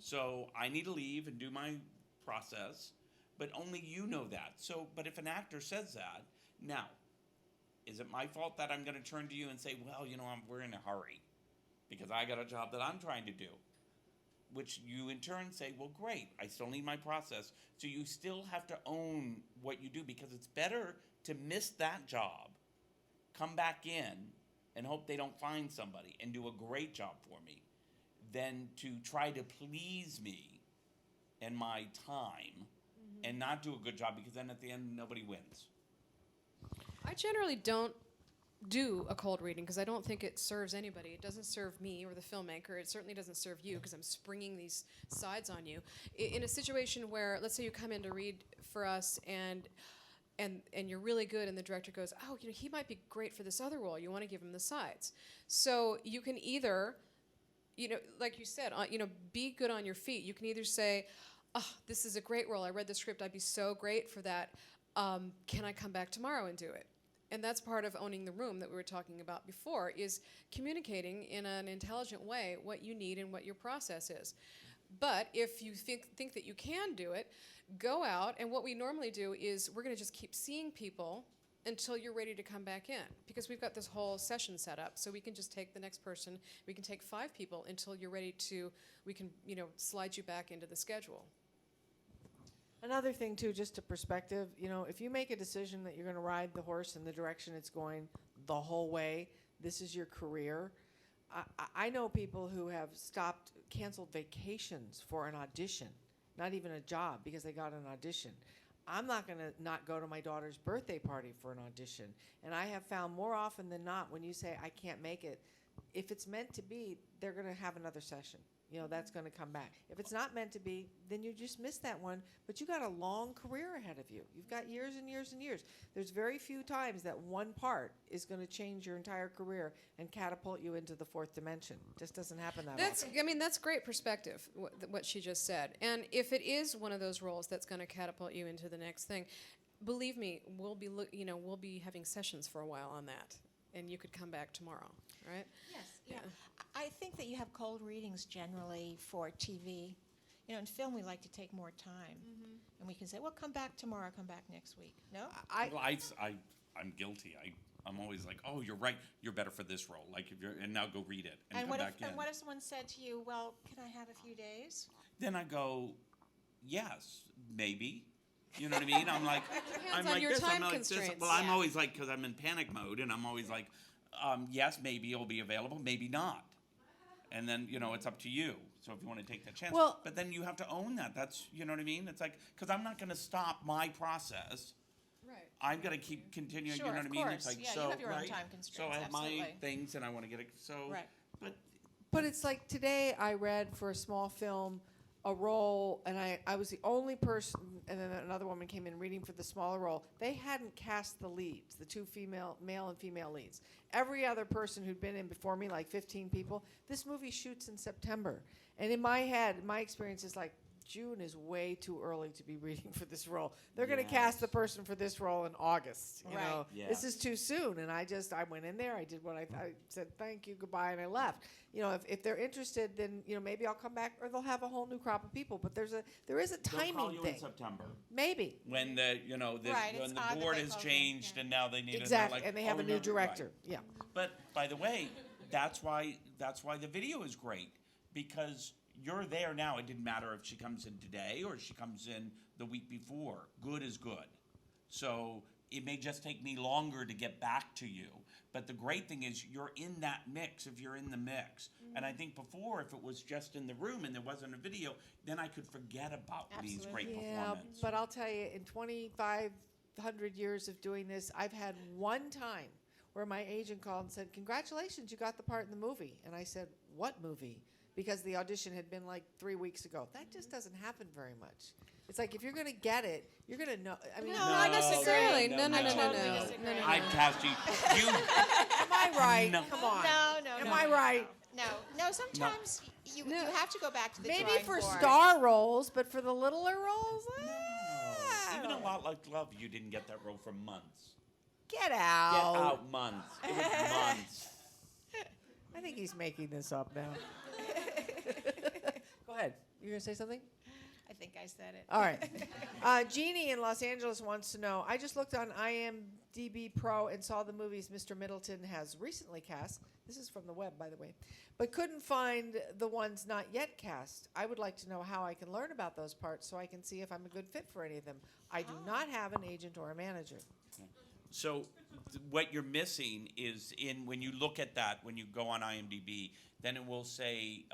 S8: So I need to leave and do my process, but only you know that. So, but if an actor says that, now, is it my fault that I'm going to turn to you and say, well, we're in a hurry because I got a job that I'm trying to do? which you in turn say, well, great, I still need my process. So you still have to own what you do, because it's better to miss that job, come back in, and hope they don't find somebody and do a great job for me, than to try to please me and my time and not do a good job, because then at the end nobody wins.
S9: I generally don't do a cold reading because I don't think it serves anybody. It doesn't serve me or the filmmaker. It certainly doesn't serve you because I'm springing these sides on you. In a situation where, let's say you come in to read for us and you're really good, and the director goes, oh, he might be great for this other role. You want to give him the sides. So you can either, like you said, be good on your feet. You can either say, oh, this is a great role. I read the script. I'd be so great for that. Can I come back tomorrow and do it? And that's part of owning the room that we were talking about before, is communicating in an intelligent way what you need and what your process is. But if you think that you can do it, go out, and what we normally do is we're going to just keep seeing people until you're ready to come back in, because we've got this whole session set up, so we can just take the next person. We can take 5 people until you're ready to, we can, slide you back into the schedule.
S10: Another thing, too, just to perspective, if you make a decision that you're going to ride the horse in the direction it's going the whole way, this is your career. I know people who have canceled vacations for an audition, not even a job, because they got an audition. I'm not going to not go to my daughter's birthday party for an audition. And I have found more often than not, when you say, I can't make it, if it's meant to be, they're going to have another session. That's going to come back. If it's not meant to be, then you just missed that one. But you got a long career ahead of you. You've got years and years and years. There's very few times that one part is going to change your entire career and catapult you into the 4th dimension. Just doesn't happen that often.
S9: That's great perspective, what she just said. And if it is one of those roles that's going to catapult you into the next thing, believe me, we'll be having sessions for a while on that, and you could come back tomorrow, right?
S7: Yes, yeah. I think that you have cold readings generally for TV. In film, we like to take more time. And we can say, well, come back tomorrow, come back next week. No?
S8: I'm guilty. I'm always like, oh, you're right. You're better for this role. And now go read it and come back in.
S7: And what if someone said to you, well, can I have a few days?
S8: Then I go, yes, maybe. You know what I mean? I'm like,
S9: I'm like
S8: this.
S9: Time
S8: I'm like
S9: constraints.
S8: this. Well, I'm always like, because I'm in panic mode, and I'm always like, yes, maybe it'll be available, maybe not. And then, it's up to you. So if you want to take that chance.
S10: Well,
S8: but then you have to own that. That's, you know what I mean? It's like, because I'm not going to stop my process.
S9: Right.
S8: I'm going to keep continuing,
S7: Sure,
S8: you know what I mean?
S7: course.
S8: It's like,
S7: Yeah,
S8: so,
S7: you have your own
S8: right?
S7: time constraints,
S8: So I have
S7: absolutely.
S8: my things, and I want to get it. So,
S7: Right.
S10: But it's like today I read for a small film a role, and I was the only person, and then another woman came in reading for the smaller role. They hadn't cast the leads, the 2 male and female leads. Every other person who'd been in before me, like 15 people, this movie shoots in September. And in my head, my experience is like, June is way too early to be reading for this role. They're going to cast the person for this role in August. You know, this is too soon. And I went in there. I did what I said, thank you, goodbye, and I left. If they're interested, then maybe I'll come back, or they'll have a whole new crop of people. But there is a timing
S8: they'll call you
S10: thing.
S8: in September.
S10: Maybe.
S8: When the when the board has changed, and now they need
S10: exactly,
S8: and
S10: they have a new director.
S8: Right.
S10: Yeah.
S8: But by the way, that's why the video is great, because you're there now. It didn't matter if she comes in today or she comes in the week before. Good is good. So it may just take me longer to get back to you. But the great thing is you're in that mix if you're in the mix. And I think before, if it was just in the room and there wasn't a video, then I could forget about Lee's great performance.
S10: But I'll tell you, in 2,500 years of doing this, I've had one time where my agent called and said, congratulations, you got the part in the movie. And I said, what movie? Because the audition had been like 3 weeks ago. That just doesn't happen very much. It's like if you're going to get it, you're going to know. I mean,
S7: No, not necessarily.
S9: No.
S8: I've cast you.
S10: Am I right?
S8: No.
S10: Come on.
S7: No.
S10: Am I right?
S7: No, sometimes you have to go back to the
S10: Maybe
S7: drawing
S10: for
S7: board.
S10: star roles, but for the littler roles,
S8: Even A Lot Like Love, you didn't get that role for months.
S10: Get
S8: Get
S10: out.
S8: out months. It was months.
S10: I think he's making this up now. Go ahead. You're going to say something?
S7: I think I said it.
S10: All right. Jeannie in Los Angeles wants to know, I just looked on IMDb IMDb Pro and saw the movies Mr. Middleton has recently cast. This is from the web, by the way. But couldn't find the ones not yet cast. I would like to know how I can learn about those parts so I can see if I'm a good fit for any of them. I do not have an agent or a manager.
S8: So what you're missing is when you look at that, when you go on IMDb, then it will say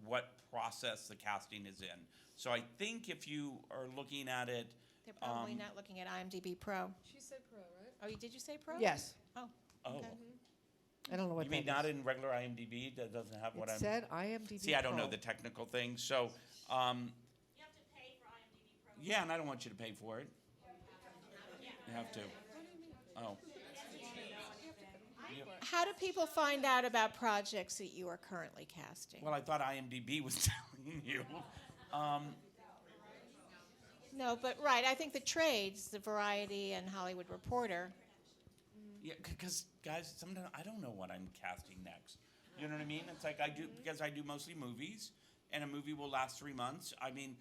S8: what process the casting is in. So I think if you are looking at it,
S7: They're probably not looking at IMDb Pro.
S9: She said pro, right?
S7: Oh, did you say Pro?
S10: Yes.
S7: Oh.
S8: oh,
S7: Okay.
S10: I don't know what
S8: you
S10: that
S8: mean not
S10: is.
S8: in regular IMDb? That doesn't have what
S10: It
S8: I'm.
S10: said IMDb
S8: See, I don't know
S10: Pro.
S8: the technical things. So,
S12: You have to pay for IMDb Pro.
S8: yeah, and I don't want you to pay for it. You have to. Oh.
S7: How do people find out about projects that you are currently casting?
S8: Well, I thought IMDb was telling you.
S7: No, but right, I think the trades, the Variety and Hollywood Reporter.
S8: Yeah, because guys, sometimes I don't know what I'm casting next. You know what I mean? It's like I do because I do mostly movies, and a movie will last 3 months. I mean,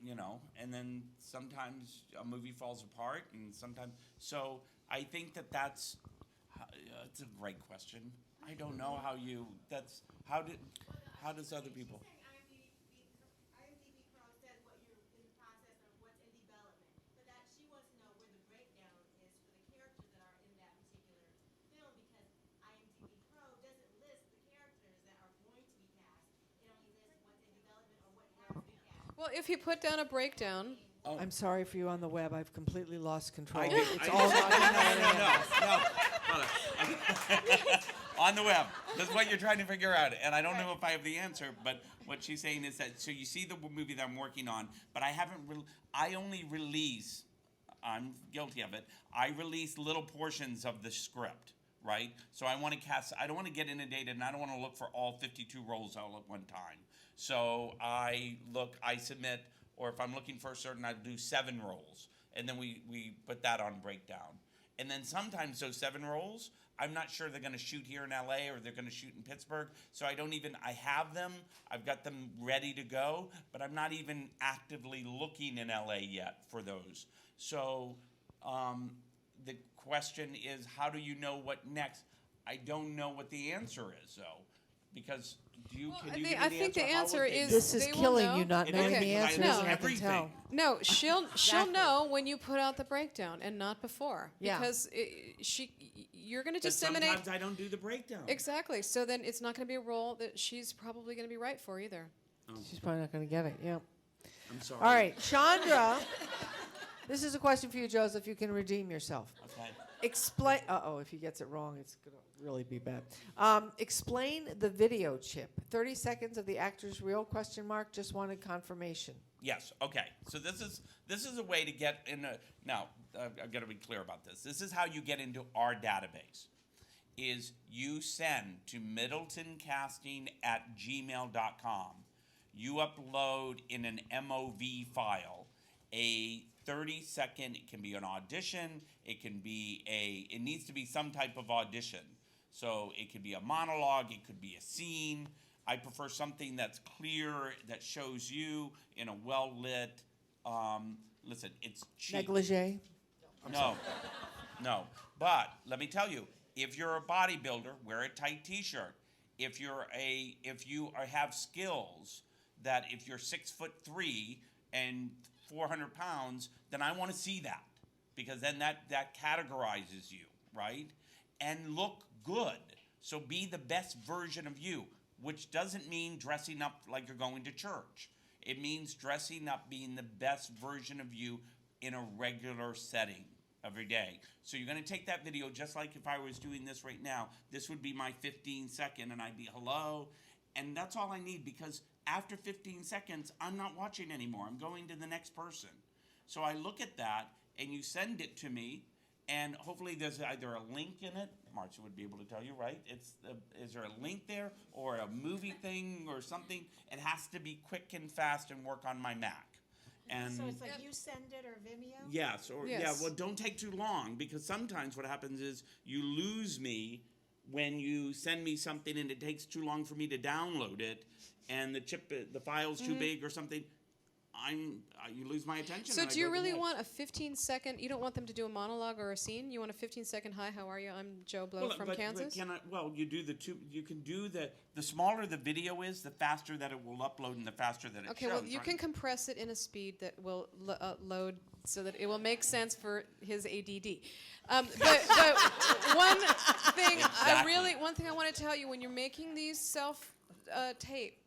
S8: you know, and then sometimes a movie falls apart, and sometimes. So I think that's it's a great question. I don't know how you. That's how does other people.
S12: IMDb Pro says what you're in the process of what's in development, but that she wants to know where the breakdown is for the characters that are in that particular film because IMDb Pro doesn't list the characters that are going to be cast. It only lists what's in development or what has been cast.
S9: Well, if you put down a breakdown,
S10: I'm sorry for you on the web. I've completely lost control.
S8: I do-
S10: It's
S8: I
S10: all
S8: do-
S10: on
S8: no. Hold on. On the web. That's what you're trying to figure out. And I don't know if I have the answer, but what she's saying is that, so you see the movie that I'm working on, but I haven't, I only release, I'm guilty of it, I release little portions of the script, right? So I want to cast, I don't want to get inundated and I don't want to look for all 52 roles all at one time. So I submit, or if I'm looking for a certain, I do 7 roles. And then we put that on breakdown. And then sometimes those 7 roles, I'm not sure they're going to shoot here in LA or they're going to shoot in Pittsburgh. So I have them, I've got them ready to go, but I'm not even actively looking in LA yet for those. So the question is, how do you know what next? I don't know what the answer is, though, because
S9: I think the answer is
S10: This is
S9: they will
S10: killing
S9: know.
S10: you, not
S8: It
S10: knowing
S8: is,
S10: the
S8: because I
S10: answers,
S8: know
S10: and I can
S8: everything.
S10: tell.
S9: No, she'll know when you put out the breakdown and not before.
S10: Yeah.
S9: Because you're going to
S8: But
S9: disseminate.
S8: sometimes I don't do the breakdown.
S9: Exactly. So then it's not going to be a role that she's probably going to be right for either.
S10: She's probably not going to get it. Yeah.
S8: I'm sorry.
S10: All right, Chandra. This is a question for you, Joseph. You can redeem yourself.
S8: Okay.
S10: Explain. If he gets it wrong, it's going to really be bad. Explain the video chip. 30 seconds of the actor's real question mark. Just wanted confirmation.
S8: Yes. Okay. So this is a way to get in. Now I've got to be clear about this. This is how you get into our database. Is you send to middletoncasting@gmail.com. You upload in an MOV file a 30-second. It can be an audition. It needs to be some type of audition. So it could be a monologue. It could be a scene. I prefer something that's clear, that shows you in a well-lit, listen, it's cheap.
S10: Negligee.
S8: No. But let me tell you, if you're a bodybuilder, wear a tight t-shirt. If you have skills that if you're 6'3" and 400 pounds, then I want to see that, because then that categorizes you, right? And look good. So be the best version of you, which doesn't mean dressing up like you're going to church. It means dressing up, being the best version of you in a regular setting every day. So you're going to take that video, just like if I was doing this right now, this would be my 15-second, and I'd be hello, and that's all I need, because after 15 seconds, I'm not watching anymore. I'm going to the next person. So I look at that, and you send it to me, and hopefully there's either a link in it. Marci would be able to tell you, right? Is there a link there, or a movie thing, or something? It has to be quick and fast and work on my Mac. And
S7: So it's like you send it or Vimeo?
S8: yes, or
S9: Yes.
S8: yeah, well, don't take too long, because sometimes what happens is you lose me when you send me something and it takes too long for me to download it, and the file's too big or something. you lose my attention.
S9: So
S8: and I
S9: do you
S8: go to the
S9: really
S8: next.
S9: want a 15-second, you don't want them to do a monologue or a scene? You want a 15-second, hi, how are you? I'm Joe Blow from Kansas?
S8: You do the two. You can do the smaller the video is, the faster that it will upload and the faster that it
S9: Okay,
S8: shows.
S9: well, you
S8: right?
S9: can compress it in a speed that will load so that it will make sense for his ADD. But one thing one thing I want to tell you, when you're making these self tape,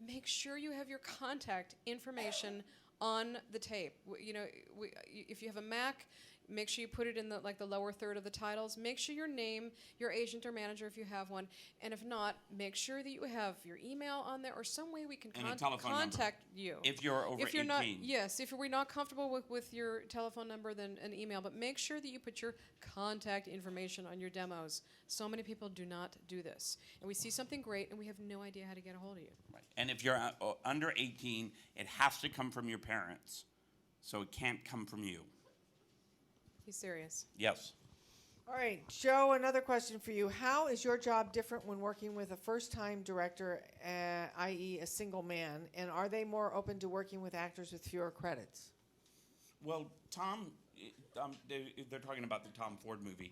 S9: make sure you have your contact information on the tape. If you have a Mac, make sure you put it in the lower third of the titles. Make sure your name, your agent or manager if you have one, and if not, make sure that you have your email on there or some way we can
S8: And a telephone
S9: contact
S8: number.
S9: you.
S8: If you're over 18.
S9: If we're not comfortable with your telephone number, then an email. But make sure that you put your contact information on your demos. So many people do not do this, and we see something great, and we have no idea how to get a hold of you.
S8: Right. And if you're under 18, it has to come from your parents, so it can't come from you.
S9: He's serious.
S8: Yes.
S10: All right, Joe, another question for you. How is your job different when working with a first-time director, i.e. a single man, and are they more open to working with actors with fewer credits?
S8: Well, Tom, they're talking about the Tom Ford movie.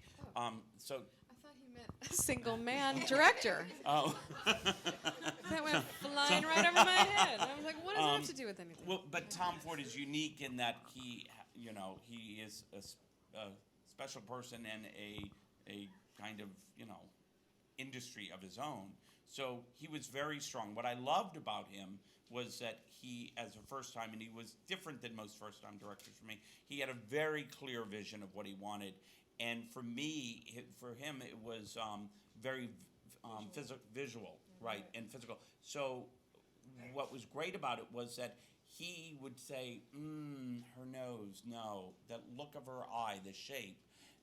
S8: So.
S9: I thought he meant a single man director.
S8: Oh.
S9: That went flying right over my head. I was like, what does that have to do with anything?
S8: Well, but Tom Ford is unique in that he is a special person and a kind of, industry of his own. So he was very strong. What I loved about him was that he, as a first time, and he was different than most first-time directors for me, he had a very clear vision of what he wanted. And for me, for him, it was very visual, right, and physical. So what was great about it was that he would say, her nose, no, the look of her eye, the shape.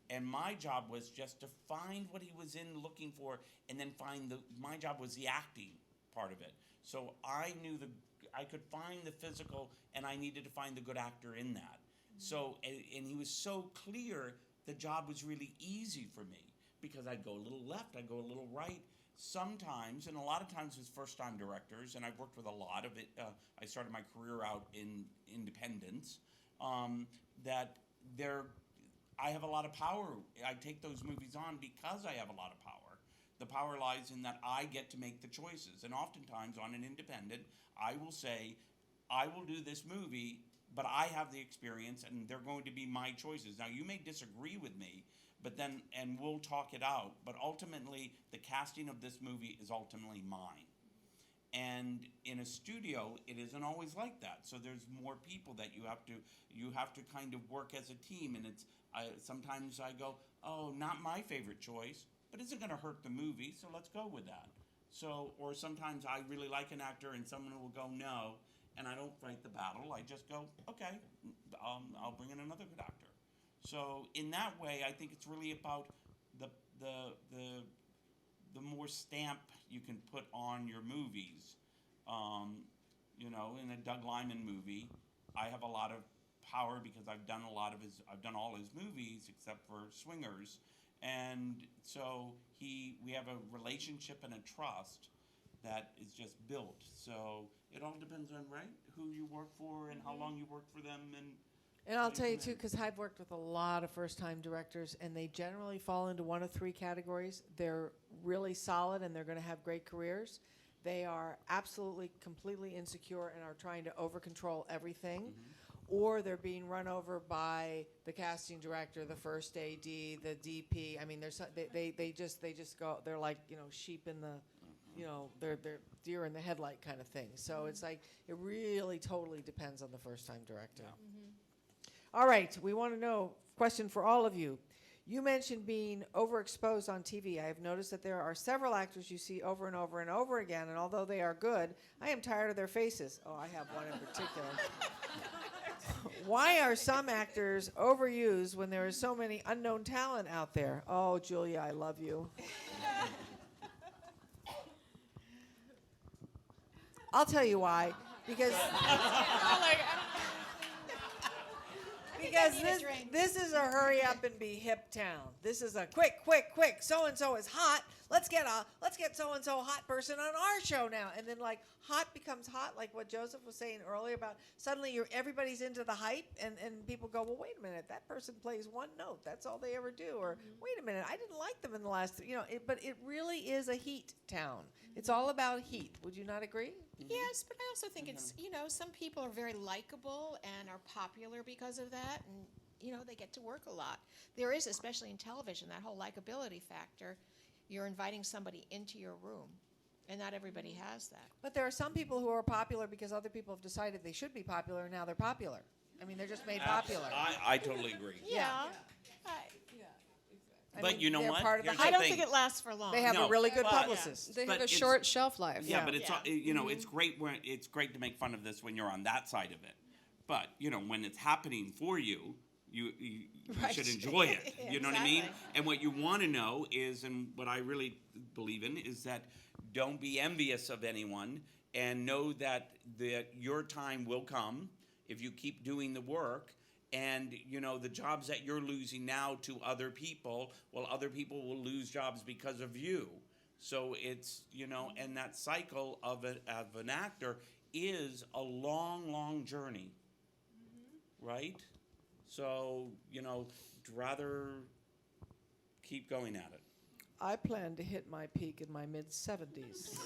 S8: And my job was just to find what he was looking for, and then my job was the acting part of it. So I knew I could find the physical, and I needed to find the good actor in that. So, and he was so clear, the job was really easy for me, because I'd go a little left, I'd go a little right. Sometimes, and a lot of times with first-time directors, and I've worked with a lot of it, I started my career out in independence, I have a lot of power. I take those movies on because I have a lot of power. The power lies in that I get to make the choices. And oftentimes on an independent, I will say, I will do this movie, but I have the experience and they're going to be my choices. Now you may disagree with me, and we'll talk it out, but ultimately the casting of this movie is ultimately mine. And in a studio, it isn't always like that. So there's more people that you have to kind of work as a team. And sometimes I go, oh, not my favorite choice, but isn't going to hurt the movie, so let's go with that. So, or sometimes I really like an actor and someone will go no, and I don't fight the battle. I just go, okay, I'll bring in another good actor. So in that way, I think it's really about the more stamp you can put on your movies. In a Doug Liman movie, I have a lot of power because I've done all his movies except for Swingers. And so we have a relationship and a trust that is just built. So it all depends on, right, who you work for and how long you work for them.
S10: And I'll tell you, too, because I've worked with a lot of first-time directors, and they generally fall into one of three categories. They're really solid, and they're going to have great careers. They are absolutely, completely insecure and are trying to over-control everything. Or they're being run over by the casting director, the first AD, the DP. I mean, they just go. They're like sheep in the, they're deer in the headlight kind of thing. So it's like it really totally depends on the first-time director.
S8: Yeah.
S10: All right, we want to know. Question for all of you. You mentioned being overexposed on TV. I have noticed that there are several actors you see over and over and over again, and although they are good, I am tired of their faces. Oh, I have one in particular. Why are some actors overused when there is so many unknown talent out there? Oh, Julia, I love you. I'll tell you why. Because Because
S7: need a drink.
S10: this is a hurry up and be hip town. This is a quick, quick, quick. So and so is hot. Let's get so and so hot person on our show now. And then like hot becomes hot, like what Joseph was saying earlier about suddenly everybody's into the hype, and people go, well, wait a minute, that person plays one note. That's all they ever do. Or wait a minute, I didn't like them in the last. But it really is a heat town. It's all about heat. Would you not agree?
S7: Yes, but I also think it's, some people are very likable and are popular because of that, and, they get to work a lot. There is, especially in television, that whole likability factor. You're inviting somebody into your room, and not everybody has that.
S10: But there are some people who are popular because other people have decided they should be popular, and now they're popular. I mean, they're just made popular.
S8: I totally agree.
S7: Yeah.
S8: But you know
S10: they're
S8: what?
S10: part of the
S8: Here's
S10: hype.
S7: I don't
S8: thing.
S7: think it lasts for long.
S10: They have
S8: No,
S10: a really good
S8: but-
S10: publicist.
S9: They
S8: But
S9: have a
S8: it's-
S9: short shelf life.
S8: Yeah, but it's
S7: Yeah.
S8: it's great it's great to make fun of this when you're on that side of it. But when it's happening for you, you
S7: Right.
S8: should enjoy it. You know what I mean?
S7: Exactly.
S8: And what you want to know is, and what I really believe in, is that don't be envious of anyone, and know that your time will come if you keep doing the work. And the jobs that you're losing now to other people, well, other people will lose jobs because of you. So it's and that cycle of an actor is a long, long journey, right? So rather keep going at it.
S10: I plan to hit my peak in my mid-70s.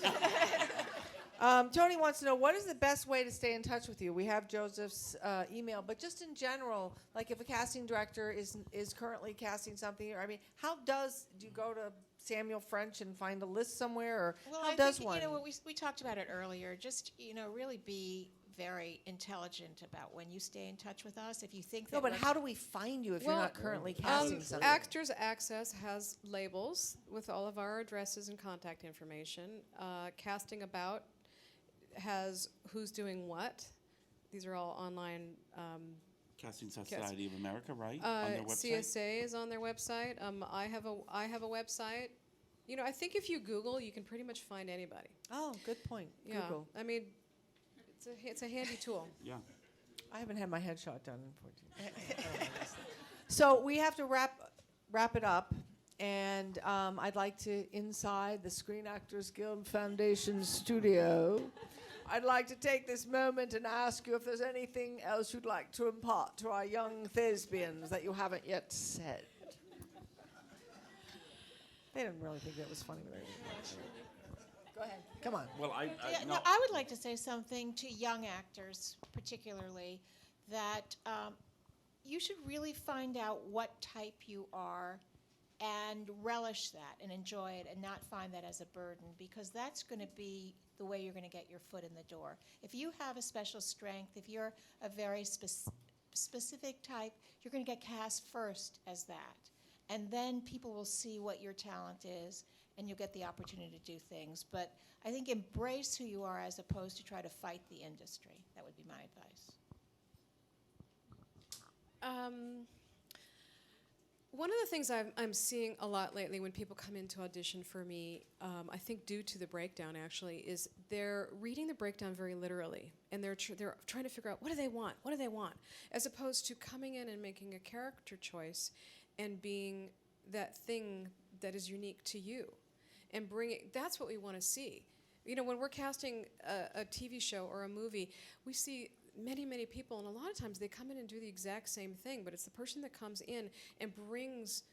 S10: Tony wants to know, what is the best way to stay in touch with you? We have Joseph's email, but just in general, like if a casting director is currently casting something, I mean, do you go to Samuel French and find a list somewhere, or
S7: Well,
S10: how
S7: I
S10: does
S7: think,
S10: one?
S7: we talked about it earlier. Just, really be very intelligent about when you stay in touch with us. If you think that
S10: No, but
S7: we're-
S10: how do we find you if you're not currently casting something?
S9: Actors Access has labels with all of our addresses and contact information. Casting About has who's doing what. These are all online.
S8: Casting Society of America, right? On their website.
S9: CSA is on their website. I have a website. I think if you Google, you can pretty much find anybody.
S10: Oh, good point.
S9: Yeah,
S10: Google.
S9: I mean, it's a handy tool.
S8: Yeah.
S10: I haven't had my headshot done, unfortunately. So we have to wrap it up, and I'd like to, inside the Screen Actors Guild Foundation studio, I'd like to take this moment and ask you if there's anything else you'd like to impart to our young thespians that you haven't yet said. They didn't really think that was funny. Go ahead. Come on.
S8: Well,
S7: Yeah,
S8: no.
S7: no, I would like to say something to young actors, particularly, that you should really find out what type you are and relish that and enjoy it, and not find that as a burden, because that's going to be the way you're going to get your foot in the door. If you have a special strength, if you're a very specific type, you're going to get cast first as that. And then people will see what your talent is, and you'll get the opportunity to do things. But I think embrace who you are as opposed to try to fight the industry. That would be my advice.
S9: One of the things I'm seeing a lot lately when people come in to audition for me, I think due to the breakdown actually, is they're reading the breakdown very literally, and they're trying to figure out what do they want, as opposed to coming in and making a character choice and being that thing that is unique to you, and that's what we want to see. When we're casting a TV show or a movie, we see many people, and a lot of times they come in and do the exact same thing, but it's the person that comes in and brings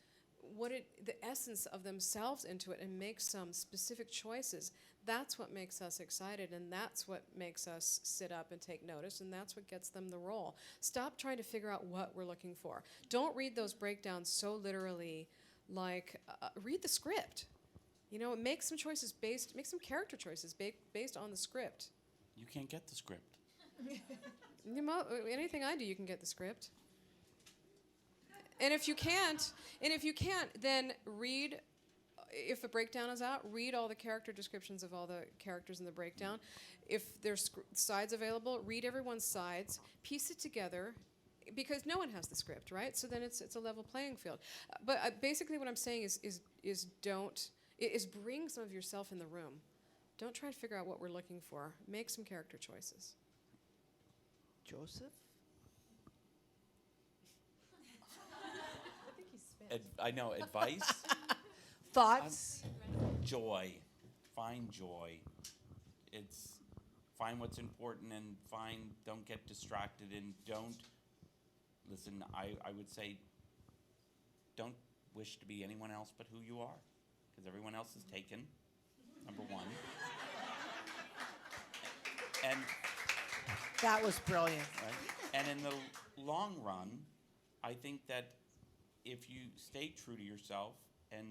S9: the essence of themselves into it and makes some specific choices. That's what makes us excited, and that's what makes us sit up and take notice, and that's what gets them the role. Stop trying to figure out what we're looking for. Don't read those breakdowns so literally. Read the script. Make some choices make some character choices based on the script.
S8: You can't get the script.
S9: Anything I do, you can get the script. And if you can't, then read. If the breakdown is out, read all the character descriptions of all the characters in the breakdown. If there's sides available, read everyone's sides, piece it together, because no one has the script, right? So then it's a level playing field. But basically, what I'm saying is bring some of yourself in the room. Don't try to figure out what we're looking for. Make some character choices.
S10: Joseph?
S8: I know, advice?
S10: Thoughts?
S8: Joy. Find joy. It's find what's important and don't get distracted and don't, listen, I would say don't wish to be anyone else but who you are, because everyone else is taken, number one. And
S10: That was brilliant.
S8: right? And in the long run, I think that if you stay true to yourself and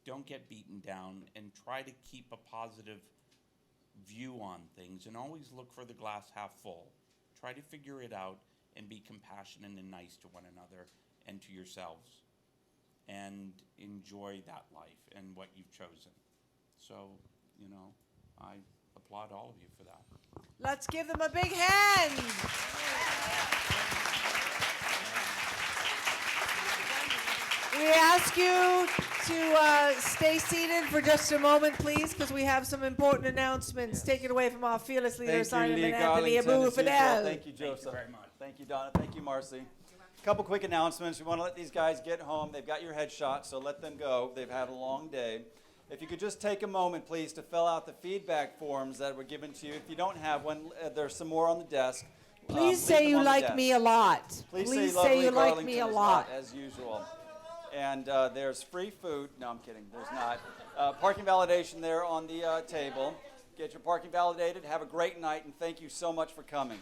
S8: don't get beaten down and try to keep a positive view on things and always look for the glass half full, try to figure it out and be compassionate and nice to one another and to yourselves, and enjoy that life and what you've chosen. So, I applaud all of you for that.
S10: Let's give them a big hand. We ask you to stay seated for just a moment, please, because we have some important announcements. Take it away from our fearless leader,
S5: Thank you,
S10: Simon
S5: Lee
S10: Anthony
S5: Garlington, as usual.
S10: Abu-Fidel.
S5: Thank you, Joseph.
S8: Thank you very much.
S5: Thank you, Donna. Thank you, Marci. A couple quick announcements. We want to let these guys get home. They've got your headshot, so let them go. They've had a long day. If you could just take a moment, please, to fill out the feedback forms that were given to you. If you don't have one, there's some more on the desk.
S10: Please
S5: Leave
S10: say
S5: them
S10: you
S5: on the
S10: like
S5: desk.
S10: me a lot.
S5: Please
S10: say
S5: lovely
S10: you like
S5: Garlington
S10: me a
S5: is
S10: lot.
S5: not, as usual. And there's free food. No, I'm kidding. There's not. Parking validation there on the table. Get your parking validated. Have a great night, and thank you so much for coming.